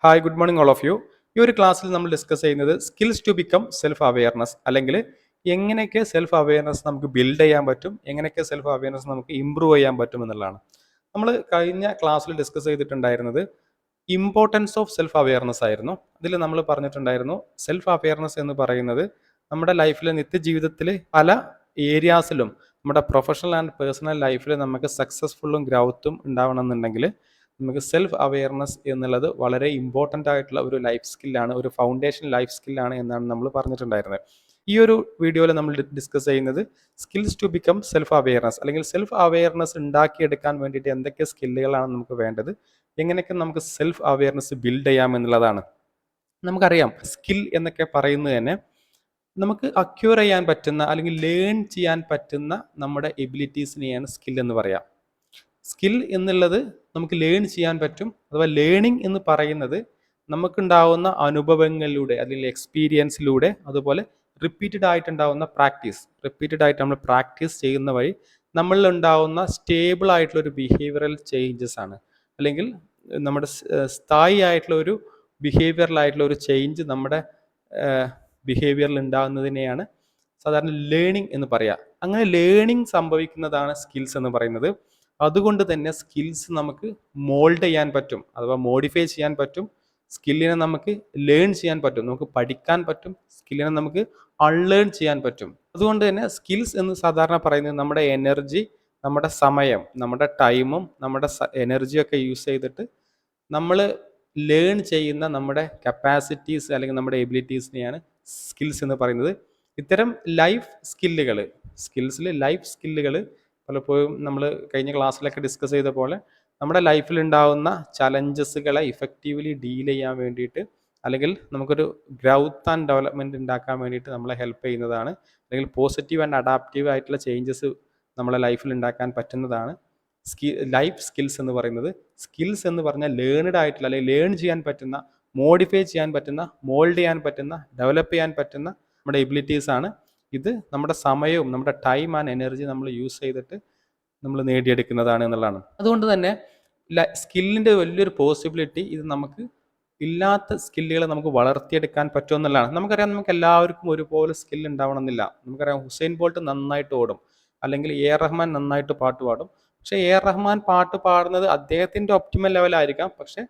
Hi good morning all of you. ഈ ഒരു ക്ലാസ്സിൽ നമ്മൾ ഡിസ്കസ് ചെയ്യുന്നത് skills to become self awareness, അല്ലെങ്കിൽ എങ്ങനെയൊക്കെ സെൽഫ് അവെയർനെസ് നമുക്ക് ബിൽഡ് ചെയ്യാൻ പറ്റും, എങ്ങനെയൊക്കെ സെൽഫ് അവെയർനെസ് നമുക്ക് ഇമ്പ്രൂവ് ചെയ്യാൻ പറ്റും എന്നുള്ളതാണ്. നമ്മൾ കഴിഞ്ഞ ക്ലാസ്സിൽ ഡിസ്കസ് ചെയ്തിട്ടുണ്ടായിരുന്നത് ഇമ്പോർട്ടൻസ് ഓഫ് സെൽഫ് അവെയർനെസ് ആയിരുന്നു. അതിൽ നമ്മൾ പറഞ്ഞിട്ടുണ്ടായിരുന്നു സെൽഫ് അവെയർനെസ് എന്ന് പറയുന്നത് നമ്മുടെ ലൈഫിലെ നിത്യജീവിതത്തിൽ പല ഏരിയാസിലും നമ്മുടെ പ്രൊഫഷണൽ ആൻഡ് പേഴ്സണൽ ലൈഫിൽ നമുക്ക് സക്സസ്ഫുള്ളും ഗ്രൗത്തും ഉണ്ടാവണമെന്നുണ്ടെങ്കിൽ നമുക്ക് സെൽഫ് അവെയർനെസ് എന്നുള്ളത് വളരെ ഇമ്പോർട്ടൻ്റ് ആയിട്ടുള്ള ഒരു ലൈഫ് സ്കില്ലാണ്, ഒരു ഫൗണ്ടേഷൻ ലൈഫ് സ്കില്ലാണ് എന്നാണ് നമ്മൾ പറഞ്ഞിട്ടുണ്ടായിരുന്നത്. ഈ ഒരു വീഡിയോയിൽ നമ്മൾ ഡിസ്കസ് ചെയ്യുന്നത് skills to become self awareness, അല്ലെങ്കിൽ സെൽഫ് അവെയർനെസ് ഉണ്ടാക്കിയെടുക്കാൻ വേണ്ടിയിട്ട് എന്തൊക്കെ സ്കില്ലുകളാണ് നമുക്ക് വേണ്ടത്, എങ്ങനെയൊക്കെ നമുക്ക് സെൽഫ് അവെയർനെസ് ബിൽഡ് ചെയ്യാം എന്നുള്ളതാണ്. നമുക്കറിയാം സ്കിൽ എന്നൊക്കെ പറയുന്നത് തന്നെ നമുക്ക് അക്യൂർ ചെയ്യാൻ പറ്റുന്ന അല്ലെങ്കിൽ ലേൺ ചെയ്യാൻ പറ്റുന്ന നമ്മുടെ എബിലിറ്റീസിനെയാണ് സ്കിൽ എന്ന് പറയാം. സ്കിൽ എന്നുള്ളത് നമുക്ക് ലേൺ ചെയ്യാൻ പറ്റും, അഥവാ ലേണിംഗ് എന്ന് പറയുന്നത് നമുക്കുണ്ടാവുന്ന അനുഭവങ്ങളിലൂടെ അല്ലെങ്കിൽ എക്സ്പീരിയൻസിലൂടെ, അതുപോലെ റിപ്പീറ്റഡ് ആയിട്ടുണ്ടാവുന്ന റിപ്പീറ്റഡ് ആയിട്ട് നമ്മൾ പ്രാക്ടീസ് ചെയ്യുന്ന വഴി നമ്മളിൽ ഉണ്ടാവുന്ന സ്റ്റേബിൾ ആയിട്ടുള്ള ഒരു ബിഹേവിയറൽ ചേഞ്ചസ് ആണ്, അല്ലെങ്കിൽ നമ്മുടെ സ്ഥായി ആയിട്ടുള്ള ഒരു ബിഹേവിയറലായിട്ടുള്ള ഒരു ചേഞ്ച് നമ്മുടെ ബിഹേവിയറിൽ ഉണ്ടാകുന്നതിനെയാണ് സാധാരണ ലേണിംഗ് എന്ന് പറയുക. അങ്ങനെ ലേണിംഗ് സംഭവിക്കുന്നതാണ് സ്കിൽസ് എന്ന് പറയുന്നത്. അതുകൊണ്ട് തന്നെ സ്കിൽസ് നമുക്ക് മോൾഡ് ചെയ്യാൻ പറ്റും, അഥവാ മോഡിഫൈ ചെയ്യാൻ പറ്റും. സ്കില്ലിനെ നമുക്ക് ലേൺ ചെയ്യാൻ പറ്റും, നമുക്ക് പഠിക്കാൻ പറ്റും. സ്കില്ലിനെ നമുക്ക് അൺലേൺ ചെയ്യാൻ പറ്റും. അതുകൊണ്ട് തന്നെ സ്കിൽസ് എന്ന് സാധാരണ പറയുന്നത് നമ്മുടെ എനർജി, നമ്മുടെ സമയം, നമ്മുടെ ടൈമും നമ്മുടെ എനർജിയൊക്കെ യൂസ് ചെയ്തിട്ട് നമ്മൾ ലേൺ ചെയ്യുന്ന നമ്മുടെ കപ്പാസിറ്റീസ് അല്ലെങ്കിൽ നമ്മുടെ എബിലിറ്റീസിനെയാണ് സ്കിൽസ് എന്ന് പറയുന്നത്. ഇത്തരം ലൈഫ് സ്കില്ലുകൾ പലപ്പോഴും നമ്മൾ കഴിഞ്ഞ ക്ലാസ്സിലൊക്കെ ഡിസ്കസ് ചെയ്ത പോലെ നമ്മുടെ ലൈഫിൽ ഉണ്ടാകുന്ന ചലഞ്ചസുകളെ ഇഫക്റ്റീവ്ലി ഡീൽ ചെയ്യാൻ വേണ്ടിയിട്ട്, അല്ലെങ്കിൽ നമുക്കൊരു ഗ്രൗത്ത് ആൻഡ് ഡെവലപ്മെൻറ്റ് ഉണ്ടാക്കാൻ വേണ്ടിയിട്ട് നമ്മളെ ഹെൽപ്പ് ചെയ്യുന്നതാണ്, അല്ലെങ്കിൽ പോസിറ്റീവ് ആൻഡ് അഡാപ്റ്റീവ് ആയിട്ടുള്ള ചേഞ്ചസ് നമ്മളെ ലൈഫിൽ ഉണ്ടാക്കാൻ പറ്റുന്നതാണ് ലൈഫ് സ്കിൽസ് എന്ന് പറയുന്നത്. സ്കിൽസ് എന്ന് പറഞ്ഞാൽ ലേൺഡ് ആയിട്ടുള്ള, അല്ലെങ്കിൽ ലേൺ ചെയ്യാൻ പറ്റുന്ന, മോഡിഫൈ ചെയ്യാൻ പറ്റുന്ന, മോൾഡ് ചെയ്യാൻ പറ്റുന്ന, ഡെവലപ്പ് ചെയ്യാൻ പറ്റുന്ന നമ്മുടെ എബിലിറ്റീസ് ആണ്. ഇത് നമ്മുടെ സമയവും നമ്മുടെ ടൈം ആൻഡ് എനർജി നമ്മൾ യൂസ് ചെയ്തിട്ട് നമ്മൾ നേടിയെടുക്കുന്നതാണ് എന്നുള്ളതാണ്. അതുകൊണ്ട് തന്നെ സ്കില്ലിൻ്റെ വലിയൊരു പോസിബിലിറ്റി ഇത് നമുക്ക് ഇല്ലാത്ത സ്കില്ലുകളെ നമുക്ക് വളർത്തിയെടുക്കാൻ പറ്റുമെന്നുള്ളതാണ്. നമുക്കറിയാം നമുക്ക് എല്ലാവർക്കും ഒരുപോലെ സ്കിൽ ഉണ്ടാവണമെന്നില്ല. നമുക്കറിയാം ഹുസൈൻ ബോൾട്ട് നന്നായിട്ട് ഓടും, അല്ലെങ്കിൽ എ റഹ്മാൻ നന്നായിട്ട് പാട്ട് പാടും. പക്ഷേ എ റഹ്മാൻ പാട്ട് പാടുന്നത് അദ്ദേഹത്തിൻ്റെ ഒപ്റ്റിമൽ ലെവലായിരിക്കാം, പക്ഷേ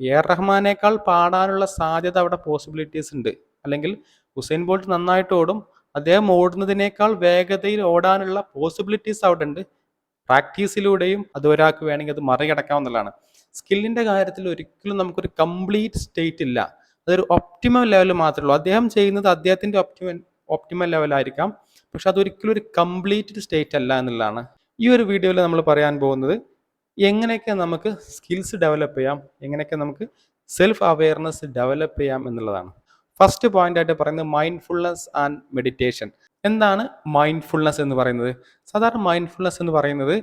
എ റഹ്മാനേക്കാൾ പാടാനുള്ള സാധ്യത അവിടെ പോസിബിലിറ്റീസ് ഉണ്ട്. അല്ലെങ്കിൽ ഹുസൈൻ ബോൾട്ട് നന്നായിട്ട് ഓടും, അദ്ദേഹം ഓടുന്നതിനേക്കാൾ വേഗതയിൽ ഓടാനുള്ള പോസിബിലിറ്റീസ് അവിടെ ഉണ്ട്. പ്രാക്ടീസിലൂടെയും അത് ഒരാൾക്ക് വേണമെങ്കിൽ അത് മറികടക്കാവുന്നതാണ്. സ്കില്ലിൻ്റെ കാര്യത്തിൽ ഒരിക്കലും നമുക്കൊരു കംപ്ലീറ്റ് സ്റ്റേറ്റ് ഇല്ല, അതൊരു ഒപ്റ്റിമൽ ലെവൽ മാത്രമേ ഉള്ളൂ. അദ്ദേഹം ചെയ്യുന്നത് അദ്ദേഹത്തിൻ്റെ ഒപ്റ്റിമൽ ലെവലായിരിക്കാം, പക്ഷെ അതൊരിക്കലും ഒരു കംപ്ലീറ്റ് സ്റ്റേറ്റ് അല്ല എന്നുള്ളതാണ്. ഈ ഒരു വീഡിയോയിൽ നമ്മൾ പറയാൻ പോകുന്നത് എങ്ങനെയൊക്കെ നമുക്ക് സ്കിൽസ് ഡെവലപ്പ് ചെയ്യാം, എങ്ങനെയൊക്കെ നമുക്ക് സെൽഫ് അവെയർനെസ് ഡെവലപ്പ് ചെയ്യാം എന്നുള്ളതാണ്. ഫസ്റ്റ് പോയിന്റ് ആയിട്ട് പറയുന്നത് മൈൻഡ്ഫുൾനെസ് ആൻഡ് മെഡിറ്റേഷൻ. എന്താണ് മൈൻഡ്ഫുൾനെസ് എന്ന് പറയുന്നത്? സാധാരണ മൈൻഡ്ഫുൾനെസ് എന്ന് പറയുന്നത്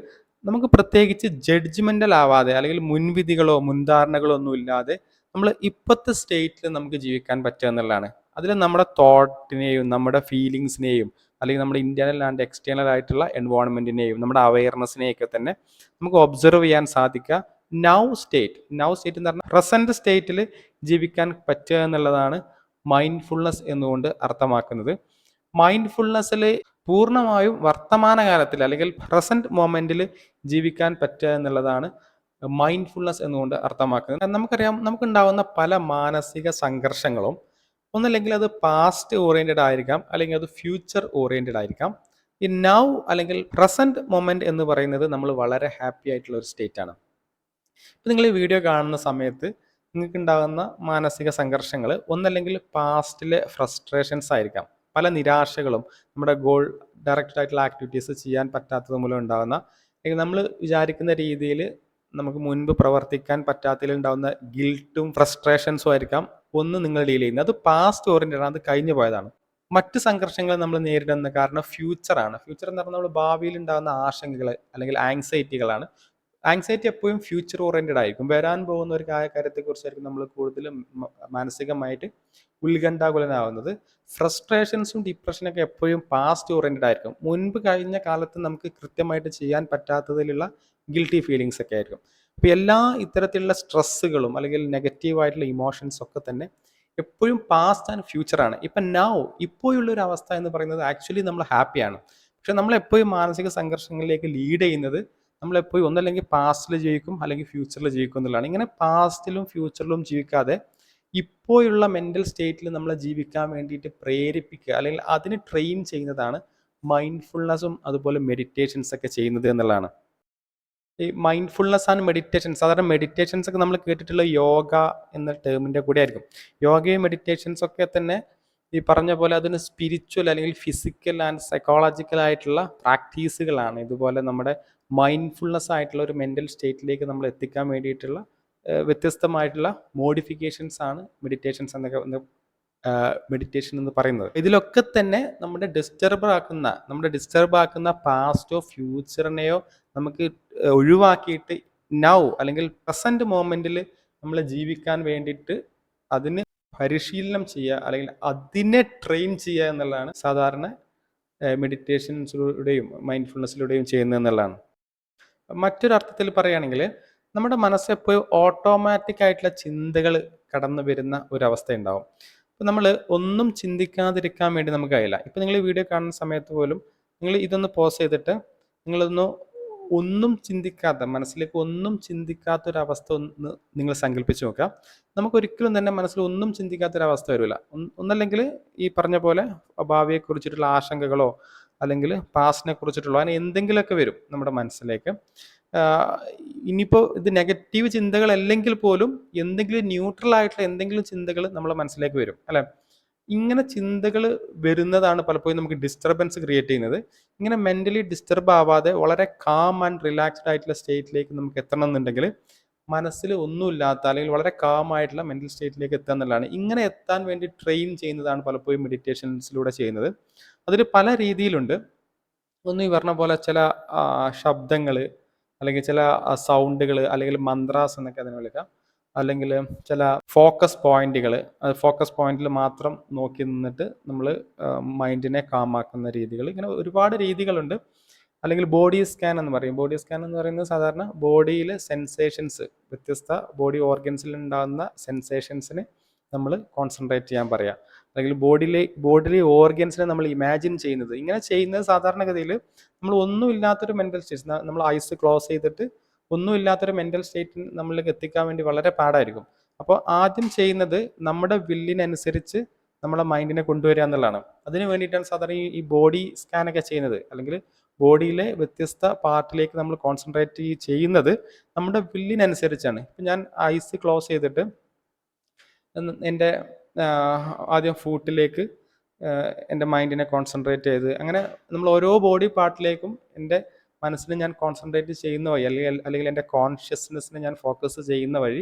നമുക്ക് പ്രത്യേകിച്ച് ജഡ്ജ്മെൻ്റൽ ആവാതെ, അല്ലെങ്കിൽ മുൻവിധികളോ മുൻധാരണകളോ ഒന്നും ഇല്ലാതെ നമ്മൾ ഇപ്പോഴത്തെ സ്റ്റേറ്റിൽ നമുക്ക് ജീവിക്കാൻ പറ്റുക എന്നുള്ളതാണ്. അതിൽ നമ്മുടെ തോട്ടിനെയും നമ്മുടെ ഫീലിങ്സിനെയും, അല്ലെങ്കിൽ നമ്മുടെ ഇന്റേണൽ ആൻഡ് എക്സ്റ്റേണൽ ആയിട്ടുള്ള എൻവയോൺമെൻറ്റിനെയും നമ്മുടെ അവെയർനെസ്സിനെയൊക്കെ തന്നെ നമുക്ക് ഒബ്സർവ് ചെയ്യാൻ സാധിക്കുക. നൗ സ്റ്റേറ്റ് എന്ന് പറഞ്ഞാൽ പ്രസൻറ്റ് സ്റ്റേറ്റിൽ ജീവിക്കാൻ പറ്റുക എന്നുള്ളതാണ് മൈൻഡ്ഫുൾനെസ് എന്നുകൊണ്ട് അർത്ഥമാക്കുന്നത്. മൈൻഡ്ഫുൾനെസ്സിൽ പൂർണ്ണമായും വർത്തമാനകാലത്തിൽ, അല്ലെങ്കിൽ പ്രസൻറ്റ് മൊമെൻറ്റിൽ ജീവിക്കാൻ പറ്റുക എന്നുള്ളതാണ് മൈൻഡ്ഫുൾനെസ് എന്നുകൊണ്ട് അർത്ഥമാക്കുന്നത്. നമുക്കറിയാം നമുക്കുണ്ടാകുന്ന പല മാനസിക സംഘർഷങ്ങളും ഒന്നല്ലെങ്കിൽ അത് പാസ്റ്റ് ഓറിയൻറ്റഡ് ആയിരിക്കാം, അല്ലെങ്കിൽ അത് ഫ്യൂച്ചർ ഓറിയൻറ്റഡ് ആയിരിക്കാം. ഈ നൗ അല്ലെങ്കിൽ പ്രസൻറ്റ് മൊമെൻറ്റ് എന്ന് പറയുന്നത് നമ്മൾ വളരെ ഹാപ്പി ആയിട്ടുള്ള ഒരു സ്റ്റേറ്റ് ആണ്. ഇപ്പം നിങ്ങൾ ഈ വീഡിയോ കാണുന്ന സമയത്ത് നിങ്ങൾക്ക് ഉണ്ടാകുന്ന മാനസിക സംഘർഷങ്ങൾ ഒന്നല്ലെങ്കിൽ പാസ്റ്റിലെ ഫ്രസ്ട്രേഷൻസ് ആയിരിക്കാം, പല നിരാശകളും, നമ്മുടെ ഗോൾ ഡയറക്റ്റ് ആയിട്ടുള്ള ആക്ടിവിറ്റീസ് ചെയ്യാൻ പറ്റാത്തത് മൂലം ഉണ്ടാകുന്ന, അല്ലെങ്കിൽ നമ്മൾ വിചാരിക്കുന്ന രീതിയിൽ നമുക്ക് മുൻപ് പ്രവർത്തിക്കാൻ പറ്റാത്തതിൽ ഉണ്ടാകുന്ന ഗിൽട്ടും ഫ്രസ്ട്രേഷൻസും ആയിരിക്കാം ഒന്ന് നിങ്ങൾ ഡീൽ ചെയ്യുന്നത്. അത് പാസ്റ്റ് ഓറിയൻറ്റഡ് ആണ്, അത് കഴിഞ്ഞു പോയതാണ്. മറ്റ് സംഘർഷങ്ങൾ നമ്മൾ നേരിടുന്ന കാരണം ഫ്യൂച്ചറാണ്. ഫ്യൂച്ചർ എന്ന് പറഞ്ഞാൽ നമ്മൾ ഭാവിയിൽ ഉണ്ടാകുന്ന ആശങ്കകൾ അല്ലെങ്കിൽ ആങ്സൈറ്റികളാണ്. ആങ്സൈറ്റി എപ്പോഴും ഫ്യൂച്ചർ ഓറിയൻറ്റഡ് ആയിരിക്കും. വരാൻ പോകുന്ന ഒരു കാര്യത്തെക്കുറിച്ചായിരിക്കും നമ്മൾ കൂടുതലും മാനസികമായിട്ട് ഉത്കണ്ഠാകുലനാവുന്നത്. ഫ്രസ്ട്രേഷൻസും ഡിപ്രഷനൊക്കെ എപ്പോഴും പാസ്റ്റ് ഓറിയൻറ്റഡ് ആയിരിക്കും. മുൻപ് കഴിഞ്ഞ കാലത്ത് നമുക്ക് കൃത്യമായിട്ട് ചെയ്യാൻ പറ്റാത്തതിലുള്ള ഗിൽറ്റി ഫീലിങ്സ് ഒക്കെ ആയിരിക്കും. അപ്പോൾ എല്ലാ ഇത്തരത്തിലുള്ള സ്ട്രെസ്സുകളും അല്ലെങ്കിൽ നെഗറ്റീവായിട്ടുള്ള ഇമോഷൻസ് ഒക്കെ തന്നെ എപ്പോഴും പാസ്റ്റ് ആൻഡ് ഫ്യൂച്ചറാണ്. ഇപ്പം നൗ ഇപ്പോഴുള്ള ഒരു അവസ്ഥ എന്ന് പറയുന്നത് ആക്ച്വലി നമ്മൾ ഹാപ്പിയാണ്. പക്ഷെ നമ്മളെപ്പോഴും മാനസിക സംഘർഷങ്ങളിലേക്ക് ലീഡ് ചെയ്യുന്നത് നമ്മളെപ്പോഴും ഒന്നല്ലെങ്കിൽ പാസ്റ്റിൽ ജീവിക്കും അല്ലെങ്കിൽ ഫ്യൂച്ചറിൽ ജീവിക്കും എന്നുള്ളതാണ്. ഇങ്ങനെ പാസ്റ്റിലും ഫ്യൂച്ചറിലും ജീവിക്കാതെ ഇപ്പോഴുള്ള മെൻ്റൽ സ്റ്റേറ്റിൽ നമ്മളെ ജീവിക്കാൻ വേണ്ടിയിട്ട് പ്രേരിപ്പിക്കുക അല്ലെങ്കിൽ അതിന് ട്രെയിൻ ചെയ്യുന്നതാണ് മൈൻഡ്ഫുൾനെസ്സും അതുപോലെ മെഡിറ്റേഷൻസ് ഒക്കെ ചെയ്യുന്നത് എന്നുള്ളതാണ്. ഈ മൈൻഡ്ഫുൾനെസ് ആൻഡ് മെഡിറ്റേഷൻ, സാധാരണ മെഡിറ്റേഷൻസ് ഒക്കെ നമ്മൾ കേട്ടിട്ടുള്ള യോഗ എന്ന ടേമിൻ്റെ കൂടെ ആയിരിക്കും. യോഗയും മെഡിറ്റേഷൻസ് ഒക്കെ തന്നെ ഈ പറഞ്ഞ പോലെ അതിന് സ്പിരിച്വൽ അല്ലെങ്കിൽ ഫിസിക്കൽ ആൻഡ് സൈക്കോളജിക്കൽ ആയിട്ടുള്ള പ്രാക്ടീസുകളാണ്. ഇതുപോലെ നമ്മുടെ മൈൻഡ്ഫുൾനെസ് ആയിട്ടുള്ള ഒരു മെൻ്റൽ സ്റ്റേറ്റിലേക്ക് നമ്മൾ എത്തിക്കാൻ വേണ്ടിയിട്ടുള്ള വ്യത്യസ്തമായിട്ടുള്ള മോഡിഫിക്കേഷൻസ് ആണ് മെഡിറ്റേഷൻസ് എന്നൊക്കെ മെഡിറ്റേഷൻ എന്ന് പറയുന്നത്. ഇതിലൊക്കെ തന്നെ നമ്മുടെ ഡിസ്റ്റർബ് ആക്കുന്ന പാസ്റ്റോ ഫ്യൂച്ചറിനെയോ നമുക്ക് ഒഴിവാക്കിയിട്ട് നൗ അല്ലെങ്കിൽ പ്രസന്റ് മൊമെന്റിൽ നമ്മൾ ജീവിക്കാൻ വേണ്ടിയിട്ട് അതിന് പരിശീലനം ചെയ്യുക അല്ലെങ്കിൽ അതിനെ ട്രെയിൻ ചെയ്യുക എന്നുള്ളതാണ് സാധാരണ മെഡിറ്റേഷൻസിലൂടെയും മൈൻഡ്ഫുൾനെസ്സിലൂടെയും ചെയ്യുന്നത് എന്നുള്ളതാണ്. മറ്റൊരർത്ഥത്തിൽ പറയുകയാണെങ്കിൽ നമ്മുടെ മനസ്സെപ്പോഴും ഓട്ടോമാറ്റിക് ആയിട്ടുള്ള ചിന്തകൾ കടന്നു വരുന്ന ഒരവസ്ഥ ഉണ്ടാവും. അപ്പം നമ്മൾ ഒന്നും ചിന്തിക്കാതിരിക്കാൻ വേണ്ടി നമുക്ക് കഴിയില്ല. ഇപ്പം നിങ്ങൾ വീഡിയോ കാണുന്ന സമയത്ത് പോലും നിങ്ങൾ ഇതൊന്ന് പോസ് ചെയ്തിട്ട് നിങ്ങളൊന്ന് ഒന്നും ചിന്തിക്കാത്ത, മനസ്സിലേക്ക് ഒന്നും ചിന്തിക്കാത്തൊരവസ്ഥ ഒന്ന് നിങ്ങൾ സങ്കല്പിച്ച് നോക്കുക. നമുക്കൊരിക്കലും തന്നെ മനസ്സിൽ ഒന്നും ചിന്തിക്കാത്തൊരവസ്ഥ വരില്ല. ഒന്നല്ലെങ്കിൽ ഈ പറഞ്ഞ പോലെ ഭാവിയെക്കുറിച്ചിട്ടുള്ള ആശങ്കകളോ അല്ലെങ്കിൽ പാസ്റ്റിനെ കുറിച്ചിട്ടുള്ളോ അങ്ങനെ എന്തെങ്കിലുമൊക്കെ വരും നമ്മുടെ മനസ്സിലേക്ക്. ഇനിയിപ്പോൾ ഇത് നെഗറ്റീവ് ചിന്തകളല്ലെങ്കിൽ പോലും എന്തെങ്കിലും ന്യൂട്രൽ ആയിട്ടുള്ള എന്തെങ്കിലും ചിന്തകൾ നമ്മളെ മനസ്സിലേക്ക് വരും അല്ലേ. ഇങ്ങനെ ചിന്തകൾ വരുന്നതാണ് പലപ്പോഴും നമുക്ക് ഡിസ്റ്റർബൻസ് ക്രിയേറ്റ് ചെയ്യുന്നത്. ഇങ്ങനെ മെൻ്റലി ഡിസ്റ്റർബ് ആവാതെ വളരെ കാം ആൻഡ് റിലാക്സ്ഡ് ആയിട്ടുള്ള സ്റ്റേറ്റിലേക്ക് നമുക്ക് എത്തണം എന്നുണ്ടെങ്കിൽ മനസ്സിൽ ഒന്നുമില്ലാത്ത അല്ലെങ്കിൽ വളരെ കാം ആയിട്ടുള്ള മെൻ്റൽ സ്റ്റേറ്റിലേക്ക് എത്തുക എന്നുള്ളതാണ്. ഇങ്ങനെ എത്താൻ വേണ്ടി ട്രെയിൻ ചെയ്യുന്നതാണ് പലപ്പോഴും മെഡിറ്റേഷൻസിലൂടെ ചെയ്യുന്നത്. അതിൽ പല രീതിയിലുണ്ട്. ഒന്ന് ഈ പറഞ്ഞ പോലെ ചില ശബ്ദങ്ങൾ അല്ലെങ്കിൽ ചില സൗണ്ടുകൾ അല്ലെങ്കിൽ മന്ത്രാസ് എന്നൊക്കെ അതിനെ വിളിക്കാം. അല്ലെങ്കിൽ ചില ഫോക്കസ് പോയിന്റുകൾ, ഫോക്കസ് പോയിന്റിൽ മാത്രം നോക്കി നിന്നിട്ട് നമ്മൾ മൈൻഡിനെ കാമാക്കുന്ന രീതികൾ, ഇങ്ങനെ ഒരുപാട് രീതികളുണ്ട്. അല്ലെങ്കിൽ ബോഡി സ്കാൻ എന്ന് പറയും. ബോഡി സ്കാൻ എന്ന് പറയുന്നത് സാധാരണ ബോഡിയിലെ സെൻസേഷൻസ്, വ്യത്യസ്ത ബോഡി ഓർഗൻസിൽ ഉണ്ടാകുന്ന സെൻസേഷൻസിന് നമ്മൾ കോൺസെൻട്രേറ്റ് ചെയ്യാൻ പറയാം. അല്ലെങ്കിൽ ബോഡിയിലെ ഓർഗൻസിനെ നമ്മൾ ഇമാജിൻ ചെയ്യുന്നത്. ഇങ്ങനെ ചെയ്യുന്നത് സാധാരണഗതിയിൽ നമ്മൾ ഒന്നുമില്ലാത്തൊരു മെൻ്റൽ സ്റ്റേറ്റ്, നമ്മൾ ഐസ് ക്ലോസ് ചെയ്തിട്ട് ഒന്നുമില്ലാത്തൊരു മെൻ്റൽ സ്റ്റേറ്റിൽ നമ്മളിലേക്ക് എത്തിക്കാൻ വേണ്ടി വളരെ പാടായിരിക്കും. അപ്പോൾ ആദ്യം ചെയ്യുന്നത് നമ്മുടെ വില്ലിനനുസരിച്ച് നമ്മളെ മൈൻഡിനെ കൊണ്ടുവരിക എന്നുള്ളതാണ്. അതിന് വേണ്ടിയിട്ടാണ് സാധാരണ ഈ ബോഡി സ്കാനൊക്കെ ചെയ്യുന്നത്. അല്ലെങ്കിൽ ബോഡിയിലെ വ്യത്യസ്ത പാർട്ടിലേക്ക് നമ്മൾ കോൺസെൻട്രേറ്റ് ചെയ്യുന്നത് നമ്മുടെ വില്ലിനനുസരിച്ചാണ്. ഇപ്പം ഞാൻ ഐസ് ക്ലോസ് ചെയ്തിട്ട് എൻ്റെ ആദ്യം ഫൂട്ടിലേക്ക് എൻ്റെ മൈൻഡിനെ കോൺസെൻട്രേറ്റ് ചെയ്ത് അങ്ങനെ നമ്മൾ ഓരോ ബോഡി പാർട്ടിലേക്കും എൻ്റെ മനസ്സിനെ ഞാൻ കോൺസെൻട്രേറ്റ് ചെയ്യുന്ന വഴി അല്ലെങ്കിൽ എൻ്റെ കോൺഷ്യസ്നെസ്സിനെ ഞാൻ ഫോക്കസ് ചെയ്യുന്ന വഴി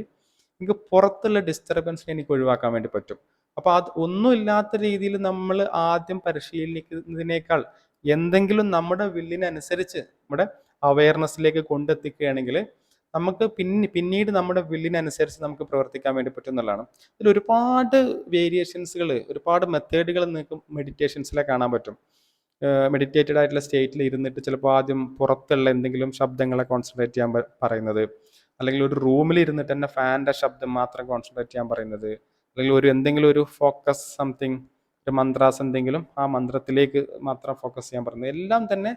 എനിക്ക് പുറത്തുള്ള ഡിസ്റ്റർബൻസിനെ എനിക്ക് ഒഴിവാക്കാൻ വേണ്ടി പറ്റും. അപ്പോൾ അത് ഒന്നുമില്ലാത്ത രീതിയിൽ നമ്മൾ ആദ്യം പരിശീലിക്കുന്നതിനേക്കാൾ എന്തെങ്കിലും നമ്മുടെ വില്ലിനനുസരിച്ച് നമ്മുടെ അവയർനെസ്സിലേക്ക് കൊണ്ടെത്തിക്കുകയാണെങ്കിൽ നമുക്ക് പിന്നീട് നമ്മുടെ വില്ലിനനുസരിച്ച് നമുക്ക് പ്രവർത്തിക്കാൻ വേണ്ടി പറ്റും എന്നുള്ളതാണ്. ഇതിൽ ഒരുപാട് വേരിയേഷൻസുകൾ, ഒരുപാട് മെത്തേഡുകൾ നിങ്ങൾക്ക് മെഡിറ്റേഷൻസിലെ കാണാൻ പറ്റും. മെഡിറ്റേറ്റഡ് ആയിട്ടുള്ള സ്റ്റേറ്റിൽ ഇരുന്നിട്ട് ചിലപ്പോൾ ആദ്യം പുറത്തുള്ള എന്തെങ്കിലും ശബ്ദങ്ങളെ കോൺസെൻട്രേറ്റ് ചെയ്യാൻ പറയുന്നത്, അല്ലെങ്കിൽ ഒരു റൂമിൽ ഇരുന്നിട്ട് തന്നെ ഫാൻ്റെ ശബ്ദം മാത്രം കോൺസെൻട്രേറ്റ് ചെയ്യാൻ പറയുന്നത്, അല്ലെങ്കിൽ എന്തെങ്കിലും ഒരു ഫോക്കസ് സംതിങ്, ഒരു മന്ത്രാസ് എന്തെങ്കിലും ആ മന്ത്രത്തിലേക്ക് മാത്രം ഫോക്കസ് ചെയ്യാൻ പറയുന്നത്, എല്ലാം തന്നെ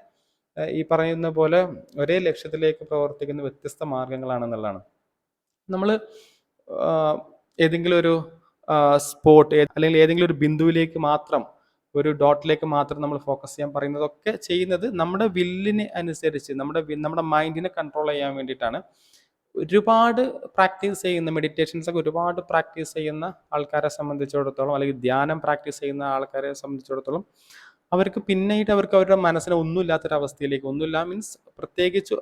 ഈ പറയുന്ന പോലെ ഒരേ ലക്ഷ്യത്തിലേക്ക് പ്രവർത്തിക്കുന്ന വ്യത്യസ്ത മാർഗങ്ങളാണെന്നുള്ളതാണ്. നമ്മൾ ഏതെങ്കിലും ഒരു സ്പോട്ട് അല്ലെങ്കിൽ ഏതെങ്കിലും ഒരു ബിന്ദുവിലേക്ക് മാത്രം, ഒരു ഡോട്ടിലേക്ക് മാത്രം നമ്മൾ ഫോക്കസ് ചെയ്യാൻ പറയുന്നതൊക്കെ ചെയ്യുന്നത് നമ്മുടെ വില്ലിന് അനുസരിച്ച് നമ്മുടെ മൈൻഡിനെ കൺട്രോൾ ചെയ്യാൻ വേണ്ടിയിട്ടാണ്. ഒരുപാട് പ്രാക്ടീസ് ചെയ്യുന്ന മെഡിറ്റേഷൻസ് ഒക്കെ ഒരുപാട് പ്രാക്ടീസ് ചെയ്യുന്ന ആൾക്കാരെ സംബന്ധിച്ചിടത്തോളം, അല്ലെങ്കിൽ ധ്യാനം പ്രാക്ടീസ് ചെയ്യുന്ന ആൾക്കാരെ സംബന്ധിച്ചിടത്തോളം അവർക്ക് പിന്നീട് അവരുടെ മനസ്സിനെ ഒന്നുമില്ലാത്തൊരവസ്ഥയിലേക്ക്, ഒന്നുമില്ല മീൻസ് പ്രത്യേകിച്ച്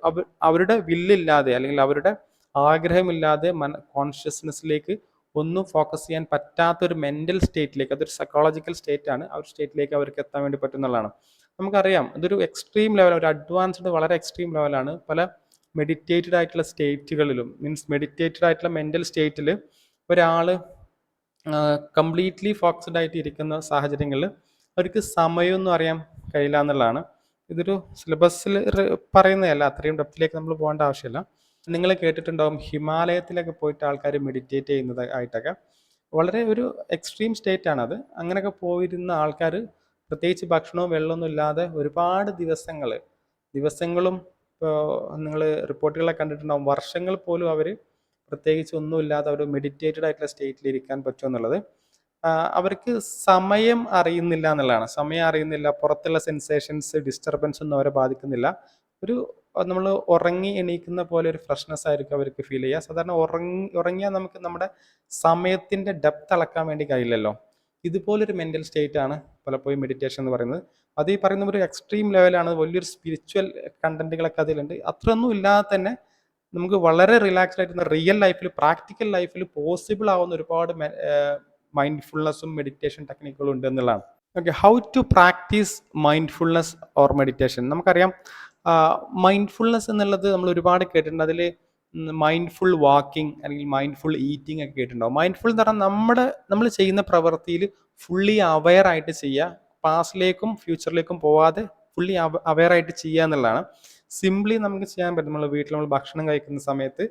അവരുടെ വില്ലില്ലാതെ അല്ലെങ്കിൽ അവരുടെ ആഗ്രഹമില്ലാതെ കോൺഷ്യസ്നെസ്സിലേക്ക് ഒന്നും ഫോക്കസ് ചെയ്യാൻ പറ്റാത്തൊരു മെൻ്റൽ സ്റ്റേറ്റിലേക്ക്, അതൊരു സൈക്കോളജിക്കൽ സ്റ്റേറ്റാണ്, ആ ഒരു സ്റ്റേറ്റിലേക്ക് അവർക്ക് എത്താൻ വേണ്ടി പറ്റുന്നുള്ളതാണ്. നമുക്കറിയാം ഇതൊരു എക്സ്ട്രീം ലെവൽ, ഒരു അഡ്വാൻസ്ഡ് വളരെ എക്സ്ട്രീം ലെവലാണ്. പല മെഡിറ്റേറ്റഡ് ആയിട്ടുള്ള സ്റ്റേറ്റുകളിലും മീൻസ് മെഡിറ്റേറ്റഡ് ആയിട്ടുള്ള മെൻ്റൽ സ്റ്റേറ്റിൽ ഒരാൾ കംപ്ലീറ്റ്ലി ഫോക്കസ്ഡ് ആയിട്ട് ഇരിക്കുന്ന സാഹചര്യങ്ങളിൽ അവർക്ക് സമയമൊന്നും അറിയാൻ കഴിയില്ല എന്നുള്ളതാണ്. ഇതൊരു സിലബസിൽ പറയുന്നതല്ല, അത്രയും ഡെപ്തിലേക്ക് നമ്മൾ പോകേണ്ട ആവശ്യമില്ല. നിങ്ങൾ കേട്ടിട്ടുണ്ടാവും ഹിമാലയത്തിലൊക്കെ പോയിട്ട് ആൾക്കാർ മെഡിറ്റേറ്റ് ചെയ്യുന്നത് ആയിട്ടൊക്കെ. വളരെ ഒരു എക്സ്ട്രീം സ്റ്റേറ്റ് ആണത്. അങ്ങനെയൊക്കെ പോയിരുന്ന ആൾക്കാർ പ്രത്യേകിച്ച് ഭക്ഷണവും വെള്ളമൊന്നും ഇല്ലാതെ ഒരുപാട് ദിവസങ്ങളും ഇപ്പോൾ നിങ്ങൾ റിപ്പോർട്ടുകളൊക്കെ കണ്ടിട്ടുണ്ടാവും, വർഷങ്ങൾ പോലും അവർ പ്രത്യേകിച്ച് ഒന്നുമില്ലാതെ അവർ മെഡിറ്റേറ്റഡ് ആയിട്ടുള്ള സ്റ്റേറ്റിൽ ഇരിക്കാൻ പറ്റുമെന്നുള്ളത്. അവർക്ക് സമയം അറിയുന്നില്ല എന്നുള്ളതാണ്. സമയം അറിയുന്നില്ല, പുറത്തുള്ള സെൻസേഷൻസ്, ഡിസ്റ്റർബൻസ് ഒന്നും അവരെ ബാധിക്കുന്നില്ല. ഒരു നമ്മൾ ഉറങ്ങി എണീക്കുന്ന പോലെ ഒരു ഫ്രഷ്നെസ് ആയിരിക്കും അവർക്ക് ഫീൽ ചെയ്യുക. സാധാരണ ഉറങ്ങിയാൽ നമുക്ക് നമ്മുടെ സമയത്തിൻ്റെ ഡെപ്ത് അളക്കാൻ വേണ്ടി കഴിയില്ലല്ലോ. ഇതുപോലൊരു മെൻ്റൽ സ്റ്റേറ്റ് ആണ് പലപ്പോഴും മെഡിറ്റേഷൻ എന്ന് പറയുന്നത്. അത് ഈ പറയുന്ന ഒരു എക്സ്ട്രീം ലെവലാണ്. വലിയൊരു സ്പിരിച്വൽ കണ്ടന്റുകളൊക്കെ അതിലുണ്ട്. അത്രയൊന്നും ഇല്ലാതെ തന്നെ നമുക്ക് വളരെ റിലാക്സ്ഡ് ആയിട്ട് റിയൽ ലൈഫിൽ, പ്രാക്ടിക്കൽ ലൈഫിൽ പോസിബിൾ ആവുന്ന ഒരുപാട് മൈൻഡ്ഫുൾനെസ്സും മെഡിറ്റേഷൻ ടെക്നിക്കുകളും ഉണ്ട് എന്നുള്ളതാണ്. Okay, how to practise mindfulness or meditation. നമുക്കറിയാം, മൈൻഡ്ഫുൾനെസ് എന്നുള്ളത് നമ്മൾ ഒരുപാട് കേട്ടിട്ടുണ്ട്. അതിൽ മൈൻഡ്ഫുൾ വാക്കിംഗ് അല്ലെങ്കിൽ മൈൻഡ്ഫുൾ ഈറ്റിംഗ് ഒക്കെ കേട്ടിട്ടുണ്ടാവും. മൈൻഡ്ഫുൾ എന്ന് പറഞ്ഞാൽ നമ്മൾ ചെയ്യുന്ന പ്രവൃത്തിയിൽ ഫുള്ളി അവെയർ ആയിട്ട് ചെയ്യുക, പാസ്റ്റിലേക്കും ഫ്യൂച്ചറിലേക്കും പോവാതെ ഫുള്ളി അവെയർ ആയിട്ട് ചെയ്യുക എന്നുള്ളതാണ്. സിംപ്ലി നമുക്ക് ചെയ്യാൻ പറ്റും. നമ്മൾ വീട്ടിൽ നമ്മൾ ഭക്ഷണം കഴിക്കുന്ന സമയത്ത്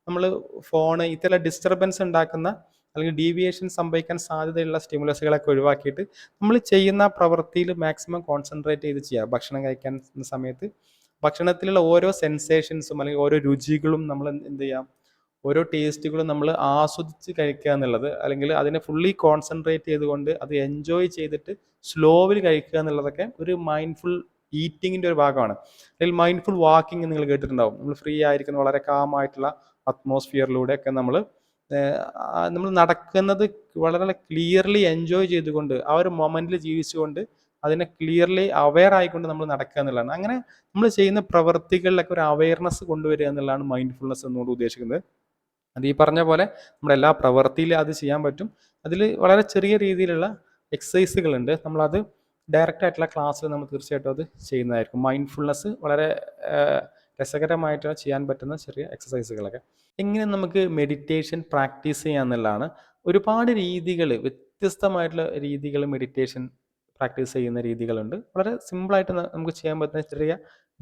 നമ്മൾ ഫോണ്, ഇത്തരം ഡിസ്റ്റർബൻസ് ഉണ്ടാക്കുന്ന അല്ലെങ്കിൽ ഡീവിയേഷൻ സംഭവിക്കാൻ സാധ്യതയുള്ള സ്റ്റിമുലസുകളൊക്കെ ഒഴിവാക്കിയിട്ട് നമ്മൾ ചെയ്യുന്ന പ്രവൃത്തിയിൽ മാക്സിമം കോൺസെൻട്രേറ്റ് ചെയ്ത് ചെയ്യുക. ഭക്ഷണം കഴിക്കാൻ സമയത്ത് ഭക്ഷണത്തിലുള്ള ഓരോ സെൻസേഷൻസും അല്ലെങ്കിൽ ഓരോ രുചികളും നമ്മൾ എന്ത് ചെയ്യാം, ഓരോ ടേസ്റ്റുകളും നമ്മൾ ആസ്വദിച്ച് കഴിക്കുക എന്നുള്ളത്, അല്ലെങ്കിൽ അതിനെ ഫുള്ളി കോൺസെൻട്രേറ്റ് ചെയ്തുകൊണ്ട് അത് എൻജോയ് ചെയ്തിട്ട് സ്ലോവിൽ കഴിക്കുക എന്നുള്ളതൊക്കെ ഒരു മൈൻഡ്ഫുൾ ഈറ്റിങ്ങിൻ്റെ ഒരു ഭാഗമാണ്. അല്ലെങ്കിൽ മൈൻഡ്ഫുൾ വാക്കിംഗ് നിങ്ങൾ കേട്ടിട്ടുണ്ടാവും. നമ്മൾ ഫ്രീ ആയിരിക്കുന്ന വളരെ കാമായിട്ടുള്ള അറ്റ്മോസ്ഫിയറിലൂടെ ഒക്കെ നമ്മൾ നടക്കുന്നത് വളരെ ക്ലിയർലി എൻജോയ് ചെയ്തുകൊണ്ട് ആ ഒരു മൊമെന്റിൽ ജീവിച്ചുകൊണ്ട് അതിനെ ക്ലിയർലി അവെയർ ആയിക്കൊണ്ട് നമ്മൾ നടക്കുക എന്നുള്ളതാണ്. അങ്ങനെ നമ്മൾ ചെയ്യുന്ന പ്രവൃത്തികളിലൊക്കെ ഒരു അവെയർനെസ് കൊണ്ടുവരിക എന്നുള്ളതാണ് മൈൻഡ്ഫുൾനെസ് എന്നുകൊണ്ട് ഉദ്ദേശിക്കുന്നത്. അത് ഈ പറഞ്ഞ പോലെ നമ്മുടെ എല്ലാ പ്രവൃത്തിയിലും അത് ചെയ്യാൻ പറ്റും. അതിൽ വളരെ ചെറിയ രീതിയിലുള്ള എക്സസൈസുകളുണ്ട്. നമ്മളത് ഡയറക്റ്റ് ആയിട്ടുള്ള ക്ലാസ്സിൽ നമ്മൾ തീർച്ചയായിട്ടും അത് ചെയ്യുന്നതായിരിക്കും. മൈൻഡ്ഫുൾനെസ് വളരെ രസകരമായിട്ട് ചെയ്യാൻ പറ്റുന്ന ചെറിയ എക്സസൈസുകളൊക്കെ. എങ്ങനെ നമുക്ക് മെഡിറ്റേഷൻ പ്രാക്ടീസ് ചെയ്യാം എന്നുള്ളതാണ്. ഒരുപാട് രീതികൾ, വ്യത്യസ്തമായിട്ടുള്ള രീതികൾ മെഡിറ്റേഷൻ പ്രാക്ടീസ് ചെയ്യുന്ന രീതികളുണ്ട്. വളരെ സിമ്പിളായിട്ട് നമുക്ക് ചെയ്യാൻ പറ്റുന്ന ചെറിയ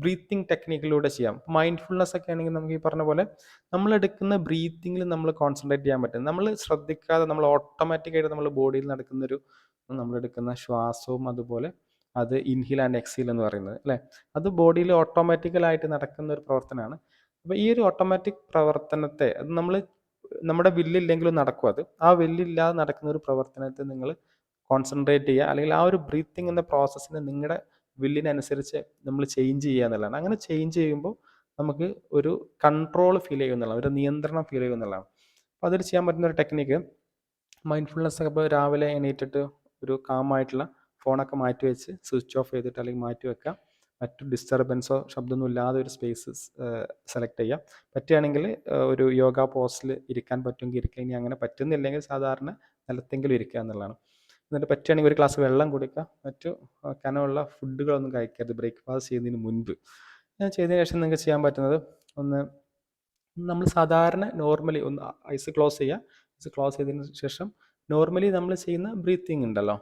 ബ്രീത്തിങ് ടെക്നിക്കിലൂടെ ചെയ്യാം. മൈൻഡ്ഫുൾനെസ് ഒക്കെ ആണെങ്കിൽ നമുക്ക് ഈ പറഞ്ഞ പോലെ നമ്മളെടുക്കുന്ന ബ്രീത്തിങ്ങിൽ നമ്മൾ കോൺസെൻട്രേറ്റ് ചെയ്യാൻ പറ്റും. നമ്മൾ ശ്രദ്ധിക്കാതെ നമ്മൾ ഓട്ടോമാറ്റിക്കായിട്ട് നമ്മൾ ബോഡിയിൽ നടക്കുന്നൊരു നമ്മളെടുക്കുന്ന ശ്വാസവും അതുപോലെ അത് ഇൻഹീൽ ആൻഡ് എക്സീൽ എന്ന് പറയുന്നത് അല്ലേ, അത് ബോഡിയിൽ ഓട്ടോമാറ്റിക്കലായിട്ട് നടക്കുന്ന ഒരു പ്രവർത്തനമാണ്. അപ്പോൾ ഈ ഒരു ഓട്ടോമാറ്റിക് പ്രവർത്തനത്തെ അത് നമ്മുടെ വില്ലില്ലെങ്കിലും നടക്കും. അത് ആ വില്ലില്ലാതെ നടക്കുന്ന ഒരു പ്രവർത്തനത്തെ നിങ്ങൾ കോൺസെൻട്രേറ്റ് ചെയ്യുക, അല്ലെങ്കിൽ ആ ഒരു ബ്രീത്തിങ് എന്ന പ്രോസസ്സിനെ നിങ്ങളുടെ വില്ലിനനുസരിച്ച് നമ്മൾ ചേഞ്ച് ചെയ്യുക എന്നുള്ളതാണ്. അങ്ങനെ ചേഞ്ച് ചെയ്യുമ്പോൾ നമുക്ക് ഒരു കൺട്രോൾ ഫീൽ ചെയ്യുമെന്നുള്ളതാണ്, ഒരു നിയന്ത്രണം ഫീൽ ചെയ്യുമെന്നുള്ളതാണ്. അപ്പോൾ അതിൽ ചെയ്യാൻ പറ്റുന്ന ഒരു ടെക്നിക്ക്, മൈൻഡ്ഫുൾനെസ് ഒക്കെ ഇപ്പോൾ രാവിലെ എണീറ്റിട്ട് ഒരു കാമായിട്ടുള്ള ഫോണൊക്കെ മാറ്റി വെച്ച് സ്വിച്ച് ഓഫ് ചെയ്തിട്ട് അല്ലെങ്കിൽ മാറ്റി വെക്കാം. മറ്റു ഡിസ്റ്റർബൻസോ ശബ്ദമൊന്നും ഇല്ലാതെ ഒരു സ്പേസ് സെലക്ട് ചെയ്യാം. പറ്റുകയാണെങ്കിൽ ഒരു യോഗ പോസ്റ്റിൽ ഇരിക്കാൻ പറ്റുമെങ്കിൽ ഇരിക്കുക. ഇനി അങ്ങനെ പറ്റുന്നില്ലെങ്കിൽ സാധാരണ നിലത്തെങ്കിലും ഇരിക്കുക എന്നുള്ളതാണ്. എന്നിട്ട് പറ്റുകയാണെങ്കിൽ ഒരു ഗ്ലാസ് വെള്ളം കുടിക്കുക. മറ്റു കനമുള്ള ഫുഡുകളൊന്നും കഴിക്കരുത് ബ്രേക്ക്ഫാസ്റ്റ് ചെയ്യുന്നതിന് മുൻപ്. ഞാൻ ചെയ്തതിന് ശേഷം നിങ്ങൾക്ക് ചെയ്യാൻ പറ്റുന്നത്, ഒന്ന് നമ്മൾ സാധാരണ നോർമലി ഒന്ന് ഐസ് ക്ലോസ് ചെയ്യുക. ഐസ് ക്ലോസ് ചെയ്തതിന് ശേഷം നോർമലി നമ്മൾ ചെയ്യുന്ന ബ്രീത്തിങ് ഉണ്ടല്ലോ,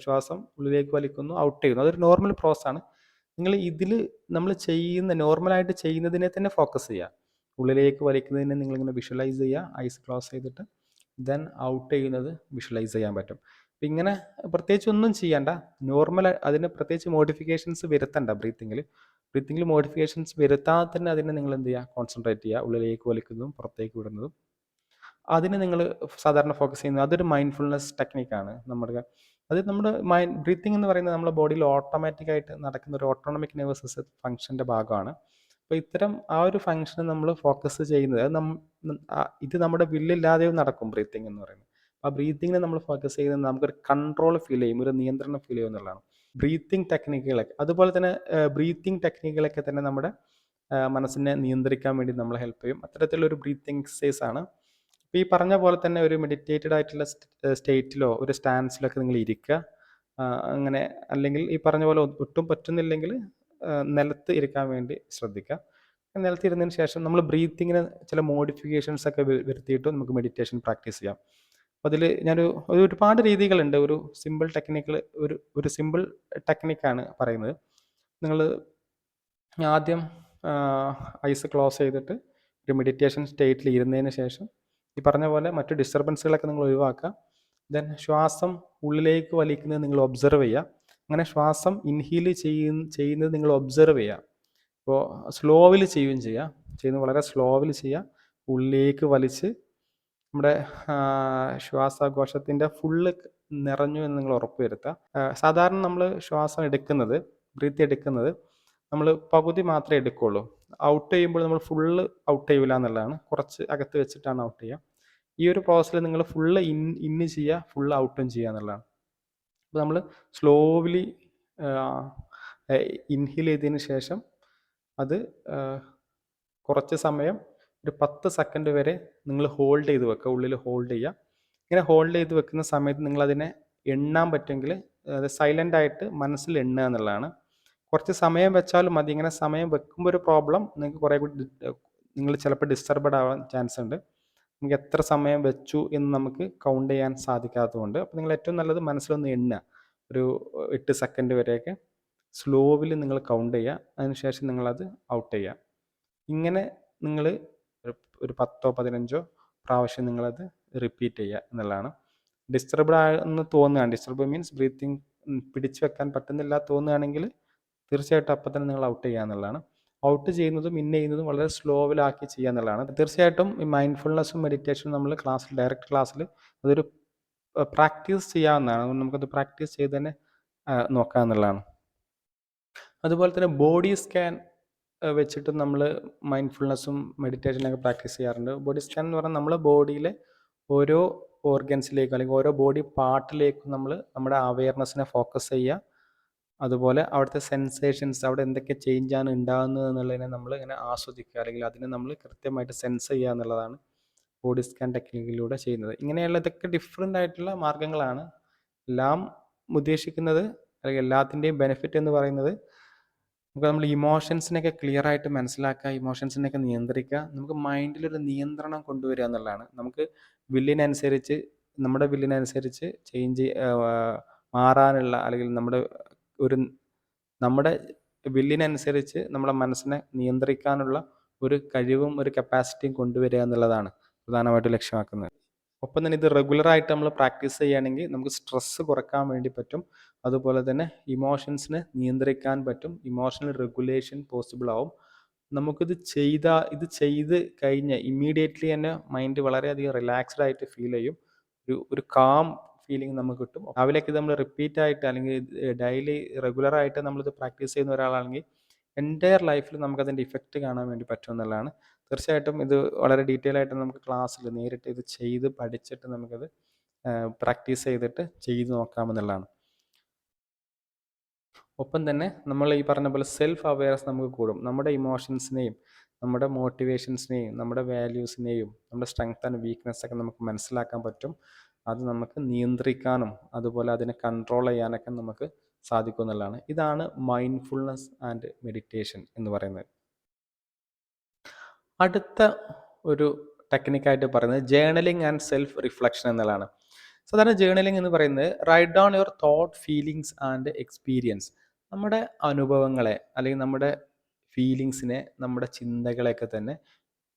ശ്വാസം ഉള്ളിലേക്ക് വലിക്കുന്നു, ഔട്ട് ചെയ്യുന്നു, അതൊരു നോർമൽ പ്രോസസ്സാണ്. നിങ്ങൾ ഇതിൽ നമ്മൾ നോർമലായിട്ട് ചെയ്യുന്നതിനെ തന്നെ ഫോക്കസ് ചെയ്യുക. ഉള്ളിലേക്ക് വലിക്കുന്നതിനെ നിങ്ങളിങ്ങനെ വിഷ്വലൈസ് ചെയ്യുക, ഐസ് ക്ലോസ് ചെയ്തിട്ട് ദെൻ ഔട്ട് ചെയ്യുന്നത് വിഷ്വലൈസ് ചെയ്യാൻ പറ്റും. അപ്പം ഇങ്ങനെ പ്രത്യേകിച്ച് ഒന്നും ചെയ്യണ്ട, നോർമൽ, അതിന് പ്രത്യേകിച്ച് മോഡിഫിക്കേഷൻസ് വരുത്തണ്ട. ബ്രീത്തിങ്ങിൽ മോഡിഫിക്കേഷൻസ് വരുത്താതെ തന്നെ അതിനെ നിങ്ങൾ എന്ത് ചെയ്യുക, കോൺസെൻട്രേറ്റ് ചെയ്യുക. ഉള്ളിലേക്ക് വലിക്കുന്നതും പുറത്തേക്ക് വിടുന്നതും അതിന് നിങ്ങൾ സാധാരണ ഫോക്കസ് ചെയ്യുന്നത്, അതൊരു മൈൻഡ്ഫുൾനെസ് ടെക്നിക്കാണ്. നമ്മുടെ ബ്രീത്തിങ് എന്ന് പറയുന്നത് നമ്മുടെ ബോഡിയിൽ ഓട്ടോമാറ്റിക്കായിട്ട് നടക്കുന്ന ഒരു ഓട്ടോണമിക് നെർവസ് സിസ്റ്റം ഫംഗ്ഷൻ്റെ ഭാഗമാണ്. അപ്പോൾ ഇത്തരം ആ ഒരു ഫംഗ്ഷന് നമ്മൾ ഫോക്കസ് ചെയ്യുന്നത്, ഇത് നമ്മുടെ വില്ലില്ലാതെയും നടക്കും ബ്രീത്തിങ് എന്ന് പറയുന്നത്. ആ ബ്രീത്തിങ്ങിനെ നമ്മൾ ഫോക്കസ് ചെയ്യുന്നത് നമുക്കൊരു കൺട്രോൾ ഫീൽ ചെയ്യും, ഒരു നിയന്ത്രണം ഫീൽ ചെയ്യും എന്നുള്ളതാണ്. ബ്രീത്തിങ് ടെക്നിക്കുകളൊക്കെ അതുപോലെ തന്നെ ബ്രീത്തിങ് ടെക്നിക്കുകളൊക്കെ തന്നെ നമ്മുടെ മനസ്സിനെ നിയന്ത്രിക്കാൻ വേണ്ടി നമ്മളെ ഹെൽപ്പ് ചെയ്യും. അത്തരത്തിലുള്ളൊരു ബ്രീത്തിങ് എക്സസൈസ് ആണ്. അപ്പോൾ ഈ പറഞ്ഞ പോലെ തന്നെ ഒരു മെഡിറ്റേറ്റഡ് ആയിട്ടുള്ള സ്റ്റേറ്റിലോ ഒരു സ്റ്റാൻസിലൊക്കെ നിങ്ങൾ ഇരിക്കുക. അങ്ങനെ അല്ലെങ്കിൽ ഈ പറഞ്ഞ പോലെ ഒട്ടും പറ്റുന്നില്ലെങ്കിൽ നിലത്ത് ഇരിക്കാൻ വേണ്ടി ശ്രദ്ധിക്കുക. നിലത്തിരുന്നതിന് ശേഷം നമ്മൾ ബ്രീത്തിങ്ങിന് ചില മോഡിഫിക്കേഷൻസ് ഒക്കെ വരുത്തിയിട്ട് നമുക്ക് മെഡിറ്റേഷൻ പ്രാക്ടീസ് ചെയ്യാം. അപ്പോൾ അതിൽ ഒരുപാട് രീതികളുണ്ട്. ഒരു സിമ്പിൾ ഒരു സിമ്പിൾ ടെക്നിക്കാണ് പറയുന്നത്. നിങ്ങൾ ആദ്യം ഐസ് ക്ലോസ് ചെയ്തിട്ട് ഒരു മെഡിറ്റേഷൻ സ്റ്റേറ്റിൽ ഇരുന്നതിന് ശേഷം ഈ പറഞ്ഞ പോലെ മറ്റു ഡിസ്റ്റർബൻസുകളൊക്കെ നിങ്ങൾ ഒഴിവാക്കുക. ദെൻ ശ്വാസം ഉള്ളിലേക്ക് വലിക്കുന്നത് നിങ്ങൾ ഒബ്സർവ് ചെയ്യുക. അങ്ങനെ ശ്വാസം ഇൻഹീൽ ചെയ്യുന്നത് നിങ്ങൾ ഒബ്സർവ് ചെയ്യുക. ഇപ്പോൾ സ്ലോവിൽ ചെയ്യുകയും ചെയ്യുക. ചെയ്യുന്നത് വളരെ സ്ലോവിൽ ചെയ്യുക. ഉള്ളിലേക്ക് വലിച്ച് നമ്മുടെ ശ്വാസകോശത്തിൻ്റെ ഫുള്ള് നിറഞ്ഞു എന്ന് നിങ്ങൾ ഉറപ്പ് വരുത്തുക. സാധാരണ നമ്മൾ ശ്വാസം എടുക്കുന്നത്, ബ്രീത്ത് എടുക്കുന്നത് നമ്മൾ പകുതി മാത്രമേ എടുക്കുകയുള്ളൂ. ഔട്ട് ചെയ്യുമ്പോൾ നമ്മൾ ഫുള്ള് ഔട്ട് ചെയ്യില്ല എന്നുള്ളതാണ്. കുറച്ച് അകത്ത് വെച്ചിട്ടാണ് ഔട്ട് ചെയ്യുക. ഈ ഒരു പ്രോസസ്സിൽ നിങ്ങൾ ഫുള്ള് ഇന്ന് ചെയ്യുക, ഫുള്ള് ഔട്ടും ചെയ്യുക എന്നുള്ളതാണ്. അപ്പോൾ നമ്മൾ സ്ലോവിലി ഇൻഹീൽ ചെയ്തതിന് ശേഷം അത് കുറച്ച് സമയം ഒരു 10 സെക്കൻഡ് വരെ നിങ്ങൾ ഹോൾഡ് ചെയ്ത് വെക്കുക, ഉള്ളിൽ ഹോൾഡ് ചെയ്യുക. ഇങ്ങനെ ഹോൾഡ് ചെയ്ത് വെക്കുന്ന സമയത്ത് നിങ്ങളതിനെ എണ്ണാൻ പറ്റുമെങ്കിൽ അത് സൈലൻ്റ് ആയിട്ട് മനസ്സിൽ എണ്ണുക എന്നുള്ളതാണ്. കുറച്ച് സമയം വെച്ചാലും മതി. ഇങ്ങനെ സമയം വെക്കുമ്പോൾ ഒരു പ്രോബ്ലം നിങ്ങൾക്ക് കുറേ കൂടി നിങ്ങൾ ചിലപ്പോൾ ഡിസ്റ്റർബഡ് ആവാൻ ചാൻസ് ഉണ്ട്. നിങ്ങൾക്ക് എത്ര സമയം വെച്ചു എന്ന് നമുക്ക് കൗണ്ട് ചെയ്യാൻ സാധിക്കാത്തതുകൊണ്ട് അപ്പോൾ നിങ്ങൾ ഏറ്റവും നല്ലത് മനസ്സിലൊന്ന് എണ്ണുക. ഒരു 8 സെക്കൻഡ് വരെയൊക്കെ സ്ലോവിൽ നിങ്ങൾ കൗണ്ട് ചെയ്യുക. അതിനുശേഷം നിങ്ങളത് ഔട്ട് ചെയ്യുക. ഇങ്ങനെ നിങ്ങൾ ഒരു 10 15 പ്രാവശ്യം നിങ്ങളത് റിപ്പീറ്റ് ചെയ്യുക എന്നുള്ളതാണ്. ഡിസ്റ്റർബ്ഡ് ആണെന്ന് തോന്നുകയാണ്, ഡിസ്റ്റർബ് മീൻസ് ബ്രീത്തിങ് പിടിച്ചു വെക്കാൻ പറ്റുന്നില്ല തോന്നുകയാണെങ്കിൽ തീർച്ചയായിട്ടും അപ്പം തന്നെ നിങ്ങൾ ഔട്ട് ചെയ്യുക എന്നുള്ളതാണ്. ഔട്ട് ചെയ്യുന്നതും ഇൻ ചെയ്യുന്നതും വളരെ സ്ലോവിലാക്കി ചെയ്യുക എന്നുള്ളതാണ്. തീർച്ചയായിട്ടും ഈ മൈൻഡ്ഫുൾനെസ്സും മെഡിറ്റേഷനും നമ്മൾ ക്ലാസ്സിൽ, ഡയറക്റ്റ് ക്ലാസ്സിൽ അതൊരു പ്രാക്ടീസ് ചെയ്യാവുന്നതാണ്. അതുകൊണ്ട് നമുക്കത് പ്രാക്ടീസ് ചെയ്ത് തന്നെ നോക്കുക എന്നുള്ളതാണ്. അതുപോലെ തന്നെ ബോഡി സ്കാൻ വെച്ചിട്ട് നമ്മൾ മൈൻഡ്ഫുൾനെസ്സും മെഡിറ്റേഷനൊക്കെ പ്രാക്ടീസ് ചെയ്യാറുണ്ട്. ബോഡി സ്കാൻ എന്ന് പറഞ്ഞാൽ നമ്മൾ ബോഡിയിലെ ഓരോ ഓർഗൻസിലേക്കും അല്ലെങ്കിൽ ഓരോ ബോഡി പാർട്ടിലേക്കും നമ്മൾ നമ്മുടെ അവയർനെസ്സിനെ ഫോക്കസ് ചെയ്യുക. അതുപോലെ അവിടുത്തെ സെൻസേഷൻസ്, അവിടെ എന്തൊക്കെ ചേഞ്ചാണ് ഉണ്ടാകുന്നത് എന്നുള്ളതിനെ നമ്മൾ ഇങ്ങനെ ആസ്വദിക്കുക, അല്ലെങ്കിൽ അതിനെ നമ്മൾ കൃത്യമായിട്ട് സെൻസ് ചെയ്യുക എന്നുള്ളതാണ് ബോഡി സ്കാൻ ടെക്നിക്കിലൂടെ ചെയ്യുന്നത്. ഇങ്ങനെയുള്ള ഇതൊക്കെ ഡിഫറെൻ്റ് ആയിട്ടുള്ള മാർഗ്ഗങ്ങളാണ്. എല്ലാം ഉദ്ദേശിക്കുന്നത് അല്ലെങ്കിൽ എല്ലാത്തിൻ്റെയും ബെനിഫിറ്റ് എന്ന് പറയുന്നത് നമുക്ക് നമ്മൾ ഇമോഷൻസിനെയൊക്കെ ക്ലിയർ ആയിട്ട് മനസ്സിലാക്കുക, ഇമോഷൻസിനെയൊക്കെ നിയന്ത്രിക്കുക, നമുക്ക് മൈൻഡിലൊരു നിയന്ത്രണം കൊണ്ടുവരിക എന്നുള്ളതാണ്. നമുക്ക് നമ്മുടെ വില്ലിനനുസരിച്ച് ചേഞ്ച് മാറാനുള്ള, അല്ലെങ്കിൽ നമ്മുടെ വില്ലിനനുസരിച്ച് നമ്മുടെ മനസ്സിനെ നിയന്ത്രിക്കാനുള്ള ഒരു കഴിവും ഒരു കപ്പാസിറ്റിയും കൊണ്ടുവരിക എന്നുള്ളതാണ് പ്രധാനമായിട്ട് ലക്ഷ്യമാക്കുന്നത്. ഒപ്പം തന്നെ ഇത് റെഗുലറായിട്ട് നമ്മൾ പ്രാക്ടീസ് ചെയ്യുകയാണെങ്കിൽ നമുക്ക് സ്ട്രെസ്സ് കുറക്കാൻ വേണ്ടി പറ്റും. അതുപോലെ തന്നെ ഇമോഷൻസിനെ നിയന്ത്രിക്കാൻ പറ്റും. ഇമോഷണൽ റെഗുലേഷൻ പോസിബിൾ ആവും. നമുക്കിത് ചെയ്ത് കഴിഞ്ഞ് ഇമ്മീഡിയറ്റ്ലി തന്നെ മൈൻഡ് വളരെയധികം റിലാക്സ്ഡ് ആയിട്ട് ഫീൽ ചെയ്യും. ഒരു കാം ഫീലിംഗ് നമുക്ക് കിട്ടും. രാവിലേക്ക് നമ്മൾ റിപ്പീറ്റ് ആയിട്ട് അല്ലെങ്കിൽ ഡെയിലി റെഗുലറായിട്ട് നമ്മളിത് പ്രാക്ടീസ് ചെയ്യുന്ന ഒരാളാണെങ്കിൽ എൻ്റയർ ലൈഫിൽ നമുക്കതിൻ്റെ ഇഫക്റ്റ് കാണാൻ വേണ്ടി പറ്റും എന്നുള്ളതാണ്. തീർച്ചയായിട്ടും ഇത് വളരെ ഡീറ്റെയിൽ ആയിട്ട് നമുക്ക് ക്ലാസ്സിൽ നേരിട്ട് ഇത് ചെയ്ത് പഠിച്ചിട്ട് നമുക്കത് പ്രാക്ടീസ് ചെയ്തിട്ട് ചെയ്ത് നോക്കാമെന്നുള്ളതാണ്. ഒപ്പം തന്നെ നമ്മൾ ഈ പറഞ്ഞ പോലെ സെൽഫ് അവെയർനെസ് നമുക്ക് കൂടും. നമ്മുടെ ഇമോഷൻസിനെയും നമ്മുടെ മോട്ടിവേഷൻസിനെയും നമ്മുടെ വാല്യൂസിനെയും നമ്മുടെ സ്ട്രെങ്ത് ആൻഡ് വീക്ക്നെസ് ഒക്കെ നമുക്ക് മനസ്സിലാക്കാൻ പറ്റും. അത് നമുക്ക് നിയന്ത്രിക്കാനും അതുപോലെ അതിനെ കൺട്രോൾ ചെയ്യാനൊക്കെ നമുക്ക് സാധിക്കും എന്നുള്ളതാണ്. ഇതാണ് മൈൻഡ്ഫുൾനെസ് ആൻഡ് മെഡിറ്റേഷൻ എന്ന് പറയുന്നത്. അടുത്ത ഒരു ടെക്നിക്കായിട്ട് പറയുന്നത് ജേർണലിംഗ് ആൻഡ് സെൽഫ് റിഫ്ലക്ഷൻ എന്നുള്ളതാണ്. സാധാരണ ജേർണലിംഗ് എന്ന് പറയുന്നത് write down your thought, feelings and experience. നമ്മുടെ അനുഭവങ്ങളെ അല്ലെങ്കിൽ നമ്മുടെ ഫീലിങ്സിനെ, നമ്മുടെ ചിന്തകളെയൊക്കെ തന്നെ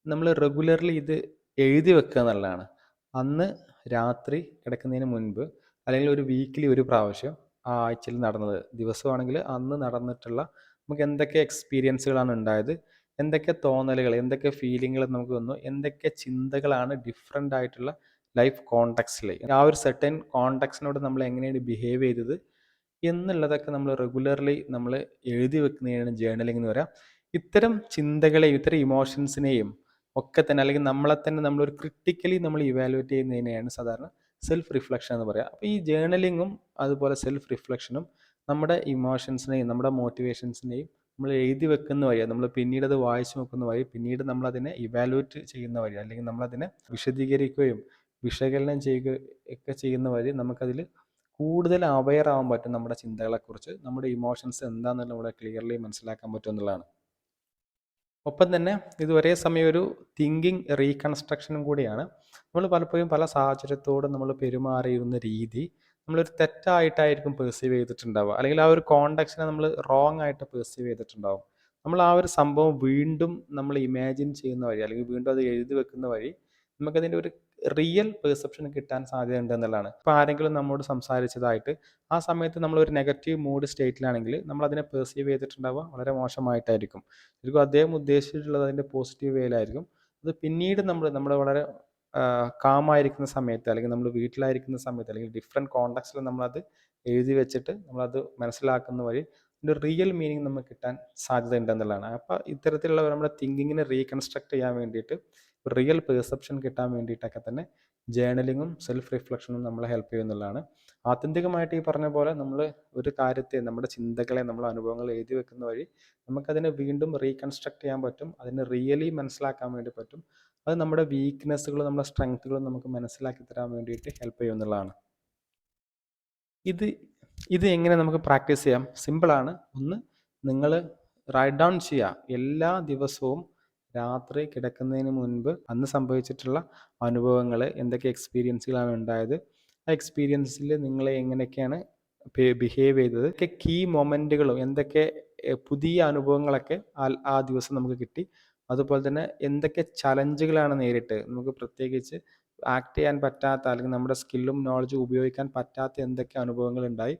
നമ്മൾ റെഗുലർലി ഇത് എഴുതി വെക്കുക എന്നുള്ളതാണ്. അന്ന് രാത്രി കിടക്കുന്നതിന് മുൻപ് അല്ലെങ്കിൽ ഒരു വീക്കിലി ഒരു പ്രാവശ്യം ആ ആഴ്ചയിൽ നടന്നത്, ദിവസമാണെങ്കിൽ അന്ന് നടന്നിട്ടുള്ള നമുക്ക് എന്തൊക്കെ എക്സ്പീരിയൻസുകളാണ് ഉണ്ടായത്, എന്തൊക്കെ തോന്നലുകൾ, എന്തൊക്കെ ഫീലിങ്ങുകൾ നമുക്ക് വന്നു, എന്തൊക്കെ ചിന്തകളാണ് ഡിഫറെൻ്റ് ആയിട്ടുള്ള ലൈഫ് കോണ്ടെക്സ്റ്റിൽ ആ ഒരു സെർട്ടൻ കോണ്ടെക്സ്റ്റിനോട് നമ്മൾ എങ്ങനെയാണ് ബിഹേവ് ചെയ്തത് എന്നുള്ളതൊക്കെ നമ്മൾ റെഗുലർലി നമ്മൾ എഴുതി വെക്കുന്നതിനാണ് ജേർണലിംഗ് എന്ന് പറയാം. ഇത്തരം ചിന്തകളെയും ഇത്തരം ഇമോഷൻസിനെയും ഒക്കെ തന്നെ, അല്ലെങ്കിൽ നമ്മളെ തന്നെ നമ്മളൊരു ക്രിട്ടിക്കലി നമ്മൾ ഇവാലുവേറ്റ് ചെയ്യുന്നതിനെയാണ് സാധാരണ സെൽഫ് റിഫ്ലക്ഷൻ എന്ന് പറയുക. അപ്പോൾ ഈ ജേർണലിങ്ങും അതുപോലെ സെൽഫ് റിഫ്ലക്ഷനും നമ്മുടെ ഇമോഷൻസിനെയും നമ്മുടെ മോട്ടിവേഷൻസിനെയും നമ്മൾ എഴുതി വെക്കുന്ന വഴി, നമ്മൾ പിന്നീട് അത് വായിച്ചു നോക്കുന്ന വഴി, പിന്നീട് നമ്മളതിനെ ഇവാലുവേറ്റ് ചെയ്യുന്ന വഴി, അല്ലെങ്കിൽ നമ്മളതിനെ വിശദീകരിക്കുകയും വിശകലനം ചെയ്യുകയൊക്കെ ചെയ്യുന്ന വഴി നമുക്കതിൽ കൂടുതൽ അവെയർ ആവാൻ പറ്റും. നമ്മുടെ ചിന്തകളെക്കുറിച്ച്, നമ്മുടെ ഇമോഷൻസ് എന്താണെന്നുള്ള നമ്മളെ ക്ലിയർലി മനസ്സിലാക്കാൻ പറ്റും എന്നുള്ളതാണ്. ഒപ്പം തന്നെ ഇത് ഒരേ സമയം ഒരു തിങ്കിങ് റീകൺസ്ട്രക്ഷനും കൂടിയാണ്. നമ്മൾ പലപ്പോഴും പല സാഹചര്യത്തോടും നമ്മൾ പെരുമാറിയിരുന്ന രീതി നമ്മളൊരു തെറ്റായിട്ടായിരിക്കും പെർസീവ് ചെയ്തിട്ടുണ്ടാവുക, അല്ലെങ്കിൽ ആ ഒരു കോണ്ടെക്സ്റ്റിനെ നമ്മൾ റോങ് ആയിട്ട് പെർസീവ് ചെയ്തിട്ടുണ്ടാവും. നമ്മൾ ആ ഒരു സംഭവം വീണ്ടും നമ്മൾ ഇമാജിൻ ചെയ്യുന്ന വഴി അല്ലെങ്കിൽ വീണ്ടും അത് എഴുതി വെക്കുന്ന വഴി നമുക്കതിൻ്റെ ഒരു റിയൽ പെർസെപ്ഷൻ കിട്ടാൻ സാധ്യതയുണ്ട് എന്നുള്ളതാണ്. ഇപ്പോൾ ആരെങ്കിലും നമ്മോട് സംസാരിച്ചതായിട്ട് ആ സമയത്ത് നമ്മളൊരു നെഗറ്റീവ് മൂഡ് സ്റ്റേറ്റിലാണെങ്കിൽ നമ്മൾ അതിനെ പെർസീവ് ചെയ്തിട്ടുണ്ടാവുക വളരെ മോശമായിട്ടായിരിക്കും. ശരിക്കും അദ്ദേഹം ഉദ്ദേശിച്ചിട്ടുള്ളത് അതിൻ്റെ പോസിറ്റീവ് വേയിലായിരിക്കും. അത് പിന്നീട് നമ്മുടെ വളരെ കാമായിരിക്കുന്ന സമയത്ത് അല്ലെങ്കിൽ നമ്മൾ വീട്ടിലായിരിക്കുന്ന സമയത്ത് അല്ലെങ്കിൽ ഡിഫറെൻറ്റ് കോണ്ടെക്സ്റ്റിൽ നമ്മളത് എഴുതി വെച്ചിട്ട് നമ്മളത് മനസ്സിലാക്കുന്ന വഴി അതിൻ്റെ റിയൽ മീനിങ് നമുക്ക് കിട്ടാൻ സാധ്യത ഉണ്ടെന്നുള്ളതാണ്. അപ്പോൾ ഇത്തരത്തിലുള്ള നമ്മുടെ തിങ്കിങ്ങിനെ റീകൺസ്ട്രക്ട് ചെയ്യാൻ വേണ്ടിയിട്ട് റിയൽ പെർസെപ്ഷൻ കിട്ടാൻ വേണ്ടിയിട്ടൊക്കെ തന്നെ ജേർണലിങ്ങും സെൽഫ് റിഫ്ലക്ഷനും നമ്മളെ ഹെൽപ്പ് ചെയ്യുന്നുള്ളതാണ്. ആത്യന്തികമായിട്ട് ഈ പറഞ്ഞ പോലെ നമ്മൾ ഒരു കാര്യത്തെ നമ്മുടെ ചിന്തകളെ നമ്മുടെ അനുഭവങ്ങൾ എഴുതി വെക്കുന്ന വഴി നമുക്കതിനെ വീണ്ടും റീകൺസ്ട്രക്ട് ചെയ്യാൻ പറ്റും. അതിനെ റിയലി മനസ്സിലാക്കാൻ വേണ്ടി പറ്റും. അത് നമ്മുടെ വീക്ക്നെസ്സുകളും നമ്മുടെ സ്ട്രെങ്ത്തുകളും നമുക്ക് മനസ്സിലാക്കി തരാൻ വേണ്ടിയിട്ട് ഹെൽപ്പ് ചെയ്യുന്നുള്ളതാണ്. ഇത് ഇത് എങ്ങനെ നമുക്ക് പ്രാക്ടീസ് ചെയ്യാം? സിമ്പിളാണ്. ഒന്ന്, നിങ്ങൾ റൈറ്റ് ഡൗൺ ചെയ്യുക. എല്ലാ ദിവസവും രാത്രി കിടക്കുന്നതിന് മുൻപ് അന്ന് സംഭവിച്ചിട്ടുള്ള അനുഭവങ്ങൾ, എന്തൊക്കെ എക്സ്പീരിയൻസുകളാണ് ഉണ്ടായത്, ആ എക്സ്പീരിയൻസിൽ നിങ്ങൾ എങ്ങനെയൊക്കെയാണ് ബിഹേവ് ചെയ്തത്, ഒക്കെ കീ മൊമെൻറ്റുകളും എന്തൊക്കെ പുതിയ അനുഭവങ്ങളൊക്കെ ആ ദിവസം നമുക്ക് കിട്ടി, അതുപോലെ തന്നെ എന്തൊക്കെ ചലഞ്ചുകളാണ് നേരിട്ട് നമുക്ക് പ്രത്യേകിച്ച് ആക്ട് ചെയ്യാൻ പറ്റാത്ത അല്ലെങ്കിൽ നമ്മുടെ സ്കില്ലും നോളജും ഉപയോഗിക്കാൻ പറ്റാത്ത എന്തൊക്കെ അനുഭവങ്ങൾ ഉണ്ടായി,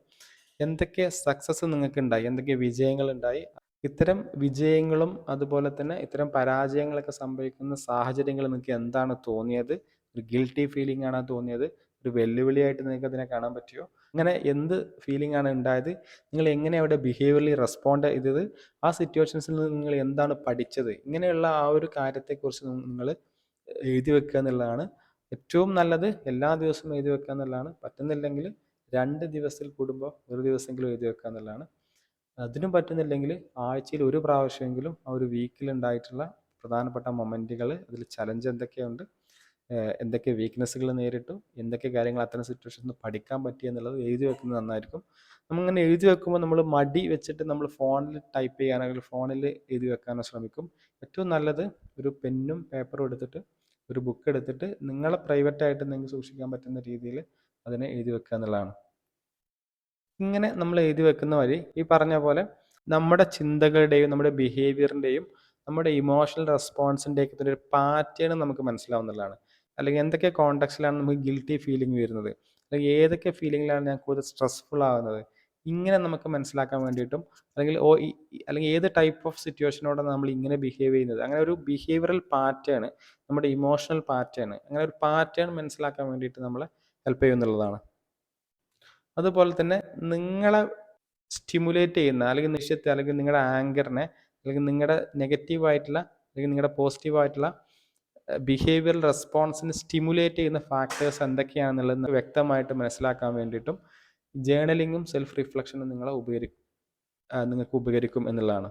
എന്തൊക്കെ സക്സസ് നിങ്ങൾക്ക് ഉണ്ടായി, എന്തൊക്കെ വിജയങ്ങൾ ഉണ്ടായി. ഇത്തരം വിജയങ്ങളും അതുപോലെ തന്നെ ഇത്തരം പരാജയങ്ങളൊക്കെ സംഭവിക്കുന്ന സാഹചര്യങ്ങൾ നിങ്ങൾക്ക് എന്താണ് തോന്നിയത്? ഒരു ഗിൽറ്റി ഫീലിംഗ് ആണോ തോന്നിയത്? ഒരു വെല്ലുവിളിയായിട്ട് നിങ്ങൾക്ക് അതിനെ കാണാൻ പറ്റിയോ? അങ്ങനെ എന്ത് ഫീലിംഗ് ആണ് ഉണ്ടായത്? നിങ്ങൾ എങ്ങനെ അവിടെ ബിഹേവിയറലി റെസ്പോണ്ട് ചെയ്തത്? ആ സിറ്റുവേഷൻസിൽ നിന്ന് നിങ്ങൾ എന്താണ് പഠിച്ചത്? ഇങ്ങനെയുള്ള ആ ഒരു കാര്യത്തെക്കുറിച്ച് നിങ്ങൾ എഴുതി വെക്കുക എന്നുള്ളതാണ് ഏറ്റവും നല്ലത്. എല്ലാ ദിവസവും എഴുതി വെക്കുക എന്നുള്ളതാണ്. പറ്റുന്നില്ലെങ്കിൽ 2 ദിവസത്തിൽ കൂടുമ്പോൾ ഒരു ദിവസമെങ്കിലും എഴുതി വെക്കുക എന്നുള്ളതാണ്. അതിനും പറ്റുന്നില്ലെങ്കിൽ ആഴ്ചയിൽ ഒരു പ്രാവശ്യമെങ്കിലും ആ ഒരു വീക്കിൽ ഉണ്ടായിട്ടുള്ള പ്രധാനപ്പെട്ട മൊമെൻറ്റുകൾ, അതിൽ ചലഞ്ച് എന്തൊക്കെയുണ്ട്, എന്തൊക്കെ വീക്ക്നെസ്സുകൾ നേരിട്ടു, എന്തൊക്കെ കാര്യങ്ങൾ അത്തരം സിറ്റുവേഷനിൽ പഠിക്കാൻ പറ്റി എന്നുള്ളത് എഴുതി വെക്കുന്നത് നന്നായിരിക്കും. നമ്മളിങ്ങനെ എഴുതി വെക്കുമ്പോൾ നമ്മൾ മടി വെച്ചിട്ട് നമ്മൾ ഫോണിൽ ടൈപ്പ് ചെയ്യാനോ അല്ലെങ്കിൽ ഫോണിൽ എഴുതി വെക്കാനോ ശ്രമിക്കും. ഏറ്റവും നല്ലത് ഒരു പെന്നും പേപ്പറും എടുത്തിട്ട് ഒരു ബുക്ക് എടുത്തിട്ട് നിങ്ങളെ പ്രൈവറ്റായിട്ട് നിങ്ങൾക്ക് സൂക്ഷിക്കാൻ പറ്റുന്ന രീതിയിൽ അതിനെ എഴുതി വെക്കുക എന്നുള്ളതാണ്. ഇങ്ങനെ നമ്മൾ എഴുതി വെക്കുന്ന വഴി ഈ പറഞ്ഞ പോലെ നമ്മുടെ ചിന്തകളുടെയും നമ്മുടെ ബിഹേവിയറിൻ്റെയും നമ്മുടെ ഇമോഷണൽ റെസ്പോൺസിൻ്റെയൊക്കെ ഒരു പാറ്റേൺ നമുക്ക് മനസ്സിലാവുന്നതാണ്. അല്ലെങ്കിൽ എന്തൊക്കെ കോണ്ടെക്സ്റ്റിലാണ് നമുക്ക് ഗിൽറ്റി ഫീലിംഗ് വരുന്നത്, അല്ലെങ്കിൽ ഏതൊക്കെ ഫീലിങ്ങിലാണ് ഞാൻ കൂടുതൽ സ്ട്രെസ്ഫുൾ ആവുന്നത്, ഇങ്ങനെ നമുക്ക് മനസ്സിലാക്കാൻ വേണ്ടിയിട്ടും അല്ലെങ്കിൽ അല്ലെങ്കിൽ ഏത് ടൈപ്പ് ഓഫ് സിറ്റുവേഷനോടാണ് നമ്മൾ ഇങ്ങനെ ബിഹേവ് ചെയ്യുന്നത്, അങ്ങനെ ഒരു ബിഹേവിയറൽ പാറ്റേൺ, നമ്മുടെ ഇമോഷണൽ പാറ്റേൺ, അങ്ങനെ ഒരു പാറ്റേൺ മനസ്സിലാക്കാൻ വേണ്ടിയിട്ട് നമ്മളെ ഹെൽപ്പ് ചെയ്യുന്നുള്ളതാണ്. അതുപോലെ തന്നെ നിങ്ങളെ സ്റ്റിമുലേറ്റ് ചെയ്യുന്ന അല്ലെങ്കിൽ നിശ്ചയത്തെ അല്ലെങ്കിൽ നിങ്ങളുടെ ആങ്കറിനെ അല്ലെങ്കിൽ നിങ്ങളുടെ നെഗറ്റീവായിട്ടുള്ള അല്ലെങ്കിൽ നിങ്ങളുടെ പോസിറ്റീവായിട്ടുള്ള ബിഹേവിയറൽ റെസ്പോൺസിന് സ്റ്റിമുലേറ്റ് ചെയ്യുന്ന ഫാക്ടേഴ്സ് എന്തൊക്കെയാണെന്നുള്ളത് വ്യക്തമായിട്ട് മനസ്സിലാക്കാൻ വേണ്ടിയിട്ടും ജേർണലിങ്ങും സെൽഫ് റിഫ്ലക്ഷനും നിങ്ങൾക്ക് ഉപകരിക്കും എന്നുള്ളതാണ്.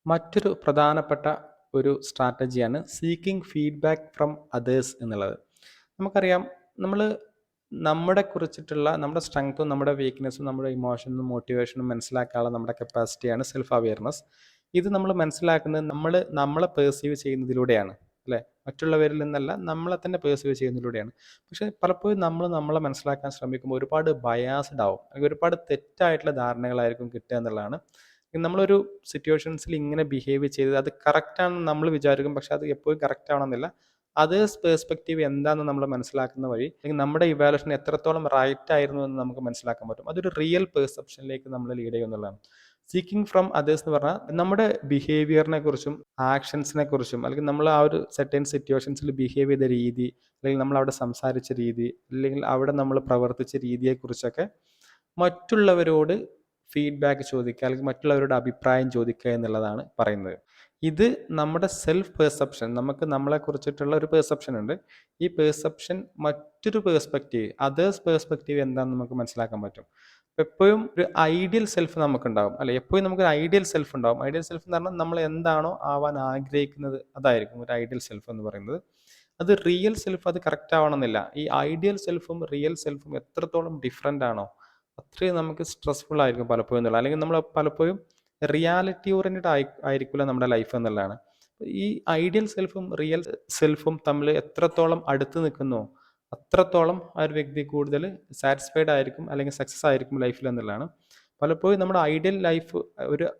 മറ്റൊരു പ്രധാനപ്പെട്ട ഒരു സ്ട്രാറ്റജിയാണ് സീക്കിംഗ് ഫീഡ്ബാക്ക് ഫ്രം അതേഴ്സ് എന്നുള്ളത്. നമുക്കറിയാം, നമ്മളെ കുറിച്ചിട്ടുള്ള നമ്മുടെ സ്ട്രെങ്ത്തും നമ്മുടെ വീക്ക്നെസ്സും നമ്മുടെ ഇമോഷനും മോട്ടിവേഷനും മനസ്സിലാക്കാനുള്ള നമ്മുടെ കപ്പാസിറ്റിയാണ് സെൽഫ് അവെയർനെസ്. ഇത് നമ്മൾ മനസ്സിലാക്കുന്നത് നമ്മളെ പെർസീവ് ചെയ്യുന്നതിലൂടെയാണ്, അല്ലേ? മറ്റുള്ളവരിൽ നിന്നല്ല, നമ്മളെ തന്നെ പെർസീവ് ചെയ്യുന്നതിലൂടെയാണ്. പക്ഷേ പലപ്പോഴും നമ്മളെ മനസ്സിലാക്കാൻ ശ്രമിക്കുമ്പോൾ ഒരുപാട് ബയാസ്ഡ് ആവും, അല്ലെങ്കിൽ ഒരുപാട് തെറ്റായിട്ടുള്ള ധാരണകളായിരിക്കും കിട്ടുക എന്നുള്ളതാണ്. നമ്മളൊരു സിറ്റുവേഷൻസിൽ ഇങ്ങനെ ബിഹേവ് ചെയ്തത് അത് കറക്റ്റാണെന്ന് നമ്മൾ വിചാരിക്കും, പക്ഷെ അത് എപ്പോഴും കറക്റ്റ് ആവണമെന്നില്ല. അതേഴ്സ് പേഴ്സ്പെക്റ്റീവ് എന്താണെന്ന് നമ്മൾ മനസ്സിലാക്കുന്ന വഴി അല്ലെങ്കിൽ നമ്മുടെ ഇവാലുവേഷൻ എത്രത്തോളം റൈറ്റ് ആയിരുന്നു എന്ന് നമുക്ക് മനസ്സിലാക്കാൻ പറ്റും. അതൊരു റിയൽ പെർസെപ്ഷനിലേക്ക് നമ്മൾ ലീഡ് ചെയ്യുന്നതാണ്. സീക്കിംഗ് ഫ്രം അതേഴ്സ് എന്ന് പറഞ്ഞാൽ നമ്മുടെ ബിഹേവിയറിനെ കുറിച്ചും ആക്ഷൻസിനെ കുറിച്ചും അല്ലെങ്കിൽ നമ്മൾ ആ ഒരു സെർട്ടൻ സിറ്റുവേഷൻസിൽ ബിഹേവ് ചെയ്ത രീതി, അല്ലെങ്കിൽ നമ്മൾ അവിടെ സംസാരിച്ച രീതി, അല്ലെങ്കിൽ അവിടെ നമ്മൾ പ്രവർത്തിച്ച രീതിയെക്കുറിച്ചൊക്കെ മറ്റുള്ളവരോട് ഫീഡ്ബാക്ക് ചോദിക്കുക അല്ലെങ്കിൽ മറ്റുള്ളവരുടെ അഭിപ്രായം ചോദിക്കുക എന്നുള്ളതാണ് പറയുന്നത്. ഇത് നമ്മുടെ സെൽഫ് പെർസെപ്ഷൻ, നമുക്ക് നമ്മളെ കുറിച്ചിട്ടുള്ള ഒരു പെർസെപ്ഷൻ ഉണ്ട്. ഈ പെർസെപ്ഷൻ മറ്റൊരു പേഴ്സ്പെക്റ്റീവ്, അതേഴ്സ് പേഴ്സ്പെക്റ്റീവ് എന്താണെന്ന് നമുക്ക് മനസ്സിലാക്കാൻ പറ്റും. എപ്പോഴും ഒരു ഐഡിയൽ സെൽഫ് നമുക്കുണ്ടാവും, അല്ലെ? എപ്പോഴും നമുക്കൊരു ഐഡിയൽ സെൽഫ് ഉണ്ടാവും. ഐഡിയൽ സെൽഫ് എന്ന് പറഞ്ഞാൽ നമ്മൾ എന്താണോ ആവാൻ ആഗ്രഹിക്കുന്നത് അതായിരിക്കും ഒരു ഐഡിയൽ സെൽഫ് എന്ന് പറയുന്നത്. അത് റിയൽ സെൽഫ് അത് കറക്റ്റ് ആവണമെന്നില്ല. ഈ ഐഡിയൽ സെൽഫും റിയൽ സെൽഫും എത്രത്തോളം ഡിഫറെൻ്റ് ആണോ അത്രയും നമുക്ക് സ്ട്രെസ്ഫുൾ ആയിരിക്കും പലപ്പോഴും എന്നുള്ളത്. അല്ലെങ്കിൽ നമ്മൾ പലപ്പോഴും റിയാലിറ്റി ഓറിയൻറ്റഡ് ആയിരിക്കില്ല നമ്മുടെ ലൈഫ് എന്നുള്ളതാണ്. ഈ ഐഡിയൽ സെൽഫും റിയൽ സെൽഫും തമ്മിൽ എത്രത്തോളം അടുത്ത് നിൽക്കുന്നോ അത്രത്തോളം ആ ഒരു വ്യക്തി കൂടുതൽ സാറ്റിസ്ഫൈഡ് ആയിരിക്കും അല്ലെങ്കിൽ സക്സസ് ആയിരിക്കും ലൈഫിൽ എന്നുള്ളതാണ്. പലപ്പോഴും നമ്മുടെ ഐഡിയൽ ലൈഫ്,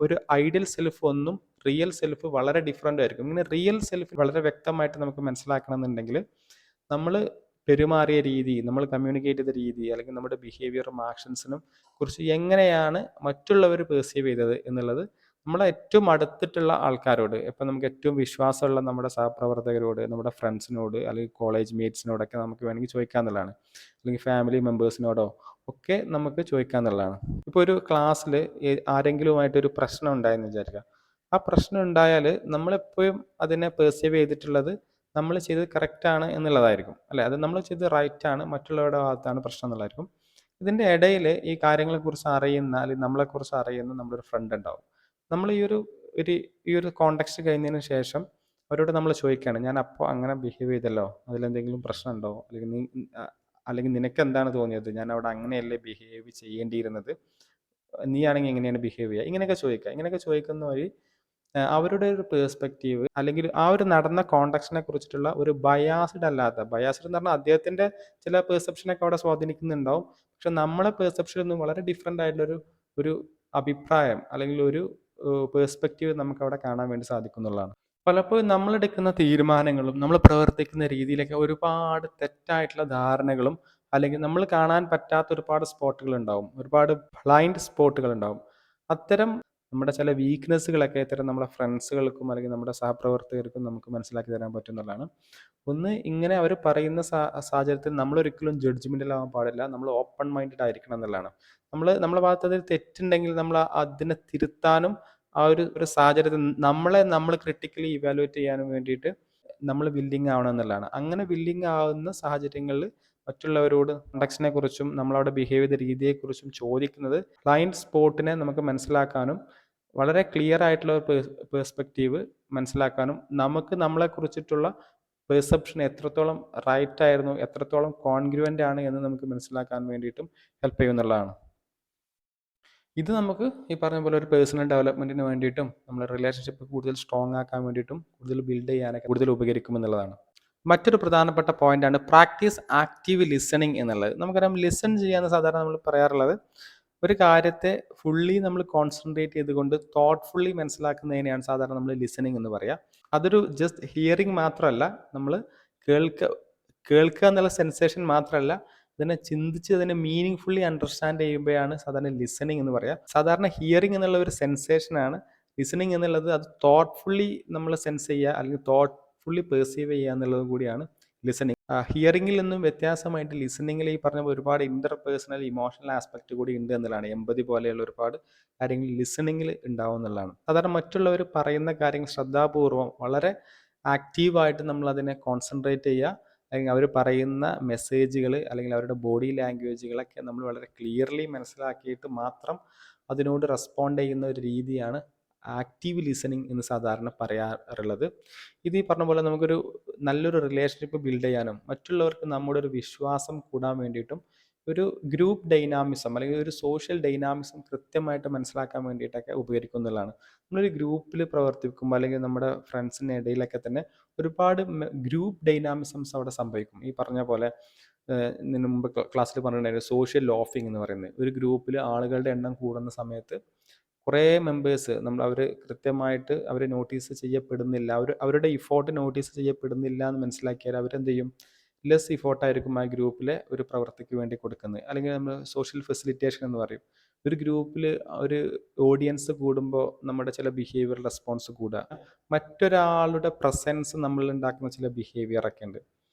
ഒരു ഐഡിയൽ സെൽഫ് ഒന്നും റിയൽ സെൽഫ് വളരെ ഡിഫറൻ്റ് ആയിരിക്കും. ഇങ്ങനെ റിയൽ സെൽഫ് വളരെ വ്യക്തമായിട്ട് നമുക്ക് മനസ്സിലാക്കണം എന്നുണ്ടെങ്കിൽ നമ്മൾ പെരുമാറിയ രീതി, നമ്മൾ കമ്മ്യൂണിക്കേറ്റ് ചെയ്ത രീതി, അല്ലെങ്കിൽ നമ്മുടെ ബിഹേവിയറും ആക്ഷൻസിനും കുറിച്ച് എങ്ങനെയാണ് മറ്റുള്ളവർ പെർസീവ് ചെയ്തത് എന്നുള്ളത് നമ്മളെ ഏറ്റവും അടുത്തിട്ടുള്ള ആൾക്കാരോട്, ഇപ്പം നമുക്ക് ഏറ്റവും വിശ്വാസമുള്ള നമ്മുടെ സഹപ്രവർത്തകരോട്, നമ്മുടെ ഫ്രണ്ട്സിനോട്, അല്ലെങ്കിൽ കോളേജ് മേറ്റ്സിനോടൊക്കെ നമുക്ക് വേണമെങ്കിൽ ചോദിക്കാമെന്നുള്ളതാണ്. അല്ലെങ്കിൽ ഫാമിലി മെമ്പേഴ്സിനോടോ ഒക്കെ നമുക്ക് ചോദിക്കാമെന്നുള്ളതാണ്. ഇപ്പോൾ ഒരു ക്ലാസ്സിൽ ആരെങ്കിലുമായിട്ടൊരു പ്രശ്നം ഉണ്ടായെന്ന് വിചാരിക്കുക. ആ പ്രശ്നം ഉണ്ടായാൽ നമ്മളെപ്പോഴും അതിനെ പെർസീവ് ചെയ്തിട്ടുള്ളത് നമ്മൾ ചെയ്തത് കറക്റ്റാണ് എന്നുള്ളതായിരിക്കും, അല്ലേ? അത് നമ്മൾ ചെയ്തത് റൈറ്റാണ്, മറ്റുള്ളവരുടെ ഭാഗത്താണ് പ്രശ്നം എന്നുള്ളതായിരിക്കും. ഇതിൻ്റെ ഇടയിൽ ഈ കാര്യങ്ങളെക്കുറിച്ച് അറിയുന്ന, അല്ലെങ്കിൽ നമ്മളെക്കുറിച്ച് അറിയുന്ന നമ്മളൊരു ഫ്രണ്ട് ഉണ്ടാവും. നമ്മൾ ഒരു ഈ ഒരു കോണ്ടെക്സ്റ്റ് കഴിഞ്ഞതിന് ശേഷം അവരോട് നമ്മൾ ചോദിക്കുകയാണ്, ഞാൻ അപ്പോൾ അങ്ങനെ ബിഹേവ് ചെയ്തല്ലോ, അതിലെന്തെങ്കിലും പ്രശ്നമുണ്ടോ, അല്ലെങ്കിൽ അല്ലെങ്കിൽ നിനക്ക് എന്താണ് തോന്നിയത്, ഞാൻ അവിടെ അങ്ങനെയല്ലേ ബിഹേവ് ചെയ്യേണ്ടിയിരുന്നത്, നീ ആണെങ്കിൽ എങ്ങനെയാണ് ബിഹേവ് ചെയ്യുക, ഇങ്ങനെയൊക്കെ ചോദിക്കുക. ഇങ്ങനെയൊക്കെ ചോദിക്കുന്ന വഴി അവരുടെ ഒരു പേഴ്സ്പെക്റ്റീവ്, അല്ലെങ്കിൽ ആ ഒരു നടന്ന കോണ്ടെക്സ്റ്റിനെ കുറിച്ചിട്ടുള്ള ഒരു ബയാസ്ഡ് അല്ലാത്ത, ബയാസ്ഡ് എന്ന് പറഞ്ഞാൽ അദ്ദേഹത്തിൻ്റെ ചില പെർസെപ്ഷനൊക്കെ അവിടെ സ്വാധീനിക്കുന്നുണ്ടാവും, പക്ഷെ നമ്മളെ പെർസെപ്ഷനിൽ നിന്നും വളരെ ഡിഫറെൻ്റ് ആയിട്ടുള്ളൊരു ഒരു അഭിപ്രായം, അല്ലെങ്കിൽ ഒരു പേഴ്സ്പെക്റ്റീവ് നമുക്ക് അവിടെ കാണാൻ വേണ്ടി സാധിക്കുന്നുള്ളതാണ്. പലപ്പോഴും നമ്മളെടുക്കുന്ന തീരുമാനങ്ങളും നമ്മൾ പ്രവർത്തിക്കുന്ന രീതിയിലൊക്കെ ഒരുപാട് തെറ്റായിട്ടുള്ള ധാരണകളും, അല്ലെങ്കിൽ നമ്മൾ കാണാൻ പറ്റാത്ത ഒരുപാട് സ്പോട്ടുകൾ ഉണ്ടാവും, ഒരുപാട് ബ്ലൈൻഡ് സ്പോട്ടുകൾ ഉണ്ടാവും. അത്തരം നമ്മുടെ ചില വീക്ക്നെസ്സുകളൊക്കെ ഇത്തരം നമ്മുടെ ഫ്രണ്ട്സുകൾക്കും അല്ലെങ്കിൽ നമ്മുടെ സഹപ്രവർത്തകർക്കും നമുക്ക് മനസ്സിലാക്കി തരാൻ പറ്റുന്നതാണ്. ഒന്ന്, ഇങ്ങനെ അവർ പറയുന്ന സാഹചര്യത്തിൽ നമ്മളൊരിക്കലും ജഡ്ജ്മെൻ്റൽ ആവാൻ പാടില്ല, നമ്മൾ ഓപ്പൺ മൈൻഡഡ് ആയിരിക്കണം എന്നുള്ളതാണ്. നമ്മുടെ ഭാഗത്ത് അതിൽ തെറ്റുണ്ടെങ്കിൽ നമ്മൾ അതിനെ തിരുത്താനും, ആ ഒരു സാഹചര്യത്തിൽ നമ്മൾ ക്രിട്ടിക്കലി ഇവാലുവേറ്റ് ചെയ്യാനും വേണ്ടിയിട്ട് നമ്മൾ വില്ലിങ് ആവണം എന്നുള്ളതാണ്. അങ്ങനെ വില്ലിങ് ആവുന്ന സാഹചര്യങ്ങളിൽ മറ്റുള്ളവരോട് കോണ്ടക്സ്റ്റിനെ കുറിച്ചും നമ്മളവിടെ ബിഹേവ് ചെയ്ത രീതിയെക്കുറിച്ചും ചോദിക്കുന്നത് ബ്ലൈൻഡ് സ്പോട്ടിനെ നമുക്ക് മനസ്സിലാക്കാനും, വളരെ ക്ലിയർ ആയിട്ടുള്ള ഒരു പേഴ്സ്പെക്റ്റീവ് മനസ്സിലാക്കാനും, നമുക്ക് നമ്മളെക്കുറിച്ചിട്ടുള്ള പെർസെപ്ഷൻ എത്രത്തോളം റൈറ്റ് ആയിരുന്നു, എത്രത്തോളം കോൺഗ്രുവൻ്റ് ആണ് എന്ന് നമുക്ക് മനസ്സിലാക്കാൻ വേണ്ടിയിട്ടും ഹെൽപ്പ് ചെയ്യുന്നുള്ളതാണ്. ഇത് നമുക്ക് ഈ പറഞ്ഞ പോലെ ഒരു പേഴ്സണൽ ഡെവലപ്മെൻറ്റിന് വേണ്ടിയിട്ടും നമ്മുടെ റിലേഷൻഷിപ്പ് കൂടുതൽ സ്ട്രോങ് ആക്കാൻ വേണ്ടിയിട്ടും കൂടുതൽ ബിൽഡ് ചെയ്യാനൊക്കെ കൂടുതൽ ഉപകരിക്കുമെന്നുള്ളതാണ്. മറ്റൊരു പ്രധാനപ്പെട്ട പോയിന്റാണ് പ്രാക്ടീസ് ആക്റ്റീവ് ലിസണിങ് എന്നുള്ളത്. നമുക്കറിയാം, ലിസൺ ചെയ്യാന്ന് സാധാരണ നമ്മൾ പറയാറുള്ളത് ഒരു കാര്യത്തെ ഫുള്ളി നമ്മൾ കോൺസെൻട്രേറ്റ് ചെയ്തുകൊണ്ട് തോട്ട്ഫുള്ളി മനസ്സിലാക്കുന്നതിനെയാണ് സാധാരണ നമ്മൾ ലിസണിങ് എന്ന് പറയുക. അതൊരു ജസ്റ്റ് ഹിയറിങ് മാത്രമല്ല, നമ്മൾ കേൾക്കുക കേൾക്കുക എന്നുള്ള സെൻസേഷൻ മാത്രമല്ല, അതിനെ ചിന്തിച്ച് അതിനെ മീനിങ് ഫുള്ളി അണ്ടർസ്റ്റാൻഡ് ചെയ്യുമ്പോഴാണ് സാധാരണ ലിസണിങ് എന്ന് പറയുക. സാധാരണ ഹിയറിങ് എന്നുള്ള ഒരു സെൻസേഷനാണ്. ലിസണിങ് എന്നുള്ളത് അത് തോട്ട്ഫുള്ളി നമ്മൾ സെൻസ് ചെയ്യുക, അല്ലെങ്കിൽ തോട്ട്ഫുള്ളി പെർസീവ് ചെയ്യുക എന്നുള്ളതും കൂടിയാണ് ലിസണിങ്. ഹിയറിങ്ങിൽ നിന്നും വ്യത്യാസമായിട്ട് ലിസണിങ്ങിൽ ഈ പറഞ്ഞ ഒരുപാട് ഇന്റർ പേഴ്സണൽ ഇമോഷണൽ ആസ്പെക്ട് കൂടി ഉണ്ട് എന്നുള്ളതാണ്. എമ്പതി പോലെയുള്ള ഒരുപാട് കാര്യങ്ങൾ ലിസണിങ്ങിൽ ഉണ്ടാവും എന്നുള്ളതാണ്. സാധാരണ മറ്റുള്ളവർ പറയുന്ന കാര്യങ്ങൾ ശ്രദ്ധാപൂർവം വളരെ ആക്റ്റീവായിട്ട് നമ്മൾ അതിനെ കോൺസെൻട്രേറ്റ് ചെയ്യുക, അല്ലെങ്കിൽ അവർ പറയുന്ന മെസ്സേജുകൾ അല്ലെങ്കിൽ അവരുടെ ബോഡി ലാംഗ്വേജുകളൊക്കെ നമ്മൾ വളരെ ക്ലിയർലി മനസ്സിലാക്കിയിട്ട് മാത്രം അതിനോട് റെസ്പോണ്ട് ചെയ്യുന്ന ഒരു രീതിയാണ് ആക്റ്റീവ് ലിസണിങ് എന്ന് സാധാരണ പറയാറുള്ളത്. ഇത് ഈ പറഞ്ഞ പോലെ നമുക്കൊരു നല്ലൊരു റിലേഷൻഷിപ്പ് ബിൽഡ് ചെയ്യാനും, മറ്റുള്ളവർക്ക് നമ്മുടെ ഒരു വിശ്വാസം കൂടാൻ വേണ്ടിയിട്ടും, ഒരു ഗ്രൂപ്പ് ഡൈനാമിസം അല്ലെങ്കിൽ ഒരു സോഷ്യൽ ഡൈനാമിസം കൃത്യമായിട്ട് മനസ്സിലാക്കാൻ വേണ്ടിയിട്ടൊക്കെ ഉപകരിക്കുന്നതാണ്. നമ്മളൊരു ഗ്രൂപ്പിൽ പ്രവർത്തിക്കുമ്പോൾ, അല്ലെങ്കിൽ നമ്മുടെ ഫ്രണ്ട്സിൻ്റെ ഇടയിലൊക്കെ തന്നെ ഒരുപാട് ഗ്രൂപ്പ് ഡൈനാമിസംസ് അവിടെ സംഭവിക്കും. ഈ പറഞ്ഞ പോലെ ഇതിന് മുമ്പ് ക്ലാസ്സിൽ പറഞ്ഞിട്ടുണ്ടായിരുന്നു സോഷ്യൽ ലോഫിംഗ് എന്ന് പറയുന്നത്. ഒരു ഗ്രൂപ്പിൽ ആളുകളുടെ എണ്ണം കൂടുന്ന സമയത്ത് കുറേ മെമ്പേഴ്സ് അവർ കൃത്യമായിട്ട് അവർ നോട്ടീസ് ചെയ്യപ്പെടുന്നില്ല, അവരുടെ ഇഫോർട്ട് നോട്ടീസ് ചെയ്യപ്പെടുന്നില്ല എന്ന് മനസ്സിലാക്കിയാൽ അവരെന്ത് ചെയ്യും? ലെസ് ഇഫോർട്ടായിരിക്കും ആ ഗ്രൂപ്പിലെ ഒരു പ്രവൃത്തിക്ക് വേണ്ടി കൊടുക്കുന്നത്. അല്ലെങ്കിൽ നമ്മൾ സോഷ്യൽ ഫെസിലിറ്റേഷൻ എന്ന് പറയും. ഒരു ഗ്രൂപ്പിൽ ഒരു ഓഡിയൻസ് കൂടുമ്പോൾ നമ്മുടെ ചില ബിഹേവിയർ റെസ്പോൺസ് കൂടുക, മറ്റൊരാളുടെ പ്രസൻസ് നമ്മൾ ഉണ്ടാക്കുന്ന ചില ബിഹേവിയർ ഒക്കെ ഉണ്ട്.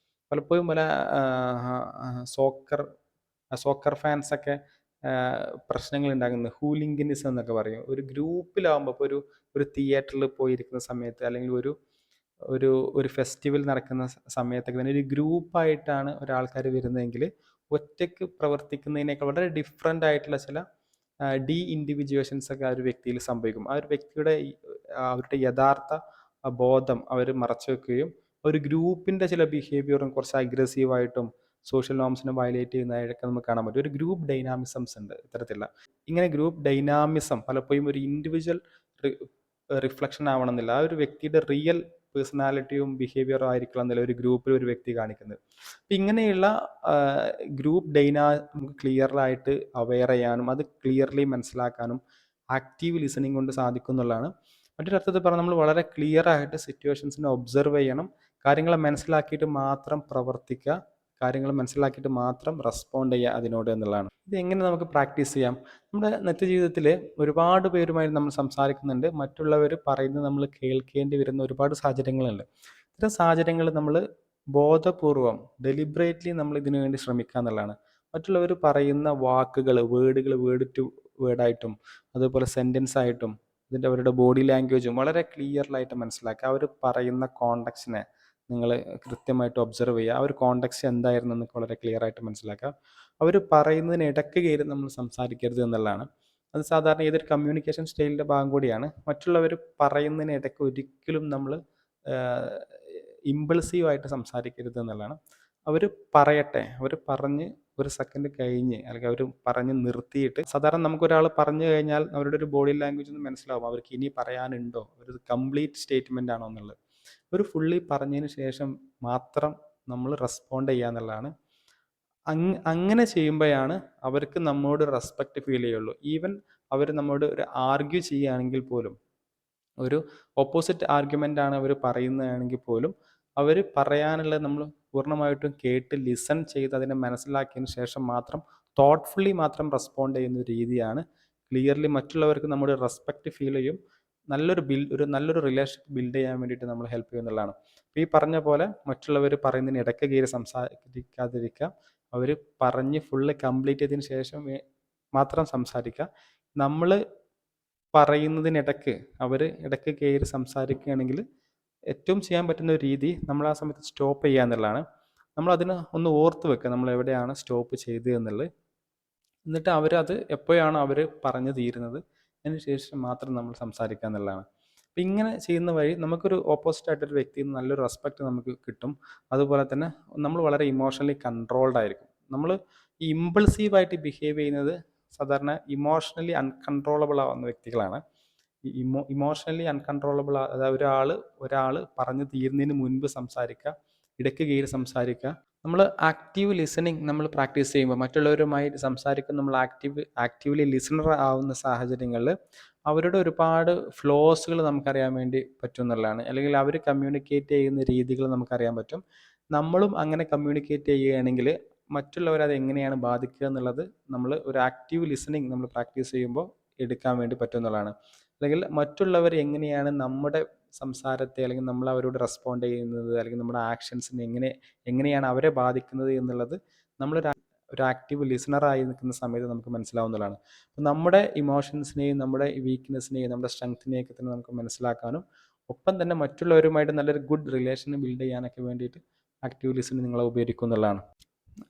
പലപ്പോഴും പല സോക്കർ സോക്കർ ഫാൻസൊക്കെ പ്രശ്നങ്ങൾ ഉണ്ടാകുന്നത് ഹൂലിംഗനിസം എന്നൊക്കെ പറയും. ഒരു ഗ്രൂപ്പിലാവുമ്പോൾ, ഇപ്പോൾ ഒരു തിയേറ്ററിൽ പോയിരിക്കുന്ന സമയത്ത്, അല്ലെങ്കിൽ ഒരു ഒരു ഒരു ഫെസ്റ്റിവൽ നടക്കുന്ന സമയത്തൊക്കെ തന്നെ ഒരു ഗ്രൂപ്പായിട്ടാണ് ഒരാൾക്കാർ വരുന്നതെങ്കിൽ, ഒറ്റയ്ക്ക് പ്രവർത്തിക്കുന്നതിനേക്കാൾ വളരെ ഡിഫറെൻ്റ് ആയിട്ടുള്ള ചില ഡി ഇൻഡിവിജ്വേഷൻസ് ഒക്കെ ആ ഒരു വ്യക്തിയിൽ സംഭവിക്കും. ആ ഒരു വ്യക്തിയുടെ അവരുടെ യഥാർത്ഥ ബോധം അവർ മറച്ചു വെക്കുകയും ഒരു ഗ്രൂപ്പിൻ്റെ ചില ബിഹേവിയറും കുറച്ച് അഗ്രസീവായിട്ടും സോഷ്യൽ നോംസിനെ വയലേറ്റ് ചെയ്യുന്നതായൊക്കെ നമുക്ക് കാണാൻ പറ്റും. ഒരു ഗ്രൂപ്പ് ഡൈനാമിസംസ് ഉണ്ട് ഇത്തരത്തിലുള്ള. ഇങ്ങനെ ഗ്രൂപ്പ് ഡൈനാമിസം പലപ്പോഴും ഒരു ഇൻഡിവിജ്വൽ റിഫ്ലക്ഷൻ ആവണമെന്നില്ല. ആ ഒരു വ്യക്തിയുടെ റിയൽ പേഴ്സണാലിറ്റിയും ബിഹേവിയറും ആയിരിക്കണം എന്നല്ല ഒരു ഗ്രൂപ്പിൽ ഒരു വ്യക്തി കാണിക്കുന്നത്. അപ്പം ഇങ്ങനെയുള്ള ഗ്രൂപ്പ് നമുക്ക് ക്ലിയറായിട്ട് അവെയർ ചെയ്യാനും അത് ക്ലിയർലി മനസ്സിലാക്കാനും ആക്റ്റീവ് ലിസണിങ് കൊണ്ട് സാധിക്കും എന്നുള്ളതാണ്. മറ്റൊരു അർത്ഥത്തിൽ പറഞ്ഞാൽ നമ്മൾ വളരെ ക്ലിയർ ആയിട്ട് സിറ്റുവേഷൻസിനെ ഒബ്സർവ് ചെയ്യണം, കാര്യങ്ങളെ മനസ്സിലാക്കിയിട്ട് മാത്രം പ്രവർത്തിക്കുക, കാര്യങ്ങൾ മനസ്സിലാക്കിയിട്ട് മാത്രം റെസ്പോണ്ട് ചെയ്യുക അതിനോട് എന്നുള്ളതാണ്. ഇത് എങ്ങനെ നമുക്ക് പ്രാക്ടീസ് ചെയ്യാം? നമ്മുടെ നിത്യജീവിതത്തിൽ ഒരുപാട് പേരുമായി നമ്മൾ സംസാരിക്കുന്നുണ്ട്, മറ്റുള്ളവർ പറയുന്നത് നമ്മൾ കേൾക്കേണ്ടി വരുന്ന ഒരുപാട് സാഹചര്യങ്ങളുണ്ട്. ഇത്തരം സാഹചര്യങ്ങൾ നമ്മൾ ബോധപൂർവം ഡെലിബറേറ്റ്ലി നമ്മൾ ഇതിനു വേണ്ടി ശ്രമിക്കുക എന്നുള്ളതാണ്. മറ്റുള്ളവർ പറയുന്ന വാക്കുകൾ, വേർഡ് ടു വേർഡായിട്ടും അതുപോലെ സെൻറ്റൻസ് ആയിട്ടും ഇതിൻ്റെ അവരുടെ ബോഡി ലാംഗ്വേജും വളരെ ക്ലിയറിലായിട്ട് മനസ്സിലാക്കുക. അവർ പറയുന്ന കോണ്ടക്സ്റ്റിനെ നിങ്ങൾ കൃത്യമായിട്ട് ഒബ്സർവ് ചെയ്യുക. ആ ഒരു കോണ്ടക്സ്റ്റ് എന്തായിരുന്നു എന്നൊക്കെ വളരെ ക്ലിയർ ആയിട്ട് മനസ്സിലാക്കുക. അവർ പറയുന്നതിന് ഇടയ്ക്ക് കയറി നമ്മൾ സംസാരിക്കരുത് എന്നുള്ളതാണ്. അത് സാധാരണ ഏതൊരു കമ്മ്യൂണിക്കേഷൻ സ്റ്റൈലിൻ്റെ ഭാഗം കൂടിയാണ്. മറ്റുള്ളവർ പറയുന്നതിന് ഇടയ്ക്ക് ഒരിക്കലും നമ്മൾ ഇമ്പൾസീവായിട്ട് സംസാരിക്കരുത് എന്നുള്ളതാണ്. അവർ പറയട്ടെ, അവർ പറഞ്ഞ് ഒരു സെക്കൻഡ് കഴിഞ്ഞ് അല്ലെങ്കിൽ അവർ പറഞ്ഞ് നിർത്തിയിട്ട്, സാധാരണ നമുക്കൊരാൾ പറഞ്ഞു കഴിഞ്ഞാൽ അവരുടെ ഒരു ബോഡി ലാംഗ്വേജ് ഒന്ന് മനസ്സിലാവും അവർക്ക് ഇനി പറയാനുണ്ടോ, ഒരു കംപ്ലീറ്റ് സ്റ്റേറ്റ്മെൻ്റ് ആണോ എന്നുള്ളത്. ഒരു ഫുള്ളി പറഞ്ഞതിന് ശേഷം മാത്രം നമ്മൾ റെസ്പോണ്ട് ചെയ്യുക എന്നുള്ളതാണ്. അങ്ങനെ ചെയ്യുമ്പോഴാണ് അവർക്ക് നമ്മോട് റെസ്പെക്റ്റ് ഫീൽ ചെയ്യുള്ളൂ. ഈവൻ അവർ നമ്മോട് ഒരു ആർഗ്യൂ ചെയ്യുകയാണെങ്കിൽ പോലും, ഒരു ഓപ്പോസിറ്റ് ആർഗ്യുമെൻ്റ് ആണ് അവർ പറയുന്നതാണെങ്കിൽ പോലും, അവർ പറയാനുള്ളത് നമ്മൾ പൂർണ്ണമായിട്ടും കേട്ട് ലിസൺ ചെയ്ത് അതിനെ മനസ്സിലാക്കിയതിന് ശേഷം മാത്രം തോട്ട്ഫുള്ളി മാത്രം റെസ്പോണ്ട് ചെയ്യുന്ന ഒരു രീതിയാണ് ക്ലിയർലി മറ്റുള്ളവർക്ക് നമ്മുടെ റെസ്പെക്റ്റ് ഫീൽ ചെയ്യും, ഒരു നല്ലൊരു റിലേഷൻഷിപ്പ് ബിൽഡ് ചെയ്യാൻ വേണ്ടിയിട്ട് നമ്മൾ ഹെൽപ്പ് ചെയ്യുന്നുള്ളതാണ്. അപ്പോൾ ഈ പറഞ്ഞ പോലെ മറ്റുള്ളവർ പറയുന്നതിന് ഇടയ്ക്ക് കയറി സംസാരിക്കാതിരിക്കുക, അവർ പറഞ്ഞ് ഫുള്ള് കംപ്ലീറ്റ് ചെയ്തതിന് ശേഷം മാത്രം സംസാരിക്കുക. നമ്മൾ പറയുന്നതിനിടയ്ക്ക് അവർ ഇടയ്ക്ക് കയറി സംസാരിക്കുകയാണെങ്കിൽ ഏറ്റവും ചെയ്യാൻ പറ്റുന്ന ഒരു രീതി നമ്മൾ ആ സമയത്ത് സ്റ്റോപ്പ് ചെയ്യുക എന്നുള്ളതാണ്. നമ്മൾ അതിന് ഒന്ന് ഓർത്ത് വെക്കുക നമ്മൾ എവിടെയാണ് സ്റ്റോപ്പ് ചെയ്തത് എന്നുള്ളത്. എന്നിട്ട് അവരത് എപ്പോഴാണ് അവർ പറഞ്ഞു തീരുന്നത് അതിന് ശേഷം മാത്രം നമ്മൾ സംസാരിക്കുക എന്നുള്ളതാണ്. അപ്പം ഇങ്ങനെ ചെയ്യുന്ന വഴി നമുക്കൊരു ഓപ്പോസിറ്റ് ആയിട്ടൊരു വ്യക്തിയിൽ നിന്ന് നല്ലൊരു റെസ്പെക്റ്റ് നമുക്ക് കിട്ടും. അതുപോലെ തന്നെ നമ്മൾ വളരെ ഇമോഷണലി കൺട്രോൾഡ് ആയിരിക്കും. നമ്മൾ ഈ ഇമ്പൾസീവായിട്ട് ബിഹേവ് ചെയ്യുന്നത് സാധാരണ ഇമോഷണലി അൺകൺട്രോളബിൾ ആവുന്ന വ്യക്തികളാണ്. ഈ ഇമോഷണലി അൺകൺട്രോളബിൾ, അതായത് ഒരാൾ പറഞ്ഞു തീരുന്നതിന് മുൻപ് സംസാരിക്കുക, ഇടയ്ക്ക് കയറി സംസാരിക്കുക. നമ്മൾ ആക്റ്റീവ് ലിസണിങ് നമ്മൾ പ്രാക്ടീസ് ചെയ്യുമ്പോൾ, മറ്റുള്ളവരുമായി സംസാരിക്കുന്ന നമ്മൾ ആക്റ്റീവ്ലി ലിസണർ ആവുന്ന സാഹചര്യങ്ങളിൽ അവരുടെ ഒരുപാട് ഫ്ലോസുകൾ നമുക്കറിയാൻ വേണ്ടി പറ്റും എന്നുള്ളതാണ്. അല്ലെങ്കിൽ അവർ കമ്മ്യൂണിക്കേറ്റ് ചെയ്യുന്ന രീതികൾ നമുക്കറിയാൻ പറ്റും. നമ്മളും അങ്ങനെ കമ്മ്യൂണിക്കേറ്റ് ചെയ്യുകയാണെങ്കിൽ മറ്റുള്ളവർ അത് എങ്ങനെയാണ് ബാധിക്കുക എന്നുള്ളത് നമ്മൾ ഒരു ആക്റ്റീവ് ലിസണിങ് നമ്മൾ പ്രാക്ടീസ് ചെയ്യുമ്പോൾ എടുക്കാൻ വേണ്ടി പറ്റും എന്നുള്ളതാണ്. അല്ലെങ്കിൽ മറ്റുള്ളവർ എങ്ങനെയാണ് നമ്മുടെ സംസാരത്തെ അല്ലെങ്കിൽ നമ്മൾ അവരോട് റെസ്പോണ്ട് ചെയ്യുന്നത് അല്ലെങ്കിൽ നമ്മുടെ ആക്ഷൻസിനെ എങ്ങനെയാണ് അവരെ ബാധിക്കുന്നത് എന്നുള്ളത് ഒരു ആക്റ്റീവ് ലിസണറായി നിൽക്കുന്ന സമയത്ത് നമുക്ക് മനസ്സിലാവുന്നതാണ്. അപ്പം നമ്മുടെ ഇമോഷൻസിനെയും നമ്മുടെ വീക്ക്നെസ്സിനെയും നമ്മുടെ സ്ട്രെങ്ത്തിനെയൊക്കെ തന്നെ നമുക്ക് മനസ്സിലാക്കാനും ഒപ്പം തന്നെ മറ്റുള്ളവരുമായിട്ട് നല്ലൊരു ഗുഡ് റിലേഷൻ ബിൽഡ് ചെയ്യാനൊക്കെ വേണ്ടിയിട്ട് ആക്റ്റീവ് ലിസണിങ് നിങ്ങളെ ഉപകരിക്കും എന്നുള്ളതാണ്.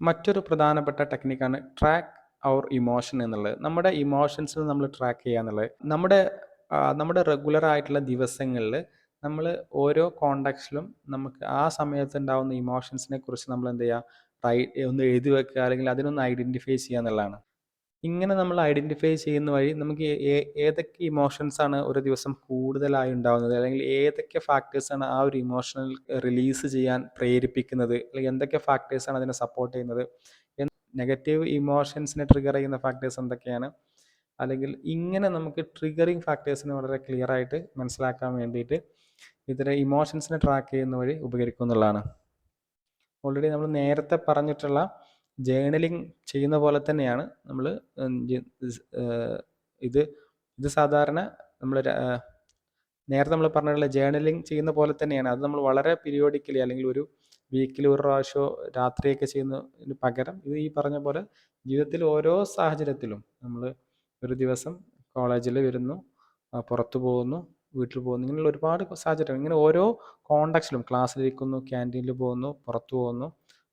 മറ്റൊരു പ്രധാനപ്പെട്ട ടെക്നിക്കാണ് ട്രാക്ക് അവർ ഇമോഷൻ എന്നുള്ളത്. നമ്മുടെ ഇമോഷൻസിനെ നമ്മൾ ട്രാക്ക് ചെയ്യുക എന്നുള്ളത്. നമ്മുടെ റെഗുലർ ആയിട്ടുള്ള ദിവസങ്ങളിൽ നമ്മൾ ഓരോ കോണ്ടാക്ട്സിലും നമുക്ക് ആ സമയത്ത് ഉണ്ടാകുന്ന ഇമോഷൻസിനെ കുറിച്ച് നമ്മൾ എന്ത് ചെയ്യുക, ഒന്ന് എഴുതി വെക്കുക, അല്ലെങ്കിൽ അതിനൊന്ന് ഐഡൻറ്റിഫൈ ചെയ്യുക എന്നുള്ളതാണ്. ഇങ്ങനെ നമ്മൾ ഐഡൻറ്റിഫൈ ചെയ്യുന്ന വഴി നമുക്ക് ഏതൊക്കെ ഇമോഷൻസാണ് ഒരു ദിവസം കൂടുതലായി ഉണ്ടാകുന്നത്, അല്ലെങ്കിൽ ഏതൊക്കെ ഫാക്ടേഴ്സാണ് ആ ഒരു ഇമോഷണൽ റിലീസ് ചെയ്യാൻ പ്രേരിപ്പിക്കുന്നത്, അല്ലെങ്കിൽ എന്തൊക്കെ ഫാക്ടേഴ്സാണ് അതിനെ സപ്പോർട്ട് ചെയ്യുന്നത്, നെഗറ്റീവ് ഇമോഷൻസിനെ ട്രിഗർ ചെയ്യുന്ന ഫാക്ടേഴ്സ് എന്തൊക്കെയാണ്, അല്ലെങ്കിൽ ഇങ്ങനെ നമുക്ക് ട്രിഗറിങ് ഫാക്ടേഴ്സിനെ വളരെ ക്ലിയർ ആയിട്ട് മനസ്സിലാക്കാൻ വേണ്ടിയിട്ട് ഇതിലെ ഇമോഷൻസിനെ ട്രാക്ക് ചെയ്യുന്ന വഴി ഉപകരിക്കും എന്നുള്ളതാണ്. ഓൾറെഡി നമ്മൾ നേരത്തെ പറഞ്ഞിട്ടുള്ള ജേർണലിങ് ചെയ്യുന്ന പോലെ തന്നെയാണ് നമ്മൾ ഇത് സാധാരണ നമ്മൾ നേരത്തെ നമ്മൾ പറഞ്ഞിട്ടുള്ള ജേർണലിങ് ചെയ്യുന്ന പോലെ തന്നെയാണ്. അത് നമ്മൾ വളരെ പീരിയോഡിക്കലി അല്ലെങ്കിൽ ഒരു വീക്കിൽ ഒരു പ്രാവശ്യമോ രാത്രിയൊക്കെ ചെയ്യുന്നതിന് പകരം ഇത് ഈ പറഞ്ഞ പോലെ ജീവിതത്തിൽ ഓരോ സാഹചര്യത്തിലും നമ്മൾ ഒരു ദിവസം കോളേജിൽ വരുന്നു, പുറത്തു പോകുന്നു, വീട്ടിൽ പോകുന്നു, ഇങ്ങനെയുള്ള ഒരുപാട് സാഹചര്യം, ഇങ്ങനെ ഓരോ കോണ്ടാക്ട്സിലും ക്ലാസ്സിലിരിക്കുന്നു, ക്യാൻറ്റീനിൽ പോകുന്നു, പുറത്തു പോകുന്നു,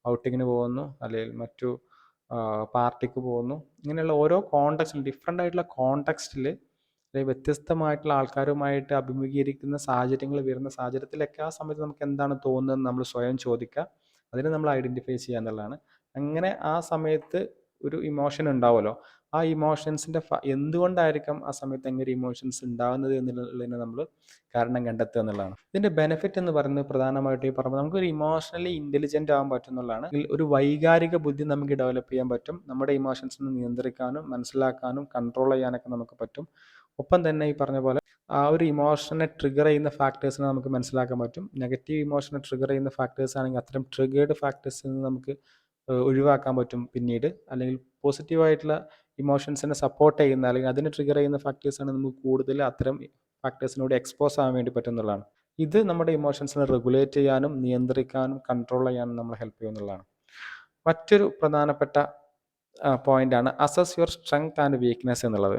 ഔട്ടിങ്ങിന് പോകുന്നു, അല്ലെങ്കിൽ മറ്റു പാർട്ടിക്ക് പോകുന്നു, ഇങ്ങനെയുള്ള ഓരോ കോണ്ടാക്ട്സിലും ഡിഫറെൻ്റ് ആയിട്ടുള്ള കോണ്ടാക്സ്റ്റിൽ വ്യത്യസ്തമായിട്ടുള്ള ആൾക്കാരുമായിട്ട് അഭിമുഖീകരിക്കുന്ന സാഹചര്യങ്ങൾ വരുന്ന സാഹചര്യത്തിലൊക്കെ ആ സമയത്ത് നമുക്ക് എന്താണ് തോന്നുന്നത് നമ്മൾ സ്വയം ചോദിക്കുക, അതിനെ നമ്മൾ ഐഡൻറ്റിഫൈ ചെയ്യുക എന്നുള്ളതാണ്. അങ്ങനെ ആ സമയത്ത് ഒരു ഇമോഷൻ ഉണ്ടാവുമല്ലോ. ആ ഇമോഷൻസിൻ്റെ എന്തുകൊണ്ടായിരിക്കാം ആ സമയത്ത് അങ്ങനെ ഒരു ഇമോഷൻസ് ഉണ്ടാകുന്നത് എന്നുള്ളതിന് നമ്മൾ കാരണം കണ്ടെത്തുക എന്നുള്ളതാണ്. ഇതിൻ്റെ ബെനിഫിറ്റ് എന്ന് പറയുന്നത് പ്രധാനമായിട്ടും ഈ പറയുമ്പോൾ നമുക്കൊരു ഇമോഷണലി ഇൻ്റലിജൻ്റ് ആകാൻ പറ്റും എന്നുള്ളതാണ്. ഒരു വൈകാരിക ബുദ്ധി നമുക്ക് ഡെവലപ്പ് ചെയ്യാൻ പറ്റും. നമ്മുടെ ഇമോഷൻസിനെ നിയന്ത്രിക്കാനും മനസ്സിലാക്കാനും കൺട്രോൾ ചെയ്യാനൊക്കെ നമുക്ക് പറ്റും. ഒപ്പം തന്നെ ഈ പറഞ്ഞ പോലെ ആ ഒരു ഇമോഷനെ ട്രിഗർ ചെയ്യുന്ന ഫാക്ടേഴ്സിനെ നമുക്ക് മനസ്സിലാക്കാൻ പറ്റും. നെഗറ്റീവ് ഇമോഷനെ ട്രിഗർ ചെയ്യുന്ന ഫാക്ടേഴ്സ് ആണെങ്കിൽ അത്തരം ട്രിഗേർഡ് ഫാക്ടേഴ്സിൽ നിന്ന് നമുക്ക് ഒഴിവാക്കാൻ പറ്റും പിന്നീട്. അല്ലെങ്കിൽ പോസിറ്റീവായിട്ടുള്ള ഇമോഷൻസിനെ സപ്പോർട്ട് ചെയ്യുന്ന അല്ലെങ്കിൽ അതിനെ ട്രിഗർ ചെയ്യുന്ന ഫാക്ടേഴ്സാണ് നമുക്ക് കൂടുതൽ അത്തരം ഫാക്ടേഴ്സിനോട് എക്സ്പോസ് ആവാൻ വേണ്ടി പറ്റുന്നതാണ്. ഇത് നമ്മുടെ ഇമോഷൻസിനെ റെഗുലേറ്റ് ചെയ്യാനും നിയന്ത്രിക്കാനും കൺട്രോൾ ചെയ്യാനും നമ്മളെ ഹെൽപ്പ് ചെയ്യുന്നതാണ്. മറ്റൊരു പ്രധാനപ്പെട്ട പോയിന്റാണ് assess your strength and weakness എന്നുള്ളത്.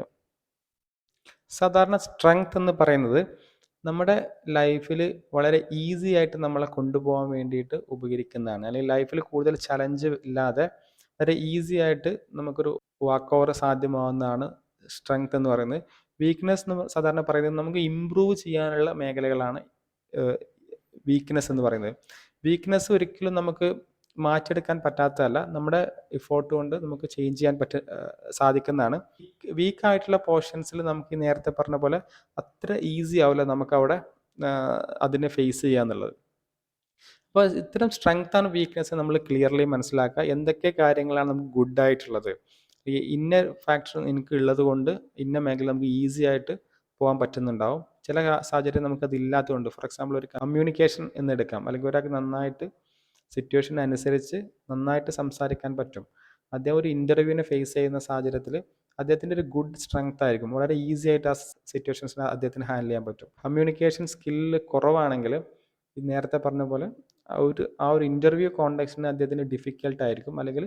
സാധാരണ സ്ട്രെങ്ത് എന്ന് പറയുന്നത് നമ്മുടെ ലൈഫിൽ വളരെ ഈസി ആയിട്ട് നമ്മളെ കൊണ്ടുപോകാൻ വേണ്ടിയിട്ട് ഉപകരിക്കുന്നതാണ്. അല്ലെങ്കിൽ ലൈഫിൽ കൂടുതൽ ചലഞ്ച് ഇല്ലാതെ വളരെ ഈസി ആയിട്ട് നമുക്കൊരു വാക്ക് ഓവർ സാധ്യമാവുന്നതാണ് സ്ട്രെങ്ത് എന്ന് പറയുന്നത്. വീക്ക്നെസ് എന്ന് സാധാരണ പറയുന്നത് നമുക്ക് ഇമ്പ്രൂവ് ചെയ്യാനുള്ള മേഖലകളാണ് വീക്ക്നെസ് എന്ന് പറയുന്നത്. വീക്ക്നെസ് ഒരിക്കലും നമുക്ക് മാറ്റിയെടുക്കാൻ പറ്റാത്തതല്ല, നമ്മുടെ എഫോർട്ട് കൊണ്ട് നമുക്ക് ചേഞ്ച് ചെയ്യാൻ സാധിക്കുന്നതാണ്. വീക്കായിട്ടുള്ള പോർഷൻസിൽ നമുക്ക് ഈ നേരത്തെ പറഞ്ഞ പോലെ അത്ര ഈസി ആവില്ല നമുക്കവിടെ അതിനെ ഫേസ് ചെയ്യുക എന്നുള്ളത്. അപ്പോൾ ഇത്തരം സ്ട്രെങ്ത് ആൻഡ് വീക്ക്നെസ് നമ്മൾ ക്ലിയർലി മനസ്സിലാക്കുക. എന്തൊക്കെ കാര്യങ്ങളാണ് നമുക്ക് ഗുഡ് ആയിട്ടുള്ളത്, ഈ ഇന്ന ഫാക്ടർ എനിക്ക് ഉള്ളത് കൊണ്ട് ഇന്ന മേഖല നമുക്ക് ഈസി ആയിട്ട് പോകാൻ പറ്റുന്നുണ്ടാവും. ചില സാഹചര്യം നമുക്കത് ഇല്ലാത്തതുകൊണ്ട്, ഫോർ എക്സാമ്പിൾ ഒരു കമ്മ്യൂണിക്കേഷൻ എന്നെടുക്കാം. അല്ലെങ്കിൽ ഒരാൾക്ക് നന്നായിട്ട് സിറ്റുവേഷൻ അനുസരിച്ച് നന്നായിട്ട് സംസാരിക്കാൻ പറ്റും. അദ്ദേഹം ഒരു ഇൻ്റർവ്യൂവിനെ ഫേസ് ചെയ്യുന്ന സാഹചര്യത്തിൽ അദ്ദേഹത്തിൻ്റെ ഒരു ഗുഡ് സ്ട്രെങ്ത് ആയിരിക്കും. വളരെ ഈസി ആയിട്ട് ആ സിറ്റുവേഷൻസിനെ അദ്ദേഹത്തിന് ഹാൻഡിൽ ചെയ്യാൻ പറ്റും. കമ്മ്യൂണിക്കേഷൻ സ്കില്ല് കുറവാണെങ്കിൽ ഈ നേരത്തെ പറഞ്ഞ പോലെ ആ ഒരു ഇൻ്റർവ്യൂ കോണ്ടെക്സ്റ്റിന് അദ്ദേഹത്തിന് ഡിഫിക്കൽട്ട് ആയിരിക്കും. അല്ലെങ്കിൽ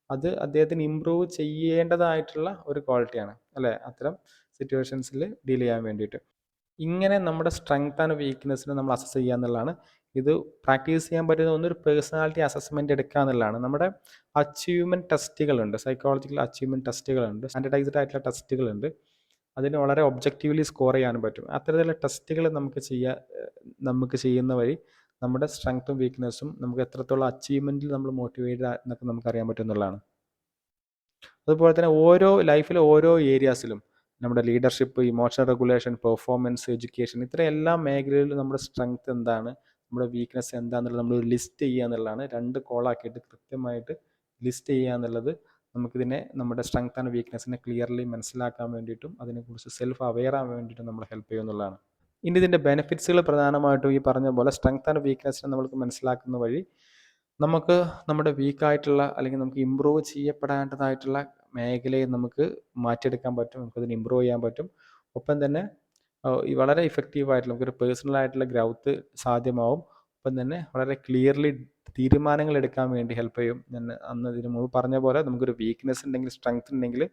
അത് അദ്ദേഹത്തിന് ഇമ്പ്രൂവ് ചെയ്യേണ്ടതായിട്ടുള്ള ഒരു ക്വാളിറ്റിയാണ് അല്ലേ, അത്തരം സിറ്റുവേഷൻസിൽ ഡീൽ ചെയ്യാൻ വേണ്ടിയിട്ട്. ഇങ്ങനെ നമ്മുടെ സ്ട്രെങ്ത് ആൻഡ് വീക്ക്നെസ്സിനെ നമ്മൾ അസസ് ചെയ്യുക എന്നുള്ളതാണ്. ഇത് പ്രാക്ടീസ് ചെയ്യാൻ പറ്റുന്ന ഒന്നൊരു പേഴ്സണാലിറ്റി അസസ്മെൻ്റ് എടുക്കുക എന്നുള്ളതാണ്. നമ്മുടെ അച്ചീവ്മെൻറ്റ് ടെസ്റ്റുകളുണ്ട്, സൈക്കോളജിക്കൽ അച്ചീവ്മെൻറ്റ് ടെസ്റ്റുകളുണ്ട്, സ്റ്റാൻഡർഡൈസ്ഡ് ആയിട്ടുള്ള ടെസ്റ്റുകളുണ്ട്. അതിന് വളരെ ഒബ്ജക്റ്റീവ്ലി സ്കോർ ചെയ്യാനും പറ്റും. അത്തരത്തിലുള്ള ടെസ്റ്റുകൾ നമുക്ക് ചെയ്യുന്ന വഴി നമ്മുടെ സ്ട്രെങ്ത്തും വീക്ക്നെസ്സും നമുക്ക് എത്രത്തോളം അച്ചീവ്മെൻറ്റിൽ നമ്മൾ മോട്ടിവേറ്റഡ് എന്നൊക്കെ നമുക്കറിയാൻ പറ്റും എന്നുള്ളതാണ്. അതുപോലെ തന്നെ ലൈഫിലെ ഓരോ ഏരിയാസിലും നമ്മുടെ leadership, emotional regulation, performance, education, ഇത്രയും എല്ലാ മേഖലയിലും നമ്മുടെ സ്ട്രെങ്ത് എന്താണ്, നമ്മുടെ വീക്ക്നെസ് എന്താണെന്നുള്ളത് നമ്മൾ ലിസ്റ്റ് ചെയ്യുക എന്നുള്ളതാണ്. 2 കോളാക്കിയിട്ട് കൃത്യമായിട്ട് ലിസ്റ്റ് ചെയ്യുക എന്നുള്ളത് നമുക്കിതിനെ നമ്മുടെ സ്ട്രെങ്ത് ആൻഡ് വീക്ക്നെസ്സിനെ ക്ലിയർലി മനസ്സിലാക്കാൻ വേണ്ടിയിട്ടും അതിനെക്കുറിച്ച് സെൽഫ് അവെയർ ആവാൻ വേണ്ടിയിട്ടും നമ്മൾ ഹെൽപ്പ് ചെയ്യുന്നുള്ളതാണ്. ഇനി ഇതിൻ്റെ ബെനിഫിറ്റ്സുകൾ പ്രധാനമായിട്ടും ഈ പറഞ്ഞ പോലെ സ്ട്രെങ്ത് ആൻഡ് വീക്ക്നെസ്സിനെ നമുക്ക് മനസ്സിലാക്കുന്ന വഴി നമുക്ക് നമ്മുടെ വീക്കായിട്ടുള്ള അല്ലെങ്കിൽ നമുക്ക് ഇമ്പ്രൂവ് ചെയ്യപ്പെടേണ്ടതായിട്ടുള്ള മേഖലയെ നമുക്ക് മാറ്റിയെടുക്കാൻ പറ്റും, നമുക്കതിന് ഇമ്പ്രൂവ് ചെയ്യാൻ പറ്റും. ഒപ്പം തന്നെ ഈ വളരെ ഇഫക്റ്റീവായിട്ടുള്ള നമുക്കൊരു പേഴ്സണൽ ആയിട്ടുള്ള ഗ്രൗത്ത് സാധ്യമാവും. ഒപ്പം തന്നെ വളരെ ക്ലിയർലി തീരുമാനങ്ങൾ എടുക്കാൻ വേണ്ടി ഹെൽപ്പ് ചെയ്യും. ഞാൻ ഇതിനു മുമ്പ് പറഞ്ഞ പോലെ നമുക്കൊരു വീക്ക്നെസ് ഉണ്ടെങ്കിൽ, സ്ട്രെങ്ത് ഉണ്ടെങ്കിൽ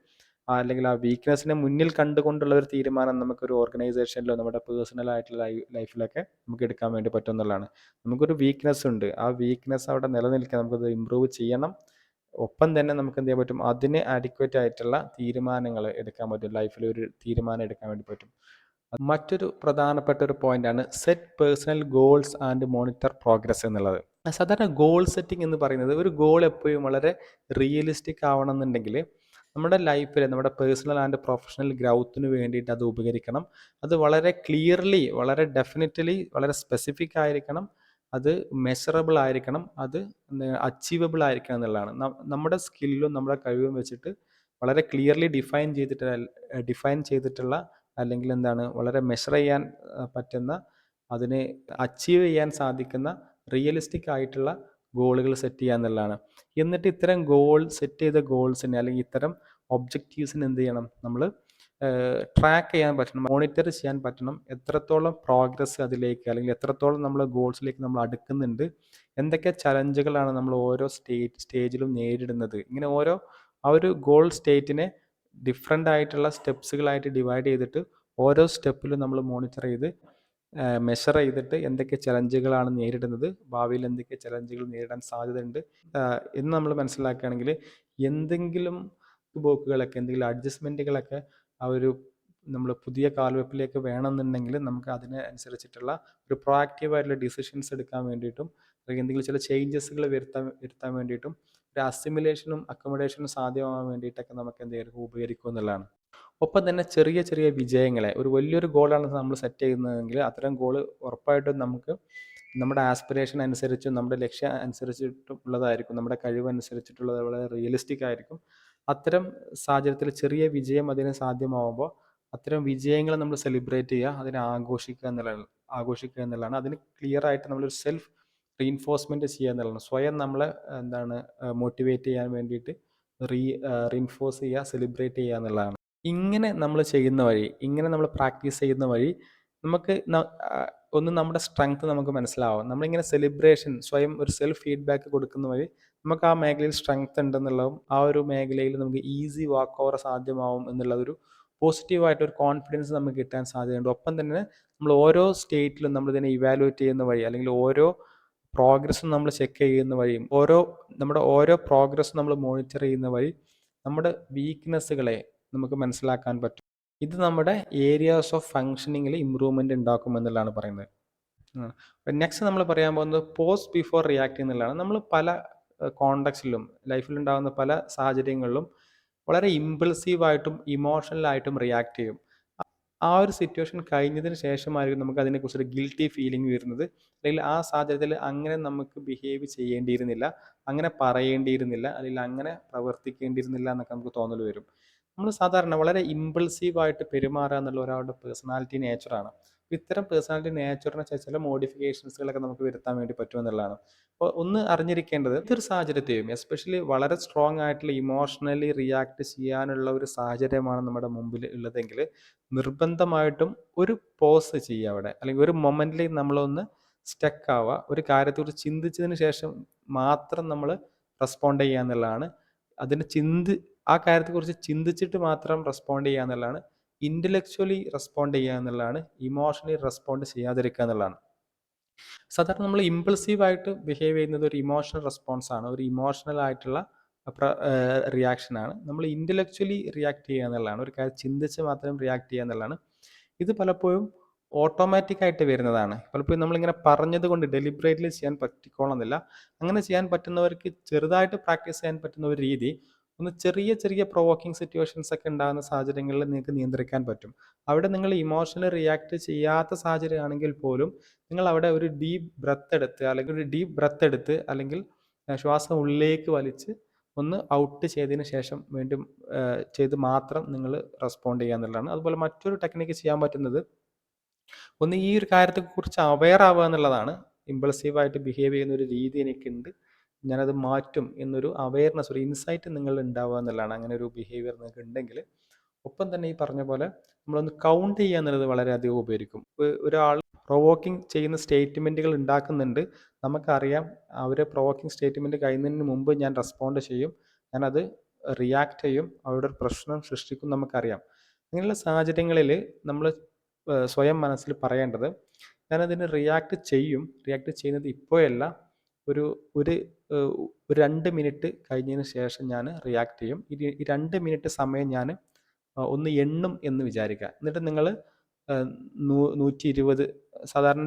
അല്ലെങ്കിൽ ആ വീക്ക്നെസ്സിനെ മുന്നിൽ കണ്ടുകൊണ്ടുള്ള ഒരു തീരുമാനം നമുക്കൊരു ഓർഗനൈസേഷനിലോ നമ്മുടെ പേഴ്സണൽ ആയിട്ടുള്ള ലൈഫിലൊക്കെ നമുക്ക് എടുക്കാൻ വേണ്ടി പറ്റും എന്നുള്ളതാണ്. നമുക്കൊരു വീക്ക്നെസ് ഉണ്ട്, ആ വീക്ക്നെസ് അവിടെ നിലനിൽക്കാൻ നമുക്കത് ഇമ്പ്രൂവ് ചെയ്യണം. ഒപ്പം തന്നെ നമുക്ക് എന്ത് ചെയ്യാൻ പറ്റും, അതിന് ആഡിക്വേറ്റ് ആയിട്ടുള്ള തീരുമാനങ്ങൾ എടുക്കാൻ പറ്റും, ലൈഫിൽ ഒരു തീരുമാനം എടുക്കാൻ വേണ്ടി പറ്റും. മറ്റൊരു പ്രധാനപ്പെട്ട ഒരു പോയിന്റാണ് set personal goals and monitor progress എന്നുള്ളത്. സാധാരണ ഗോൾ സെറ്റിംഗ് എന്ന് പറയുന്നത്, ഒരു ഗോൾ എപ്പോഴും വളരെ റിയലിസ്റ്റിക് ആവണം എന്നുണ്ടെങ്കിൽ നമ്മുടെ ലൈഫിൽ നമ്മുടെ പേഴ്സണൽ ആൻഡ് പ്രൊഫഷണൽ ഗ്രൗത്തിന് വേണ്ടിയിട്ട് അത് ഉപകരിക്കണം. അത് വളരെ ക്ലിയർലി, വളരെ ഡെഫിനറ്റ്ലി, വളരെ സ്പെസിഫിക് ആയിരിക്കണം, അത് മെഷറബിൾ ആയിരിക്കണം, അത് അച്ചീവബിൾ ആയിരിക്കണം എന്നുള്ളതാണ്. നമ്മുടെ സ്കില്ലും നമ്മുടെ കഴിവും വെച്ചിട്ട് വളരെ ക്ലിയർലി ഡിഫൈൻ ചെയ്തിട്ടുള്ള അല്ലെങ്കിൽ എന്താണ് വളരെ മെഷർ ചെയ്യാൻ പറ്റുന്ന, അതിനെ അച്ചീവ് ചെയ്യാൻ സാധിക്കുന്ന റിയലിസ്റ്റിക് ആയിട്ടുള്ള ഗോളുകൾ സെറ്റ് ചെയ്യുക എന്നുള്ളതാണ്. എന്നിട്ട് ഇത്തരം സെറ്റ് ചെയ്ത ഗോൾസിനെ അല്ലെങ്കിൽ ഇത്തരം ഒബ്ജക്റ്റീവ്സിന് എന്ത് ചെയ്യണം, നമ്മൾ ട്രാക്ക് ചെയ്യാൻ പറ്റണം, മോണിറ്റർ ചെയ്യാൻ പറ്റണം. എത്രത്തോളം പ്രോഗ്രസ് അതിലേക്ക് അല്ലെങ്കിൽ എത്രത്തോളം നമ്മൾ ഗോൾസിലേക്ക് നമ്മൾ അടുക്കുന്നുണ്ട്, എന്തൊക്കെ ചലഞ്ചുകളാണ് നമ്മൾ ഓരോ സ്റ്റേജിലും നേരിടുന്നത്. ഇങ്ങനെ ആ ഒരു ഗോൾ സ്റ്റേറ്റിനെ ഡിഫറെൻ്റ് ആയിട്ടുള്ള സ്റ്റെപ്സുകളായിട്ട് ഡിവൈഡ് ചെയ്തിട്ട് ഓരോ സ്റ്റെപ്പിലും നമ്മൾ മോണിറ്റർ ചെയ്ത് മെഷർ ചെയ്തിട്ട് എന്തൊക്കെ ചലഞ്ചുകളാണ് നേരിടുന്നത്, ഭാവിയിൽ എന്തൊക്കെ ചലഞ്ചുകൾ നേരിടാൻ സാധ്യതയുണ്ട് എന്ന് നമ്മൾ മനസ്സിലാക്കുകയാണെങ്കിൽ എന്തെങ്കിലും പോക്കുകളൊക്കെ, എന്തെങ്കിലും അഡ്ജസ്റ്റ്മെൻറ്റുകളൊക്കെ ആ ഒരു നമ്മൾ പുതിയ കാൽവെപ്പിലേക്ക് വേണമെന്നുണ്ടെങ്കിൽ നമുക്ക് അതിനനുസരിച്ചിട്ടുള്ള ഒരു പ്രൊആക്റ്റീവായിട്ടുള്ള ഡിസിഷൻസ് എടുക്കാൻ വേണ്ടിയിട്ടും അല്ലെങ്കിൽ എന്തെങ്കിലും ചില ചേഞ്ചസുകൾ വരുത്താൻ വേണ്ടിയിട്ടും ഒരു അസിമുലേഷനും അക്കോമഡേഷനും സാധ്യമാകാൻ വേണ്ടിയിട്ടൊക്കെ നമുക്ക് എന്ത് ചെയ്യും ഉപകരിക്കും എന്നുള്ളതാണ്. ഒപ്പം തന്നെ ചെറിയ ചെറിയ വിജയങ്ങളെ ഒരു വലിയൊരു ഗോളാണ് നമ്മൾ സെറ്റ് ചെയ്യുന്നതെങ്കിൽ അത്തരം ഗോൾ ഉറപ്പായിട്ടും നമുക്ക് നമ്മുടെ ആസ്പിറേഷൻ അനുസരിച്ചും നമ്മുടെ ലക്ഷ്യം അനുസരിച്ചിട്ടും ഉള്ളതായിരിക്കും, നമ്മുടെ കഴിവനുസരിച്ചിട്ടുള്ളത്, വളരെ റിയലിസ്റ്റിക് ആയിരിക്കും. അത്തരം സാഹചര്യത്തിൽ ചെറിയ വിജയം അതിന് സാധ്യമാവുമ്പോൾ അത്തരം വിജയങ്ങൾ നമ്മൾ സെലിബ്രേറ്റ് ചെയ്യുക, അതിനെ ആഘോഷിക്കുക എന്നുള്ളതാണ്. അതിന് ക്ലിയർ ആയിട്ട് നമ്മളൊരു സെൽഫ് റീഇൻഫോഴ്സ്മെൻറ്റ് ചെയ്യുക എന്നുള്ളതാണ്. സ്വയം നമ്മളെ എന്താണ് മോട്ടിവേറ്റ് ചെയ്യാൻ വേണ്ടിയിട്ട് റീഇൻഫോഴ്സ് ചെയ്യുക, സെലിബ്രേറ്റ് ചെയ്യുക എന്നുള്ളതാണ്. ഇങ്ങനെ നമ്മൾ പ്രാക്ടീസ് ചെയ്യുന്ന വഴി നമുക്ക് ഒന്ന് നമ്മുടെ സ്ട്രെങ്ത് നമുക്ക് മനസ്സിലാവും. നമ്മളിങ്ങനെ സെലിബ്രേഷൻ, സ്വയം ഒരു സെൽഫ് ഫീഡ്ബാക്ക് കൊടുക്കുന്ന വഴി നമുക്ക് ആ മേഖലയിൽ സ്ട്രെങ്ത് ഉണ്ടെന്നുള്ളതും ആ ഒരു മേഖലയിൽ നമുക്ക് ഈസി വാക്ക് ഓവർ സാധ്യമാവും എന്നുള്ളതൊരു പോസിറ്റീവായിട്ടൊരു കോൺഫിഡൻസ് നമുക്ക് കിട്ടാൻ സാധ്യതയുണ്ട്. ഒപ്പം തന്നെ നമ്മൾ ഓരോ സ്റ്റേറ്റിലും നമ്മളിതിനെ ഇവാലുവേറ്റ് ചെയ്യുന്ന വഴി, അല്ലെങ്കിൽ ഓരോ പ്രോഗ്രസ്സും നമ്മൾ ചെക്ക് ചെയ്യുന്ന വഴിയും നമ്മുടെ ഓരോ പ്രോഗ്രസ്സും നമ്മൾ മോണിറ്റർ ചെയ്യുന്ന വഴി നമ്മുടെ വീക്ക്നെസ്സുകളെ നമുക്ക് മനസ്സിലാക്കാൻ പറ്റും. ഇത് നമ്മുടെ ഏരിയാസ് ഓഫ് ഫങ്ഷനിങ്ങിൽ ഇമ്പ്രൂവ്മെൻ്റ് ഉണ്ടാക്കും എന്നുള്ളതാണ് പറയുന്നത്. നെക്സ്റ്റ് നമ്മൾ പറയാൻ പോകുന്നത് പോസ്റ്റ് ബിഫോർ റിയാക്ട് എന്നുള്ളതാണ്. നമ്മൾ പല കോണ്ടക്സ്റ്റിലും ലൈഫിലുണ്ടാകുന്ന പല സാഹചര്യങ്ങളിലും വളരെ ഇമ്പൾസീവായിട്ടും ഇമോഷണലായിട്ടും റിയാക്ട് ചെയ്യും. ആ ഒരു സിറ്റുവേഷൻ കഴിഞ്ഞതിന് ശേഷമായിരിക്കും നമുക്ക് അതിനെക്കുറിച്ചൊരു ഗിൽറ്റി ഫീലിംഗ് വരുന്നത്. അല്ലെങ്കിൽ ആ സാഹചര്യത്തിൽ അങ്ങനെ നമുക്ക് ബിഹേവ് ചെയ്യേണ്ടിയിരുന്നില്ല, അങ്ങനെ പറയേണ്ടിയിരുന്നില്ല, അല്ലെങ്കിൽ അങ്ങനെ പ്രവർത്തിക്കേണ്ടിയിരുന്നില്ല എന്നൊക്കെ നമുക്ക് തോന്നൽ വരും. നമ്മൾ സാധാരണ വളരെ ഇമ്പൾസീവായിട്ട് പെരുമാറുക എന്നുള്ള ഒരാളുടെ പേഴ്സണാലിറ്റി നേച്ചറാണ്. ഇത്തരം പേഴ്സണാലിറ്റി നേച്ചറിനെ ചില മോഡിഫിക്കേഷൻസുകളൊക്കെ നമുക്ക് വരുത്താൻ വേണ്ടി പറ്റുമെന്നുള്ളതാണ്. അപ്പോൾ ഒന്ന് അറിഞ്ഞിരിക്കേണ്ടത്, ഇതൊരു സാഹചര്യത്തെയും എസ്പെഷ്യലി വളരെ സ്ട്രോങ് ആയിട്ടുള്ള ഇമോഷണലി റിയാക്ട് ചെയ്യാനുള്ള ഒരു സാഹചര്യമാണ് നമ്മുടെ മുമ്പിൽ ഉള്ളതെങ്കിൽ നിർബന്ധമായിട്ടും ഒരു പോസ് ചെയ്യുക അവിടെ, അല്ലെങ്കിൽ ഒരു മൊമെന്റിൽ നമ്മളൊന്ന് സ്റ്റക്ക് ആവുക, ഒരു കാര്യത്തെക്കുറിച്ച് ചിന്തിച്ചതിന് ശേഷം മാത്രം നമ്മൾ റെസ്പോണ്ട് ചെയ്യുക എന്നുള്ളതാണ്. ആ കാര്യത്തെക്കുറിച്ച് ചിന്തിച്ചിട്ട് മാത്രം റെസ്പോണ്ട് ചെയ്യുക എന്നുള്ളതാണ്. ഇൻ്റലക്ച്വലി റെസ്പോണ്ട് ചെയ്യുക എന്നുള്ളതാണ്. ഇമോഷണലി റെസ്പോണ്ട് ചെയ്യാതിരിക്കുക എന്നുള്ളതാണ്. സാധാരണ നമ്മൾ ഇമ്പൾസീവായിട്ട് ബിഹേവ് ചെയ്യുന്നത് ഒരു ഇമോഷണൽ റെസ്പോൺസാണ്, ഒരു ഇമോഷണൽ ആയിട്ടുള്ള റിയാക്ഷനാണ്. നമ്മൾ ഇൻ്റലക്ച്വലി റിയാക്ട് ചെയ്യുക എന്നുള്ളതാണ്, ഒരു കാര്യം ചിന്തിച്ച് മാത്രം റിയാക്ട് ചെയ്യുക എന്നുള്ളതാണ്. ഇത് പലപ്പോഴും ഓട്ടോമാറ്റിക് ആയിട്ട് വരുന്നതാണ്. പലപ്പോഴും നമ്മളിങ്ങനെ പറഞ്ഞത് കൊണ്ട് ഡെലിബറേറ്റ്ലി ചെയ്യാൻ പറ്റിക്കോളന്നില്ല. അങ്ങനെ ചെയ്യാൻ പറ്റുന്നവർക്ക് ചെറുതായിട്ട് പ്രാക്ടീസ് ചെയ്യാൻ പറ്റുന്ന ഒരു രീതി, ഒന്ന് ചെറിയ ചെറിയ പ്രൊവോക്കിംഗ് സിറ്റുവേഷൻസ് ഒക്കെ ഉണ്ടാകുന്ന സാഹചര്യങ്ങളിൽ നിങ്ങൾക്ക് നിയന്ത്രിക്കാൻ പറ്റും. അവിടെ നിങ്ങൾ ഇമോഷണലി റിയാക്ട് ചെയ്യാത്ത സാഹചര്യമാണെങ്കിൽ പോലും നിങ്ങൾ അവിടെ ഒരു ഡീപ്പ് ബ്രത്ത് എടുത്ത് അല്ലെങ്കിൽ ശ്വാസം ഉള്ളിലേക്ക് വലിച്ച് ഒന്ന് ഔട്ട് ചെയ്തതിന് ശേഷം വീണ്ടും ചെയ്ത് മാത്രം നിങ്ങൾ റെസ്പോണ്ട് ചെയ്യുക എന്നുള്ളതാണ്. അതുപോലെ മറ്റൊരു ടെക്നിക്ക് ചെയ്യാൻ പറ്റുന്നത്, ഒന്ന് ഈ ഒരു കാര്യത്തെക്കുറിച്ച് അവെയർ ആവുക എന്നുള്ളതാണ്. ഇമ്പൾസീവായിട്ട് ബിഹേവ് ചെയ്യുന്ന ഒരു രീതി എനിക്കുണ്ട്, ഞാനത് മാറ്റും എന്നൊരു അവെയർനെസ്, ഒരു ഇൻസൈറ്റ് നിങ്ങൾ ഉണ്ടാവുക എന്നുള്ളതാണ്. അങ്ങനെ ഒരു ബിഹേവിയർ നിങ്ങൾക്ക് ഉണ്ടെങ്കിൽ. ഒപ്പം തന്നെ ഈ പറഞ്ഞ പോലെ നമ്മളൊന്ന് കൗണ്ട് ചെയ്യുക എന്നുള്ളത് വളരെയധികം ഉപകരിക്കും. ഒരാൾ പ്രൊവോക്കിംഗ് ചെയ്യുന്ന സ്റ്റേറ്റ്മെൻറ്റുകൾ ഉണ്ടാക്കുന്നുണ്ട്, നമുക്കറിയാം അവർ പ്രൊവോക്കിംഗ് സ്റ്റേറ്റ്മെൻറ്റ് കഴിയുന്നതിന് മുമ്പ് ഞാൻ റെസ്പോണ്ട് ചെയ്യും, ഞാനത് റിയാക്ട് ചെയ്യും, അവിടെ ഒരു പ്രശ്നം സൃഷ്ടിക്കും നമുക്കറിയാം. അങ്ങനെയുള്ള സാഹചര്യങ്ങളിൽ നമ്മൾ സ്വയം മനസ്സിൽ പറയേണ്ടത്, ഞാനതിന് റിയാക്ട് ചെയ്യുന്നത് ഇപ്പോഴല്ല, ഒരു ഒരു 2 മിനിറ്റ് കഴിഞ്ഞതിന് ശേഷം ഞാൻ റിയാക്ട് ചെയ്യും. ഈ 2 മിനിറ്റ് സമയം ഞാൻ ഒന്ന് എണ്ണും എന്ന് വിചാരിക്കുക. എന്നിട്ട് നിങ്ങൾ 120 സാധാരണ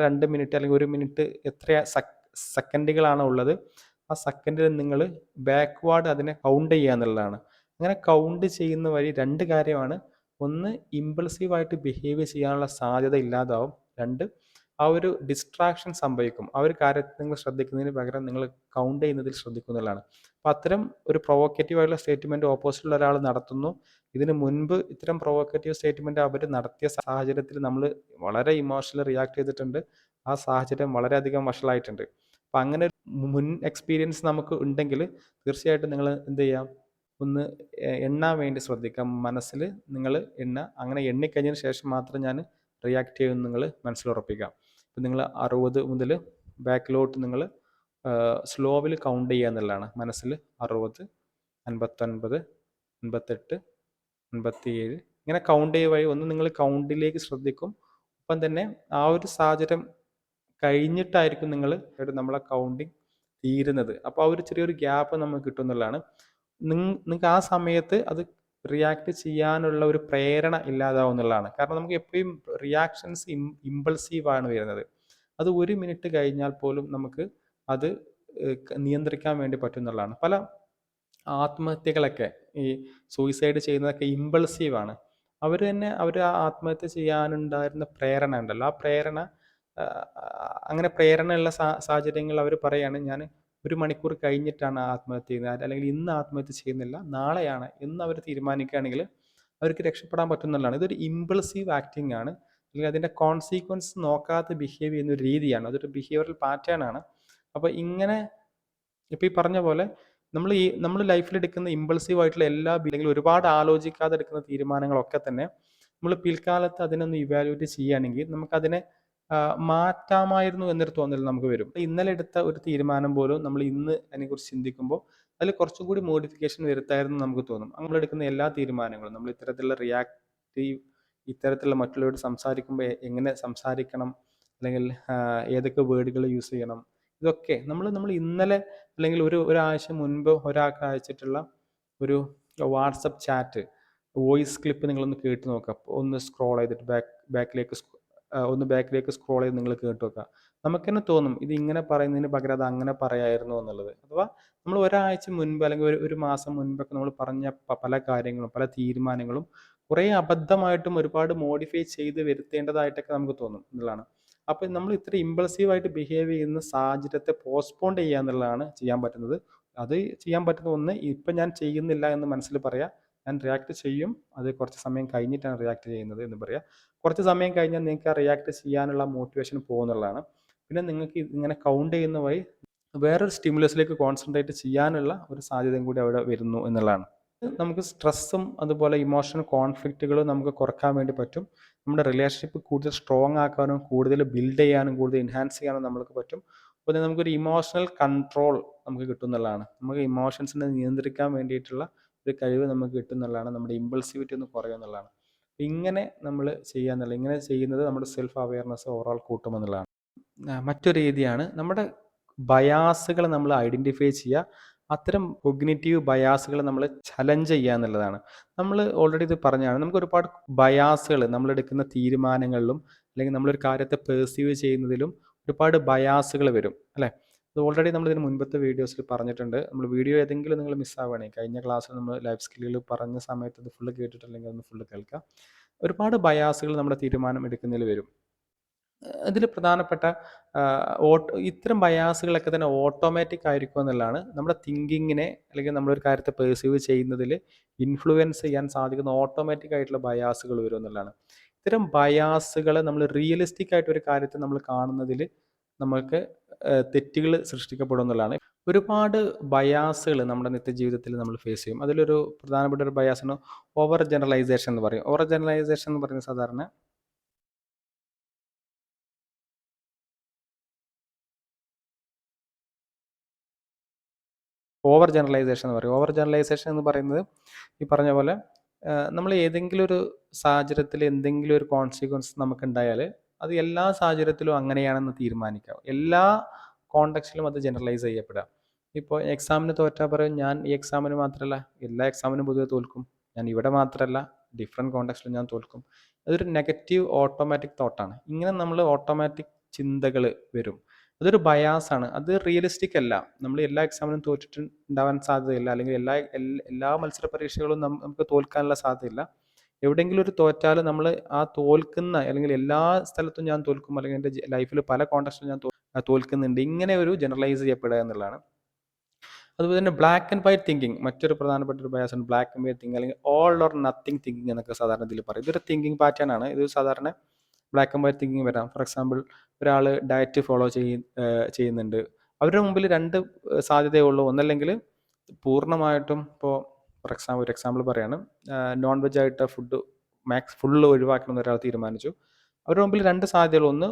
2 മിനിറ്റ് അല്ലെങ്കിൽ 1 മിനിറ്റ് എത്ര സെക്കൻഡുകളാണ് ഉള്ളത്, ആ സെക്കൻഡിൽ നിങ്ങൾ ബാക്ക്വേർഡ് അതിനെ കൗണ്ട് ചെയ്യുക എന്നുള്ളതാണ്. അങ്ങനെ കൗണ്ട് ചെയ്യുന്ന വഴി 2 കാര്യമാണ്. ഒന്ന്, ഇമ്പൾസീവായിട്ട് ബിഹേവ് ചെയ്യാനുള്ള സാധ്യത ഇല്ലാതാവും. 2, ആ ഒരു ഡിസ്ട്രാക്ഷൻ സംഭവിക്കും. ആ ഒരു കാര്യത്തിൽ നിങ്ങൾ ശ്രദ്ധിക്കുന്നതിന് പകരം നിങ്ങൾ കൗണ്ട് ചെയ്യുന്നതിൽ ശ്രദ്ധിക്കുന്നതാണ്. അപ്പോൾ അത്തരം ഒരു പ്രൊവോക്കേറ്റീവ് ആയിട്ടുള്ള സ്റ്റേറ്റ്മെൻറ്റ് ഓപ്പോസിറ്റുള്ള ഒരാൾ നടത്തുന്നു, ഇതിന് മുൻപ് ഇത്തരം പ്രൊവോക്കേറ്റീവ് സ്റ്റേറ്റ്മെൻറ്റ് അവർ നടത്തിയ സാഹചര്യത്തിൽ നമ്മൾ വളരെ ഇമോഷണലി റിയാക്ട് ചെയ്തിട്ടുണ്ട്, ആ സാഹചര്യം വളരെയധികം വഷളായിട്ടുണ്ട്. അപ്പം അങ്ങനെ മുൻ എക്സ്പീരിയൻസ് നമുക്ക് ഉണ്ടെങ്കിൽ തീർച്ചയായിട്ടും നിങ്ങൾ എന്ത് ചെയ്യാം, ഒന്ന് എണ്ണാൻ വേണ്ടി ശ്രദ്ധിക്കാം. മനസ്സിൽ നിങ്ങൾ അങ്ങനെ എണ്ണിക്കഴിഞ്ഞതിന് ശേഷം മാത്രം ഞാൻ റിയാക്ട് ചെയ്യുമെന്ന് നിങ്ങൾ മനസ്സിലുറപ്പിക്കാം. ഇപ്പം നിങ്ങൾ 60 മുതൽ ബാക്കിലോട്ട് നിങ്ങൾ സ്ലോവിൽ കൗണ്ട് ചെയ്യുക എന്നുള്ളതാണ്. മനസ്സിൽ 60, 59, 58, 57 ഇങ്ങനെ കൗണ്ട് ചെയ്യുക വഴി ഒന്ന് നിങ്ങൾ കൗണ്ടിലേക്ക് ശ്രദ്ധിക്കും. ഒപ്പം തന്നെ ആ ഒരു സാഹചര്യം കഴിഞ്ഞിട്ടായിരിക്കും നമ്മളെ കൗണ്ടിങ് തീരുന്നത്. അപ്പോൾ ആ ഒരു ചെറിയൊരു ഗ്യാപ്പ് നമുക്ക് കിട്ടും എന്നുള്ളതാണ്. നിങ്ങൾക്ക് ആ സമയത്ത് അത് റിയാക്ട് ചെയ്യാനുള്ള ഒരു പ്രേരണ ഇല്ലാതാവും എന്നുള്ളതാണ്. കാരണം നമുക്ക് എപ്പോഴും റിയാക്ഷൻസ് ഇമ്പൾസീവാണ് വരുന്നത്. അത് 1 മിനിറ്റ് കഴിഞ്ഞാൽ പോലും നമുക്ക് അത് നിയന്ത്രിക്കാൻ വേണ്ടി പറ്റും എന്നുള്ളതാണ്. പല ആത്മഹത്യകളൊക്കെ ഈ സൂയിസൈഡ് ചെയ്യുന്നതൊക്കെ ഇമ്പൾസീവാണ്. അവർ തന്നെ അവർ ആ ആത്മഹത്യ ചെയ്യാനുണ്ടായിരുന്ന പ്രേരണ ഉണ്ടല്ലോ, ആ പ്രേരണ അങ്ങനെ പ്രേരണയുള്ള സാഹചര്യങ്ങളിൽ അവർ പറയാണ് ഞാൻ 1 മണിക്കൂർ കഴിഞ്ഞിട്ടാണ് ആത്മഹത്യ ചെയ്യുന്നത്, അല്ലെങ്കിൽ ഇന്ന് ആത്മഹത്യ ചെയ്യുന്നില്ല നാളെയാണ് എന്ന് അവർ തീരുമാനിക്കുകയാണെങ്കിൽ അവർക്ക് രക്ഷപ്പെടാൻ പറ്റുന്നതാണ്. ഇതൊരു ഇമ്പൾസീവ് ആക്ടിങ് ആണ്, അല്ലെങ്കിൽ അതിൻ്റെ കോൺസിക്വൻസ് നോക്കാതെ ബിഹേവ് ചെയ്യുന്ന ഒരു രീതിയാണ്, അതൊരു ബിഹേവിയറൽ പാറ്റേൺ ആണ്. അപ്പോൾ ഇങ്ങനെ ഇപ്പോൾ ഈ പറഞ്ഞ പോലെ നമ്മൾ ലൈഫിൽ എടുക്കുന്ന ഇമ്പൾസീവ് ആയിട്ടുള്ള അല്ലെങ്കിൽ ഒരുപാട് ആലോചിക്കാതെ എടുക്കുന്ന തീരുമാനങ്ങളൊക്കെ തന്നെ നമ്മൾ പിൽക്കാലത്ത് അതിനൊന്ന് ഇവാലുവേറ്റ് ചെയ്യുകയാണെങ്കിൽ നമുക്കതിനെ മാറ്റാമായിരുന്നു എന്നൊരു തോന്നൽ നമുക്ക് വരും. ഇന്നലെ എടുത്ത ഒരു തീരുമാനം പോലും നമ്മൾ ഇന്ന് അതിനെക്കുറിച്ച് ചിന്തിക്കുമ്പോൾ അതിൽ കുറച്ചും കൂടി മോഡിഫിക്കേഷൻ വരുത്തായിരുന്നു നമുക്ക് തോന്നും. നമ്മൾ എടുക്കുന്ന എല്ലാ തീരുമാനങ്ങളും നമ്മൾ ഇത്തരത്തിലുള്ള റിയാക്റ്റീവ്, ഇത്തരത്തിലുള്ള മറ്റുള്ളവരോട് സംസാരിക്കുമ്പോൾ എങ്ങനെ സംസാരിക്കണം, അല്ലെങ്കിൽ ഏതൊക്കെ വേർഡുകൾ യൂസ് ചെയ്യണം, ഇതൊക്കെ നമ്മൾ ഇന്നലെ അല്ലെങ്കിൽ ഒരാഴ്ച മുൻപ് ഒരാൾക്ക് അയച്ചിട്ടുള്ള ഒരു വാട്സപ്പ് ചാറ്റ് വോയിസ് ക്ലിപ്പ് നിങ്ങളൊന്ന് കേട്ട് നോക്കുക. ഒന്ന് സ്ക്രോൾ ചെയ്തിട്ട് ബാക്കിലേക്ക് സ്ക്രോൾ ചെയ്ത് നിങ്ങൾ കേട്ട് നോക്കുക. നമുക്ക് തന്നെ തോന്നും ഇത് ഇങ്ങനെ പറയുന്നതിന് പകരം അത് അങ്ങനെ പറയായിരുന്നു എന്നുള്ളത്. അഥവാ നമ്മൾ ഒരാഴ്ച മുൻപ് അല്ലെങ്കിൽ ഒരു മാസം മുൻപൊക്കെ നമ്മൾ പറഞ്ഞ പല കാര്യങ്ങളും പല തീരുമാനങ്ങളും കുറേ അബദ്ധമായിട്ടും ഒരുപാട് മോഡിഫൈ ചെയ്ത് വരുത്തേണ്ടതായിട്ടൊക്കെ നമുക്ക് തോന്നും എന്നുള്ളതാണ്. അപ്പോൾ നമ്മൾ ഇത്ര ഇമ്പൾസീവായിട്ട് ബിഹേവ് ചെയ്യുന്ന സാഹചര്യത്തെ പോസ്റ്റ്പോൺ ചെയ്യുക എന്നുള്ളതാണ് ചെയ്യാൻ പറ്റുന്നത്. അത് ചെയ്യാൻ പറ്റുന്ന ഒന്ന്, ഇപ്പം ഞാൻ ചെയ്യുന്നില്ല എന്ന് മനസ്സിൽ പറയാം, ഞാൻ റിയാക്ട് ചെയ്യും, അത് കുറച്ച് സമയം കഴിഞ്ഞിട്ടാണ് റിയാക്ട് ചെയ്യുന്നത് എന്ന് പറയാം. കുറച്ച് സമയം കഴിഞ്ഞാൽ നിങ്ങൾക്ക് ആ റിയാക്ട് ചെയ്യാനുള്ള മോട്ടിവേഷൻ പോകുന്നുള്ളതാണ്. പിന്നെ നിങ്ങൾക്ക് ഇങ്ങനെ കൗണ്ട് ചെയ്യുന്ന വഴി വേറൊരു സ്റ്റിമുലസിലേക്ക് കോൺസെൻട്രേറ്റ് ചെയ്യാനുള്ള ഒരു സാധ്യതയും കൂടി അവിടെ വരുന്നു എന്നുള്ളതാണ്. നമുക്ക് സ്ട്രെസ്സും അതുപോലെ ഇമോഷണൽ കോൺഫ്ലിക്റ്റുകളും നമുക്ക് കുറക്കാൻ വേണ്ടി പറ്റും. നമ്മുടെ റിലേഷൻഷിപ്പ് കൂടുതൽ സ്ട്രോങ് ആക്കാനും കൂടുതൽ ബിൽഡ് ചെയ്യാനും കൂടുതൽ എൻഹാൻസ് ചെയ്യാനും നമുക്ക് പറ്റും. അപ്പോൾ നമുക്കൊരു ഇമോഷണൽ കൺട്രോൾ നമുക്ക് കിട്ടുന്നതാണ്. നമുക്ക് ഇമോഷൻസിനെ നിയന്ത്രിക്കാൻ വേണ്ടിയിട്ടുള്ള ഒരു കഴിവ് നമുക്ക് കിട്ടുന്നതാണ്. നമ്മുടെ ഇമ്പൾസിവിറ്റി ഒന്ന് കുറയുന്നതാണ്. ഇങ്ങനെ നമ്മൾ ഇങ്ങനെ ചെയ്യുന്നത് നമ്മുടെ സെൽഫ് അവയർനെസ് ഓവറോൾ കൂട്ടുമെന്നുള്ളതാണ്. മറ്റൊരു രീതിയാണ് നമ്മുടെ ബയാസുകൾ നമ്മൾ ഐഡൻറ്റിഫൈ ചെയ്യുക. അത്തരം കൊഗ്നിറ്റീവ് ബയാസുകൾ നമ്മൾ ചലഞ്ച് ചെയ്യുക എന്നുള്ളതാണ്. നമ്മൾ ഓൾറെഡി ഇത് പറഞ്ഞതാണ്, നമുക്ക് ഒരുപാട് ബയാസുകൾ നമ്മളെടുക്കുന്ന തീരുമാനങ്ങളിലും അല്ലെങ്കിൽ നമ്മളൊരു കാര്യത്തെ പെർസീവ് ചെയ്യുന്നതിലും ഒരുപാട് ബയാസുകൾ വരും അല്ലേ. അത് ഓൾറെഡി നമ്മൾ ഇതിന് മുൻപത്തെ വീഡിയോസിൽ പറഞ്ഞിട്ടുണ്ട്. നമ്മൾ വീഡിയോ ഏതെങ്കിലും നിങ്ങൾ മിസ്സാവുകയാണെങ്കിൽ കഴിഞ്ഞ ക്ലാസ്സിൽ നമ്മൾ ലൈഫ് സ്കില്ലുകൾ പറഞ്ഞ സമയത്ത് അത് ഫുള്ള് കേട്ടിട്ടില്ലെങ്കിൽ ഒന്ന് ഫുള്ള് കേൾക്കുക. ഒരുപാട് ബയാസുകൾ നമ്മുടെ തീരുമാനം എടുക്കുന്നതിൽ വരും. അതിൽ പ്രധാനപ്പെട്ട ഇത്തരം ബയാസുകളൊക്കെ തന്നെ ഓട്ടോമാറ്റിക് ആയിരിക്കും എന്നുള്ളതാണ്. നമ്മുടെ തിങ്കിങ്ങിനെ അല്ലെങ്കിൽ നമ്മളൊരു കാര്യത്തെ പെർസീവ് ചെയ്യുന്നതിൽ ഇൻഫ്ലുവൻസ് ചെയ്യാൻ സാധിക്കുന്ന ഓട്ടോമാറ്റിക് ആയിട്ടുള്ള ബയാസുകൾ വരും എന്നുള്ളതാണ്. ഇത്തരം ബയാസുകൾ നമ്മൾ റിയലിസ്റ്റിക് ആയിട്ട് ഒരു കാര്യത്തെ നമ്മൾ കാണുന്നതിൽ നമുക്ക് തെറ്റുകൾ സൃഷ്ടിക്കപ്പെടും എന്നുള്ളതാണ്. ഒരുപാട് ബയാസുകൾ നമ്മുടെ നിത്യജീവിതത്തിൽ നമ്മൾ ഫേസ് ചെയ്യും. അതിലൊരു പ്രധാനപ്പെട്ട ഒരു ബയാസാണ് ഓവർ ജനറലൈസേഷൻ എന്ന് പറയും. ഓവർ ജനറലൈസേഷൻ എന്ന് പറയുന്നത് സാധാരണ ഓവർ ജനറലൈസേഷൻ എന്ന് പറയും. ഓവർ ജനറലൈസേഷൻ എന്ന് പറയുന്നത് ഈ പറഞ്ഞ പോലെ നമ്മൾ ഏതെങ്കിലും ഒരു സാഹചര്യത്തിൽ എന്തെങ്കിലും ഒരു കോൺസിക്വൻസ് നമുക്കുണ്ടായാൽ അത് എല്ലാ സാഹചര്യത്തിലും അങ്ങനെയാണെന്ന് തീരുമാനിക്കാം. എല്ലാ കോണ്ടെക്സ്റ്റിലും അത് ജനറലൈസ് ചെയ്യപ്പെടുക. ഇപ്പോൾ എക്സാമിന് തോറ്റാൽ പറയും ഞാൻ ഈ എക്സാമിന് മാത്രമല്ല എല്ലാ എക്സാമിനും പൊതുവെ തോൽക്കും, ഞാൻ ഇവിടെ മാത്രമല്ല ഡിഫറെൻറ്റ് കോണ്ടെക്സ്റ്റിലും ഞാൻ തോൽക്കും. അതൊരു നെഗറ്റീവ് ഓട്ടോമാറ്റിക് തോട്ടാണ്. ഇങ്ങനെ നമ്മൾ ഓട്ടോമാറ്റിക് ചിന്തകൾ വരും. അതൊരു ബയാസാണ്, അത് റിയലിസ്റ്റിക് അല്ല. നമ്മൾ എല്ലാ എക്സാമിനും തോറ്റിട്ടുണ്ടാവാൻ സാധ്യതയില്ല, അല്ലെങ്കിൽ എല്ലാ മത്സര പരീക്ഷകളും നമുക്ക് തോൽക്കാനുള്ള സാധ്യതയില്ല. എവിടെയെങ്കിലും ഒരു തോറ്റാൽ നമ്മൾ ആ തോൽക്കുന്ന അല്ലെങ്കിൽ എല്ലാ സ്ഥലത്തും ഞാൻ തോൽക്കും, അല്ലെങ്കിൽ എൻ്റെ ലൈഫിൽ പല കോണ്ടെക്സ്റ്റിലും ഞാൻ തോൽക്കുന്നുണ്ട്, ഇങ്ങനെ ഒരു ജനറലൈസ് ചെയ്യപ്പെടുക എന്നുള്ളതാണ്. അതുപോലെ തന്നെ ബ്ലാക്ക് ആൻഡ് വൈറ്റ് തിങ്കിങ് മറ്റൊരു പ്രധാനപ്പെട്ട ഒരു ബയാസാണ്. ബ്ലാക്ക് ആൻഡ് വൈറ്റ് തിങ്കിങ് അല്ലെങ്കിൽ ഓൾ ഓർ നത്തിങ് തിങ്കിങ് എന്നൊക്കെ സാധാരണ ഇതിൽ പറയും. ഇതൊരു തിങ്കിങ് പാറ്റേൺ ആണ്. ഇത് സാധാരണ ബ്ലാക്ക് ആൻഡ് വൈറ്റ് തിങ്കിങ് വരാം. ഫോർ എക്സാമ്പിൾ ഒരാൾ ഡയറ്റ് ഫോളോ ചെയ്യുന്നുണ്ട്. അവരുടെ മുമ്പിൽ രണ്ട് സാധ്യതയുള്ളൂ. ഒന്നല്ലെങ്കിൽ പൂർണ്ണമായിട്ടും ഇപ്പോൾ ഒരു എക്സാമ്പിൾ പറയാണ്, നോൺ വെജ് ആയിട്ട് ഫുഡ് ഫുള്ള് ഒഴിവാക്കണം എന്ന് ഒരാൾ തീരുമാനിച്ചു. അവരുടെ മുമ്പിൽ രണ്ട് സാധ്യതകൾ, ഒന്ന്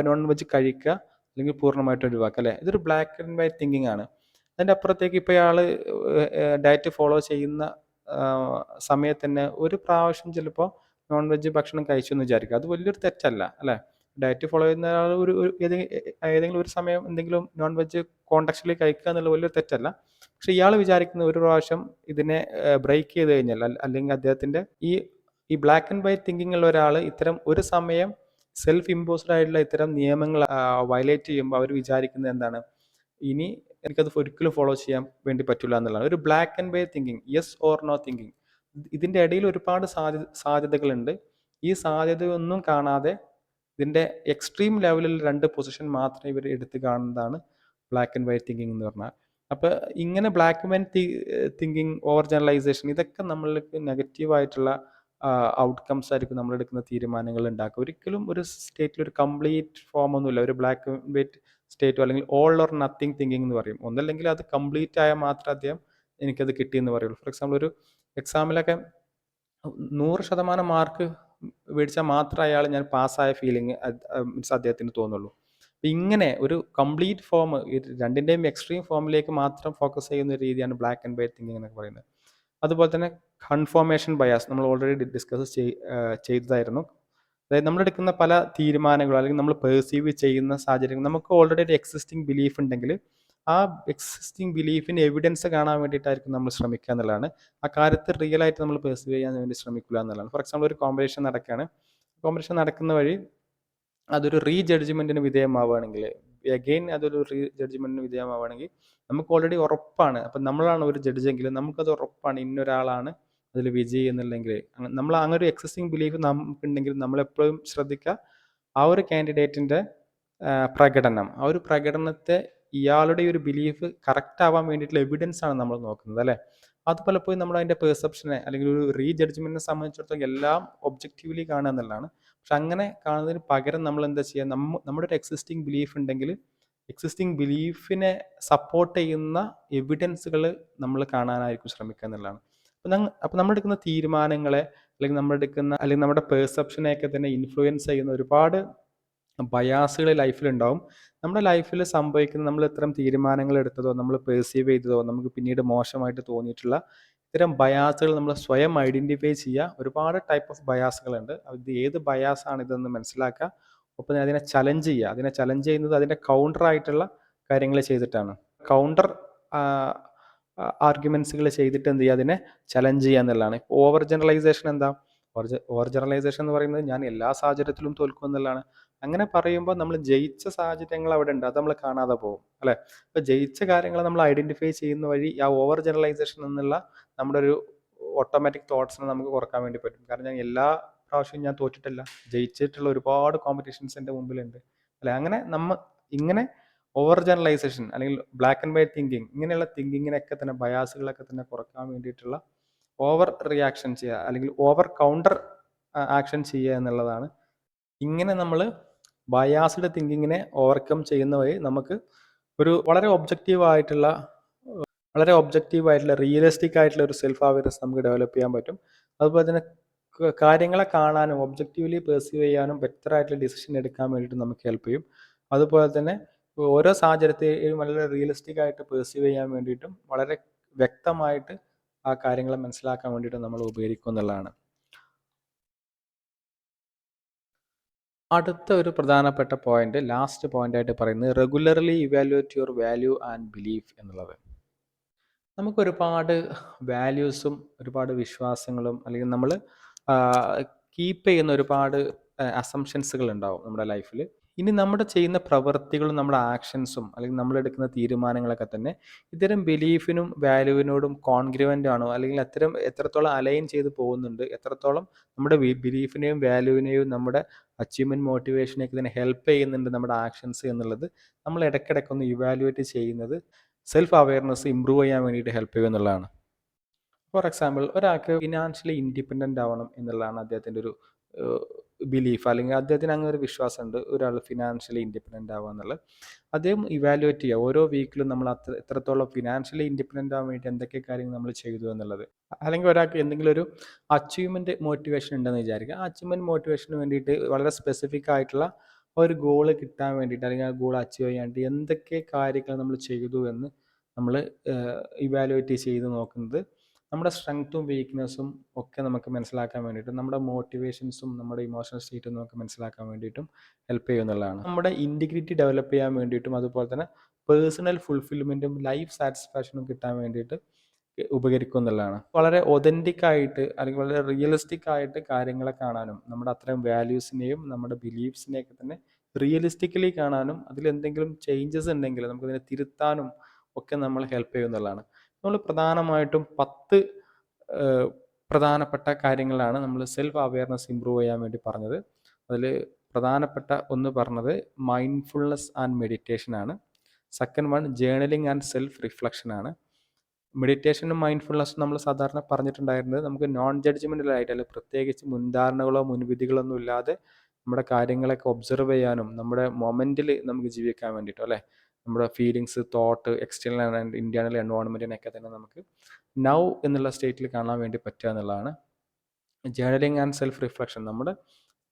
നോൺ വെജ് കഴിക്കുക അല്ലെങ്കിൽ പൂർണ്ണമായിട്ട് ഒഴിവാക്കുക അല്ലേ. ഇതൊരു ബ്ലാക്ക് ആൻഡ് വൈറ്റ് തിങ്കിങ് ആണ്. അതിൻ്റെ അപ്പുറത്തേക്ക് ഇപ്പോൾ ഇയാൾ ഡയറ്റ് ഫോളോ ചെയ്യുന്ന സമയത്ത് തന്നെ ഒരു പ്രാവശ്യം ചിലപ്പോൾ നോൺ വെജ് ഭക്ഷണം കഴിച്ചു എന്ന് വിചാരിക്കുക, അത് വലിയൊരു തെറ്റല്ല അല്ലേ. ഡയറ്റ് ഫോളോ ചെയ്യുന്ന ആൾ ഏതെങ്കിലും ഒരു സമയം എന്തെങ്കിലും നോൺ വെജ് കോണ്ടക്സ്റ്റിൽ കഴിക്കുക എന്നുള്ളത് വലിയൊരു തെറ്റല്ല. പക്ഷെ ഇയാൾ വിചാരിക്കുന്ന ഒരു പ്രാവശ്യം ഇതിനെ ബ്രേക്ക് ചെയ്ത് കഴിഞ്ഞാൽ അല്ലെങ്കിൽ അദ്ദേഹത്തിൻ്റെ ഈ ബ്ലാക്ക് ആൻഡ് വൈറ്റ് തിങ്കിങ് ഉള്ള ഒരാൾ ഇത്തരം ഒരു സമയം സെൽഫ് ഇമ്പോസ്ഡ് ആയിട്ടുള്ള ഇത്തരം നിയമങ്ങൾ വയലേറ്റ് ചെയ്യുമ്പോൾ അവർ വിചാരിക്കുന്നത് എന്താണ്, ഇനി എനിക്കത് ഒരിക്കലും ഫോളോ ചെയ്യാൻ വേണ്ടി പറ്റില്ല എന്നുള്ളതാണ്. ഒരു black and white thinking, yes or no thinking. ഇതിൻ്റെ ഇടയിൽ ഒരുപാട് സാധ്യതകളുണ്ട്. ഈ സാധ്യതയൊന്നും കാണാതെ ഇതിൻ്റെ എക്സ്ട്രീം ലെവലിൽ രണ്ട് പൊസിഷൻ മാത്രമേ ഇവർ എടുത്ത് കാണുന്നതാണ് ബ്ലാക്ക് ആൻഡ് വൈറ്റ് തിങ്കിങ് എന്ന് പറഞ്ഞാൽ. അപ്പോൾ ഇങ്ങനെ black and white thinking, over generalisation, ഇതൊക്കെ നമ്മൾക്ക് നെഗറ്റീവായിട്ടുള്ള ഔട്ട്കംസ് ആയിരിക്കും നമ്മളെടുക്കുന്ന തീരുമാനങ്ങൾ ഉണ്ടാക്കുക. ഒരിക്കലും ഒരു സ്റ്റേറ്റിൽ ഒരു കംപ്ലീറ്റ് ഫോം ഒന്നുമില്ല. ഒരു ബ്ലാക്ക് ആൻഡ് വൈറ്റ് സ്റ്റേറ്റോ അല്ലെങ്കിൽ ഓൾ ഓർ നത്തിങ് തിങ്കിങ് എന്ന് പറയും. ഒന്നല്ലെങ്കിൽ അത് കംപ്ലീറ്റ് ആയാൽ മാത്രം അദ്ദേഹം എനിക്കത് കിട്ടിയെന്ന് പറയുള്ളൂ. ഫോർ എക്സാമ്പിൾ ഒരു എക്സാമിലൊക്കെ 100% മാർക്ക് മേടിച്ചാൽ മാത്രം അയാൾ ഞാൻ പാസ്സായ ഫീലിംഗ് മീൻസ് അദ്ദേഹത്തിന് തോന്നുള്ളൂ. അപ്പം ഇങ്ങനെ ഒരു കംപ്ലീറ്റ് ഫോം, രണ്ടിൻ്റെയും എക്സ്ട്രീം ഫോമിലേക്ക് മാത്രം ഫോക്കസ് ചെയ്യുന്ന രീതിയാണ് ബ്ലാക്ക് ആൻഡ് വൈറ്റ് തിങ്കിങ് എന്നൊക്കെ പറയുന്നത്. അതുപോലെ തന്നെ കൺഫോർമേഷൻ ബയാസ് നമ്മൾ ഓൾറെഡി ഡിസ്കസ് ചെയ്തതായിരുന്നു. അതായത് നമ്മളെടുക്കുന്ന പല തീരുമാനങ്ങളും അല്ലെങ്കിൽ നമ്മൾ പെർസീവ് ചെയ്യുന്ന സാഹചര്യങ്ങൾ നമുക്ക് ഓൾറെഡി ഒരു എക്സിസ്റ്റിംഗ് ബിലീഫ് ഉണ്ടെങ്കിൽ ആ എക്സിസ്റ്റിംഗ് ബിലീഫിന് എവിഡൻസ് കാണാൻ വേണ്ടിയിട്ടായിരിക്കും നമ്മൾ ശ്രമിക്കുക എന്നുള്ളതാണ്. ആ കാര്യത്തിൽ റിയൽ ആയിട്ട് നമ്മൾ പെർസീവ് ചെയ്യാൻ വേണ്ടി ശ്രമിക്കുക എന്നുള്ളതാണ്. ഫോർ എക്സാമ്പിൾ ഒരു കോമ്പറ്റീഷൻ നടക്കുകയാണ്. കോമ്പറ്റീഷൻ നടക്കുന്ന വഴി അതൊരു റീ ജഡ്ജ്മെൻറ്റിന് വിധേയമാവുകയാണെങ്കിൽ, അഗെയിൻ അതൊരു റീ ജഡ്ജ്മെൻറ്റിന് വിധേയമാവുകയാണെങ്കിൽ നമുക്ക് ഓൾറെഡി ഉറപ്പാണ്. അപ്പം നമ്മളാണ് ഒരു ജഡ്ജെങ്കിൽ നമുക്കത് ഉറപ്പാണ് ഇന്നൊരാളാണ് അതിൽ വിജയി എന്നുണ്ടെങ്കിൽ, നമ്മൾ അങ്ങനെ ഒരു എക്സിസ്റ്റിംഗ് ബിലീഫ് നമുക്കുണ്ടെങ്കിൽ നമ്മളെപ്പോഴും ശ്രദ്ധിക്കുക ആ ഒരു കാൻഡിഡേറ്റിൻ്റെ പ്രകടനം, ആ ഒരു പ്രകടനത്തെ ഇയാളുടെ ഒരു ബിലീഫ് കറക്റ്റ് ആവാൻ വേണ്ടിയിട്ടുള്ള എവിഡൻസ് ആണ് നമ്മൾ നോക്കുന്നത്, അല്ലേ? അത് പലപ്പോഴും നമ്മൾ അതിൻ്റെ പെർസെപ്ഷനെ അല്ലെങ്കിൽ ഒരു റീ ജഡ്ജ്മെൻറ്റിനെ സംബന്ധിച്ചിടത്തോളം എല്ലാം ഒബ്ജക്റ്റീവ്ലി കാണുക എന്നുള്ളതാണ്. പക്ഷെ അങ്ങനെ കാണുന്നതിന് പകരം നമ്മൾ എന്താ ചെയ്യുക, നമ്മുടെ ഒരു എക്സിസ്റ്റിംഗ് ബിലീഫ് ഉണ്ടെങ്കിൽ എക്സിസ്റ്റിംഗ് ബിലീഫിനെ സപ്പോർട്ട് ചെയ്യുന്ന എവിഡൻസുകൾ നമ്മൾ കാണാനായിരിക്കും ശ്രമിക്കുക എന്നുള്ളതാണ്. അപ്പം നമ്മളെടുക്കുന്ന തീരുമാനങ്ങളെ അല്ലെങ്കിൽ നമ്മുടെ പെർസെപ്ഷനെയൊക്കെ തന്നെ ഇൻഫ്ലുവൻസ് ചെയ്യുന്ന ഒരുപാട് ബയാസുകൾ ലൈഫിലുണ്ടാവും. നമ്മുടെ ലൈഫിൽ സംഭവിക്കുന്ന നമ്മൾ ഇത്തരം തീരുമാനങ്ങൾ എടുത്തതോ നമ്മൾ പെർസീവ് ചെയ്തതോ നമുക്ക് പിന്നീട് മോശമായിട്ട് തോന്നിയിട്ടുള്ള ഇത്തരം ബയാസുകൾ നമ്മൾ സ്വയം ഐഡൻറ്റിഫൈ ചെയ്യുക. ഒരുപാട് ടൈപ്പ് ഓഫ് ബയാസുകളുണ്ട്. ഇത് ഏത് ബയാസാണ് ഇതെന്ന് മനസ്സിലാക്കുക. ഒപ്പം അതിനെ ചലഞ്ച് ചെയ്യുക. അതിനെ ചലഞ്ച് ചെയ്യുന്നത് അതിൻ്റെ കൗണ്ടറായിട്ടുള്ള കാര്യങ്ങൾ ചെയ്തിട്ടാണ്. കൗണ്ടർ ആർഗ്യുമെൻസുകൾ ചെയ്തിട്ട് എന്ത് ചെയ്യുക, അതിനെ ചലഞ്ച് ചെയ്യുക എന്നുള്ളതാണ്. ഓവർ ജനറലൈസേഷൻ എന്താ? ഓവർ ജനറലൈസേഷൻ എന്ന് പറയുന്നത് ഞാൻ എല്ലാ സാഹചര്യത്തിലും തോൽക്കും എന്നുള്ളതാണ്. അങ്ങനെ പറയുമ്പോൾ നമ്മൾ ജയിച്ച സാഹചര്യങ്ങൾ അവിടെ ഉണ്ട്, അത് നമ്മൾ കാണാതെ പോകും, അല്ലേ? അപ്പോൾ ജയിച്ച കാര്യങ്ങൾ നമ്മൾ ഐഡൻറ്റിഫൈ ചെയ്യുന്ന വഴി ആ ഓവർ ജനറലൈസേഷൻ എന്നുള്ള നമ്മുടെ ഒരു ഓട്ടോമാറ്റിക് തോട്ട്സിനെ നമുക്ക് കുറക്കാൻ വേണ്ടി പറ്റും. കാരണം ഞാൻ എല്ലാ പ്രാവശ്യവും ഞാൻ തോറ്റിട്ടില്ല, ജയിച്ചിട്ടുള്ള ഒരുപാട് കോമ്പറ്റീഷൻസ് എൻ്റെ മുമ്പിലുണ്ട്, അല്ലേ? അങ്ങനെ ഇങ്ങനെ ഓവർ ജനറലൈസേഷൻ അല്ലെങ്കിൽ ബ്ലാക്ക് ആൻഡ് വൈറ്റ് തിങ്കിങ്, ഇങ്ങനെയുള്ള തിങ്കിങ്ങിനൊക്കെ തന്നെ ബയാസുകളൊക്കെ തന്നെ കുറക്കാൻ വേണ്ടിയിട്ടുള്ള ഓവർ റിയാക്ഷൻ ചെയ്യുക അല്ലെങ്കിൽ ഓവർ കൗണ്ടർ ആക്ഷൻ ചെയ്യുക എന്നുള്ളതാണ്. ഇങ്ങനെ നമ്മൾ ബയാസ്ഡ് തിങ്കിങ്ങിനെ ഓവർകം ചെയ്യുന്ന വഴി നമുക്ക് ഒരു വളരെ ഒബ്ജക്റ്റീവ് ആയിട്ടുള്ള റിയലിസ്റ്റിക് ആയിട്ടുള്ള ഒരു സെൽഫ് അവയർനെസ് നമുക്ക് ഡെവലപ്പ് ചെയ്യാൻ പറ്റും. അതുപോലെ തന്നെ കാര്യങ്ങളെ കാണാനും ഒബ്ജക്റ്റീവ്ലി പെർസീവ് ചെയ്യാനും ബെറ്റർ ആയിട്ടുള്ള ഡിസിഷൻ എടുക്കാൻ വേണ്ടിയിട്ട് നമുക്ക് ഹെൽപ്പ് ചെയ്യും. അതുപോലെ തന്നെ ഓരോ സാഹചര്യത്തെയും വളരെ റിയലിസ്റ്റിക് ആയിട്ട് പെർസീവ് ചെയ്യാൻ വേണ്ടിയിട്ടും വളരെ വ്യക്തമായിട്ട് ആ കാര്യങ്ങളെ മനസ്സിലാക്കാൻ വേണ്ടിയിട്ട് നമ്മൾ ഉപകരിക്കും എന്നുള്ളതാണ്. അടുത്ത ഒരു പ്രധാനപ്പെട്ട പോയിന്റ്, ലാസ്റ്റ് പോയിന്റ് ആയിട്ട് പറയുന്നത് regularly evaluate your value and belief എന്നുള്ളത്. നമുക്ക് ഒരുപാട് വാല്യൂസും ഒരുപാട് വിശ്വാസങ്ങളും അല്ലെങ്കിൽ നമ്മൾ കീപ്പ് ചെയ്യുന്ന ഒരുപാട് അസംഷൻസുകൾ ഉണ്ടാവും നമ്മുടെ ലൈഫിൽ. ഇനി നമ്മുടെ ചെയ്യുന്ന പ്രവൃത്തികളും നമ്മുടെ ആക്ഷൻസും അല്ലെങ്കിൽ നമ്മളെടുക്കുന്ന തീരുമാനങ്ങളൊക്കെ തന്നെ ഇത്തരം ബിലീഫിനും വാല്യൂവിനോടും കോൺഗ്രുവൻ്റ് ആണോ, അല്ലെങ്കിൽ എത്രത്തോളം അലൈൻ ചെയ്ത് പോകുന്നുണ്ട്, എത്രത്തോളം നമ്മുടെ ബിലീഫിനെയും വാല്യൂവിനെയും നമ്മുടെ അച്ചീവ്മെൻറ്റ് മോട്ടിവേഷനെയൊക്കെ തന്നെ ഹെൽപ്പ് ചെയ്യുന്നുണ്ട് നമ്മുടെ ആക്ഷൻസ് എന്നുള്ളത് നമ്മൾ ഇടയ്ക്കിടയ്ക്കൊന്ന് ഇവാലുവേറ്റ് ചെയ്യുന്നത് സെൽഫ് അവെയർനെസ് ഇമ്പ്രൂവ് ചെയ്യാൻ വേണ്ടിയിട്ട് ഹെൽപ്പ് ചെയ്യും എന്നുള്ളതാണ്. ഫോർ എക്സാമ്പിൾ, ഒരാൾക്ക് ഫിനാൻഷ്യലി ഇൻഡിപെൻഡൻ്റ് ആവണം എന്നുള്ളതാണ് അദ്ദേഹത്തിൻ്റെ ഒരു ബിലീഫ്, അല്ലെങ്കിൽ അദ്ദേഹത്തിന് അങ്ങനെ ഒരു വിശ്വാസമുണ്ട്, ഒരാൾ ഫിനാൻഷ്യലി ഇൻഡിപെൻഡൻ്റ് ആവുക എന്നുള്ളത്. അദ്ദേഹം ഇവാലുവേറ്റ് ചെയ്യുക ഓരോ വീക്കിലും നമ്മൾ എത്രത്തോളം ഫിനാൻഷ്യലി ഇൻഡിപെൻഡൻ്റ് ആവാൻ വേണ്ടി എന്തൊക്കെ കാര്യങ്ങൾ നമ്മൾ ചെയ്തു എന്നുള്ളത്. അല്ലെങ്കിൽ ഒരാൾക്ക് എന്തെങ്കിലും ഒരു അച്ചീവ്മെൻറ്റ് മോട്ടിവേഷൻ ഉണ്ടെന്ന് വിചാരിക്കുക. ആ അച്ചീവ്മെൻറ്റ് മോട്ടിവേഷന് വേണ്ടിയിട്ട് വളരെ സ്പെസിഫിക് ആയിട്ടുള്ള ഒരു ഗോള് കിട്ടാൻ വേണ്ടിയിട്ട് അല്ലെങ്കിൽ ആ ഗോൾ അച്ചീവ് ചെയ്യാൻ വേണ്ടി എന്തൊക്കെ കാര്യങ്ങൾ നമ്മൾ ചെയ്തു എന്ന് നമ്മൾ ഇവാലുവേറ്റ് ചെയ്ത് നോക്കുന്നത് നമ്മുടെ സ്ട്രെങ്ത്തും വീക്ക്നെസ്സും ഒക്കെ നമുക്ക് മനസ്സിലാക്കാൻ വേണ്ടിയിട്ടും നമ്മുടെ മോട്ടിവേഷൻസും നമ്മുടെ ഇമോഷണൽ സ്റ്റേറ്റും നമുക്ക് മനസ്സിലാക്കാൻ വേണ്ടിയിട്ടും ഹെൽപ്പ് ചെയ്യുന്നതാണ്. നമ്മുടെ ഇൻറ്റിഗ്രിറ്റി ഡെവലപ്പ് ചെയ്യാൻ വേണ്ടിയിട്ടും അതുപോലെ തന്നെ പേഴ്സണൽ ഫുൾഫിൽമെൻറ്റും ലൈഫ് സാറ്റിസ്ഫാക്ഷനും കിട്ടാൻ വേണ്ടിയിട്ട് ഉപകരിക്കും എന്നുള്ളതാണ്. വളരെ ഒതൻറ്റിക് ആയിട്ട് അല്ലെങ്കിൽ വളരെ റിയലിസ്റ്റിക് ആയിട്ട് കാര്യങ്ങളെ കാണാനും നമ്മുടെ അത്രയും വാല്യൂസിനെയും നമ്മുടെ ബിലീഫ്സിനെയൊക്കെ തന്നെ റിയലിസ്റ്റിക്കലി കാണാനും അതിലെന്തെങ്കിലും ചേഞ്ചസ് ഉണ്ടെങ്കിൽ നമുക്കതിനെ തിരുത്താനും ഒക്കെ നമ്മൾ ഹെൽപ്പ് ചെയ്യുന്നതാണ്. നമ്മൾ പ്രധാനമായിട്ടും 10 പ്രധാനപ്പെട്ട കാര്യങ്ങളാണ് നമ്മൾ സെൽഫ് അവെയർനെസ് ഇമ്പ്രൂവ് ചെയ്യാൻ വേണ്ടി പറഞ്ഞത്. അതിൽ പ്രധാനപ്പെട്ട ഒന്ന് പറഞ്ഞത് മൈൻഡ്ഫുൾനെസ് ആൻഡ് മെഡിറ്റേഷൻ ആണ്. Second one journaling and self reflection ആണ്. മെഡിറ്റേഷനും മൈൻഡ്ഫുൾനെസ്സും നമ്മൾ സാധാരണ പറഞ്ഞിട്ടുണ്ടായിരുന്നത് നമുക്ക് നോൺ ജഡ്ജ്മെൻ്റലായിട്ട്, അല്ലെങ്കിൽ പ്രത്യേകിച്ച് മുൻധാരണകളോ മുൻവിധികളോ ഒന്നും ഇല്ലാതെ നമ്മുടെ കാര്യങ്ങളൊക്കെ ഒബ്സർവ് ചെയ്യാനും നമ്മുടെ മൊമെൻറ്റിൽ നമുക്ക് ജീവിക്കാൻ വേണ്ടിയിട്ടോ, അല്ലേ, നമ്മുടെ feelings, thought, external and internal എൻവയോൺമെൻറ്റിനൊക്കെ തന്നെ നമുക്ക് നൗ എന്നുള്ള സ്റ്റേറ്റിൽ കാണാൻ വേണ്ടി പറ്റുക എന്നുള്ളതാണ്. ജേർണലിംഗ് ആൻഡ് സെൽഫ് റിഫ്ലക്ഷൻ, നമ്മുടെ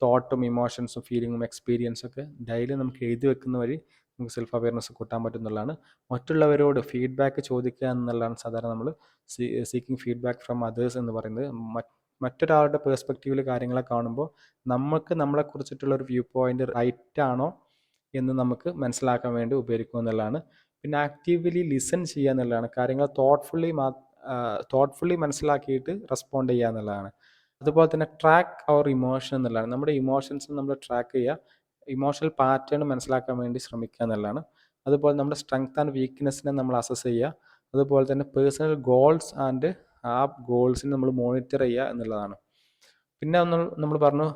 തോട്ടും ഇമോഷൻസും ഫീലിങ്ങും എക്സ്പീരിയൻസും ഒക്കെ ഡെയിലി നമുക്ക് എഴുതി വെക്കുന്ന വഴി നമുക്ക് സെൽഫ് അവെയർനെസ് കൂട്ടാൻ പറ്റുന്നതാണ്. മറ്റുള്ളവരോട് ഫീഡ്ബാക്ക് ചോദിക്കുക എന്നുള്ളതാണ് സാധാരണ നമ്മൾ സീക്കിംഗ് ഫീഡ്ബാക്ക് ഫ്രം അതേഴ്സ് എന്ന് പറയുന്നത്. മറ്റൊരാളുടെ പേഴ്സ്പെക്റ്റീവിൽ കാര്യങ്ങളെ കാണുമ്പോൾ നമുക്ക് നമ്മളെക്കുറിച്ചിട്ടുള്ള ഒരു വ്യൂ പോയിൻ്റ് റൈറ്റ് ആണോ എന്ന് നമുക്ക് മനസ്സിലാക്കാൻ വേണ്ടി ഉപയോഗിക്കുക എന്നുള്ളതാണ്. പിന്നെ ആക്റ്റീവ്ലി ലിസൺ ചെയ്യുക എന്നുള്ളതാണ്. കാര്യങ്ങൾ തോട്ട്ഫുള്ളി മനസ്സിലാക്കിയിട്ട് റെസ്പോണ്ട് ചെയ്യുക എന്നുള്ളതാണ്. അതുപോലെ തന്നെ ട്രാക്ക് അവർ ഇമോഷൻ എന്നുള്ളതാണ്. നമ്മുടെ ഇമോഷൻസ് നമ്മൾ ട്രാക്ക് ചെയ്യുക, ഇമോഷണൽ പാറ്റേൺ മനസ്സിലാക്കാൻ വേണ്ടി ശ്രമിക്കുക എന്നുള്ളതാണ്. അതുപോലെ നമ്മുടെ സ്ട്രെങ്ത് ആൻഡ് വീക്ക്നെസ്സിനെ നമ്മൾ അസസ് ചെയ്യുക. അതുപോലെ തന്നെ പേഴ്സണൽ ഗോൾസ് ആൻഡ് ആ ഗോൾസിനെ നമ്മൾ മോണിറ്റർ ചെയ്യുക എന്നുള്ളതാണ്. പിന്നെ നമ്മൾ പറഞ്ഞു,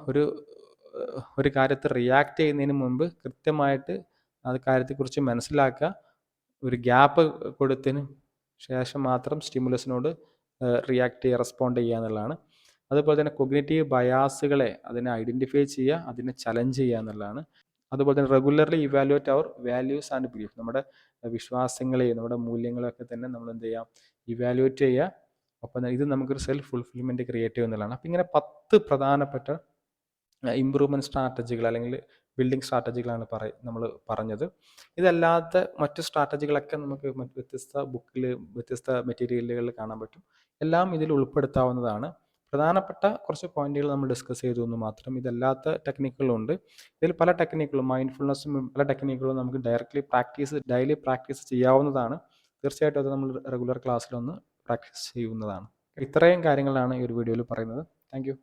ഒരു കാര്യത്തെ റിയാക്ട് ചെയ്യുന്നതിന് മുമ്പ് കൃത്യമായിട്ട് ആ കാര്യത്തെക്കുറിച്ച് മനസ്സിലാക്കുക, ഒരു ഗ്യാപ്പ് കൊടുത്തതിന് ശേഷം മാത്രം സ്റ്റിമുലസിനോട് റിയാക്ട് ചെയ്യുക, റെസ്പോണ്ട് ചെയ്യുക എന്നുള്ളതാണ്. അതുപോലെ തന്നെ കൊഗ്നിറ്റീവ് ബയാസുകളെ അതിനെ ഐഡൻറ്റിഫൈ ചെയ്യുക, അതിനെ ചലഞ്ച് ചെയ്യുക എന്നുള്ളതാണ്. അതുപോലെ തന്നെ regularly evaluate our values and belief, നമ്മുടെ വിശ്വാസങ്ങളെയും നമ്മുടെ മൂല്യങ്ങളെയൊക്കെ തന്നെ നമ്മൾ എന്ത് ചെയ്യാം, ഇവാലുവേറ്റ് ചെയ്യുക. അപ്പം ഇത് നമുക്കൊരു സെൽഫ് ഫുൾഫിൽമെൻറ്റ് ക്രിയേറ്റ് ചെയ്യുക എന്നുള്ളതാണ്. അപ്പം ഇങ്ങനെ 10 പ്രധാനപ്പെട്ട ഇമ്പ്രൂവ്മെൻറ്റ് സ്ട്രാറ്റജികൾ അല്ലെങ്കിൽ ബിൽഡിംഗ് സ്ട്രാറ്റജികളാണ് നമ്മൾ പറഞ്ഞത്. ഇതല്ലാത്ത മറ്റ് സ്ട്രാറ്റജികളൊക്കെ നമുക്ക് വ്യത്യസ്ത ബുക്കിൽ, വ്യത്യസ്ത മെറ്റീരിയലുകളിൽ കാണാൻ പറ്റും. എല്ലാം ഇതിൽ ഉൾപ്പെടുത്താവുന്നതാണ്. പ്രധാനപ്പെട്ട കുറച്ച് പോയിന്റുകൾ നമ്മൾ ഡിസ്കസ് ചെയ്തു എന്ന് മാത്രം. ഇതല്ലാത്ത ടെക്നിക്കുകളുണ്ട്. ഇതിൽ പല ടെക്നിക്കുകളും, മൈൻഡ്ഫുൾനെസ്സും പല ടെക്നിക്കുകളും നമുക്ക് ഡെയിലി പ്രാക്ടീസ് ചെയ്യാവുന്നതാണ്. തീർച്ചയായിട്ടും അത് നമ്മൾ റെഗുലർ ക്ലാസ്സിലൊന്ന് പ്രാക്ടീസ് ചെയ്യുന്നതാണ്. ഇത്രയും കാര്യങ്ങളാണ് ഈ ഒരു വീഡിയോയിൽ പറയുന്നത്. Thank you.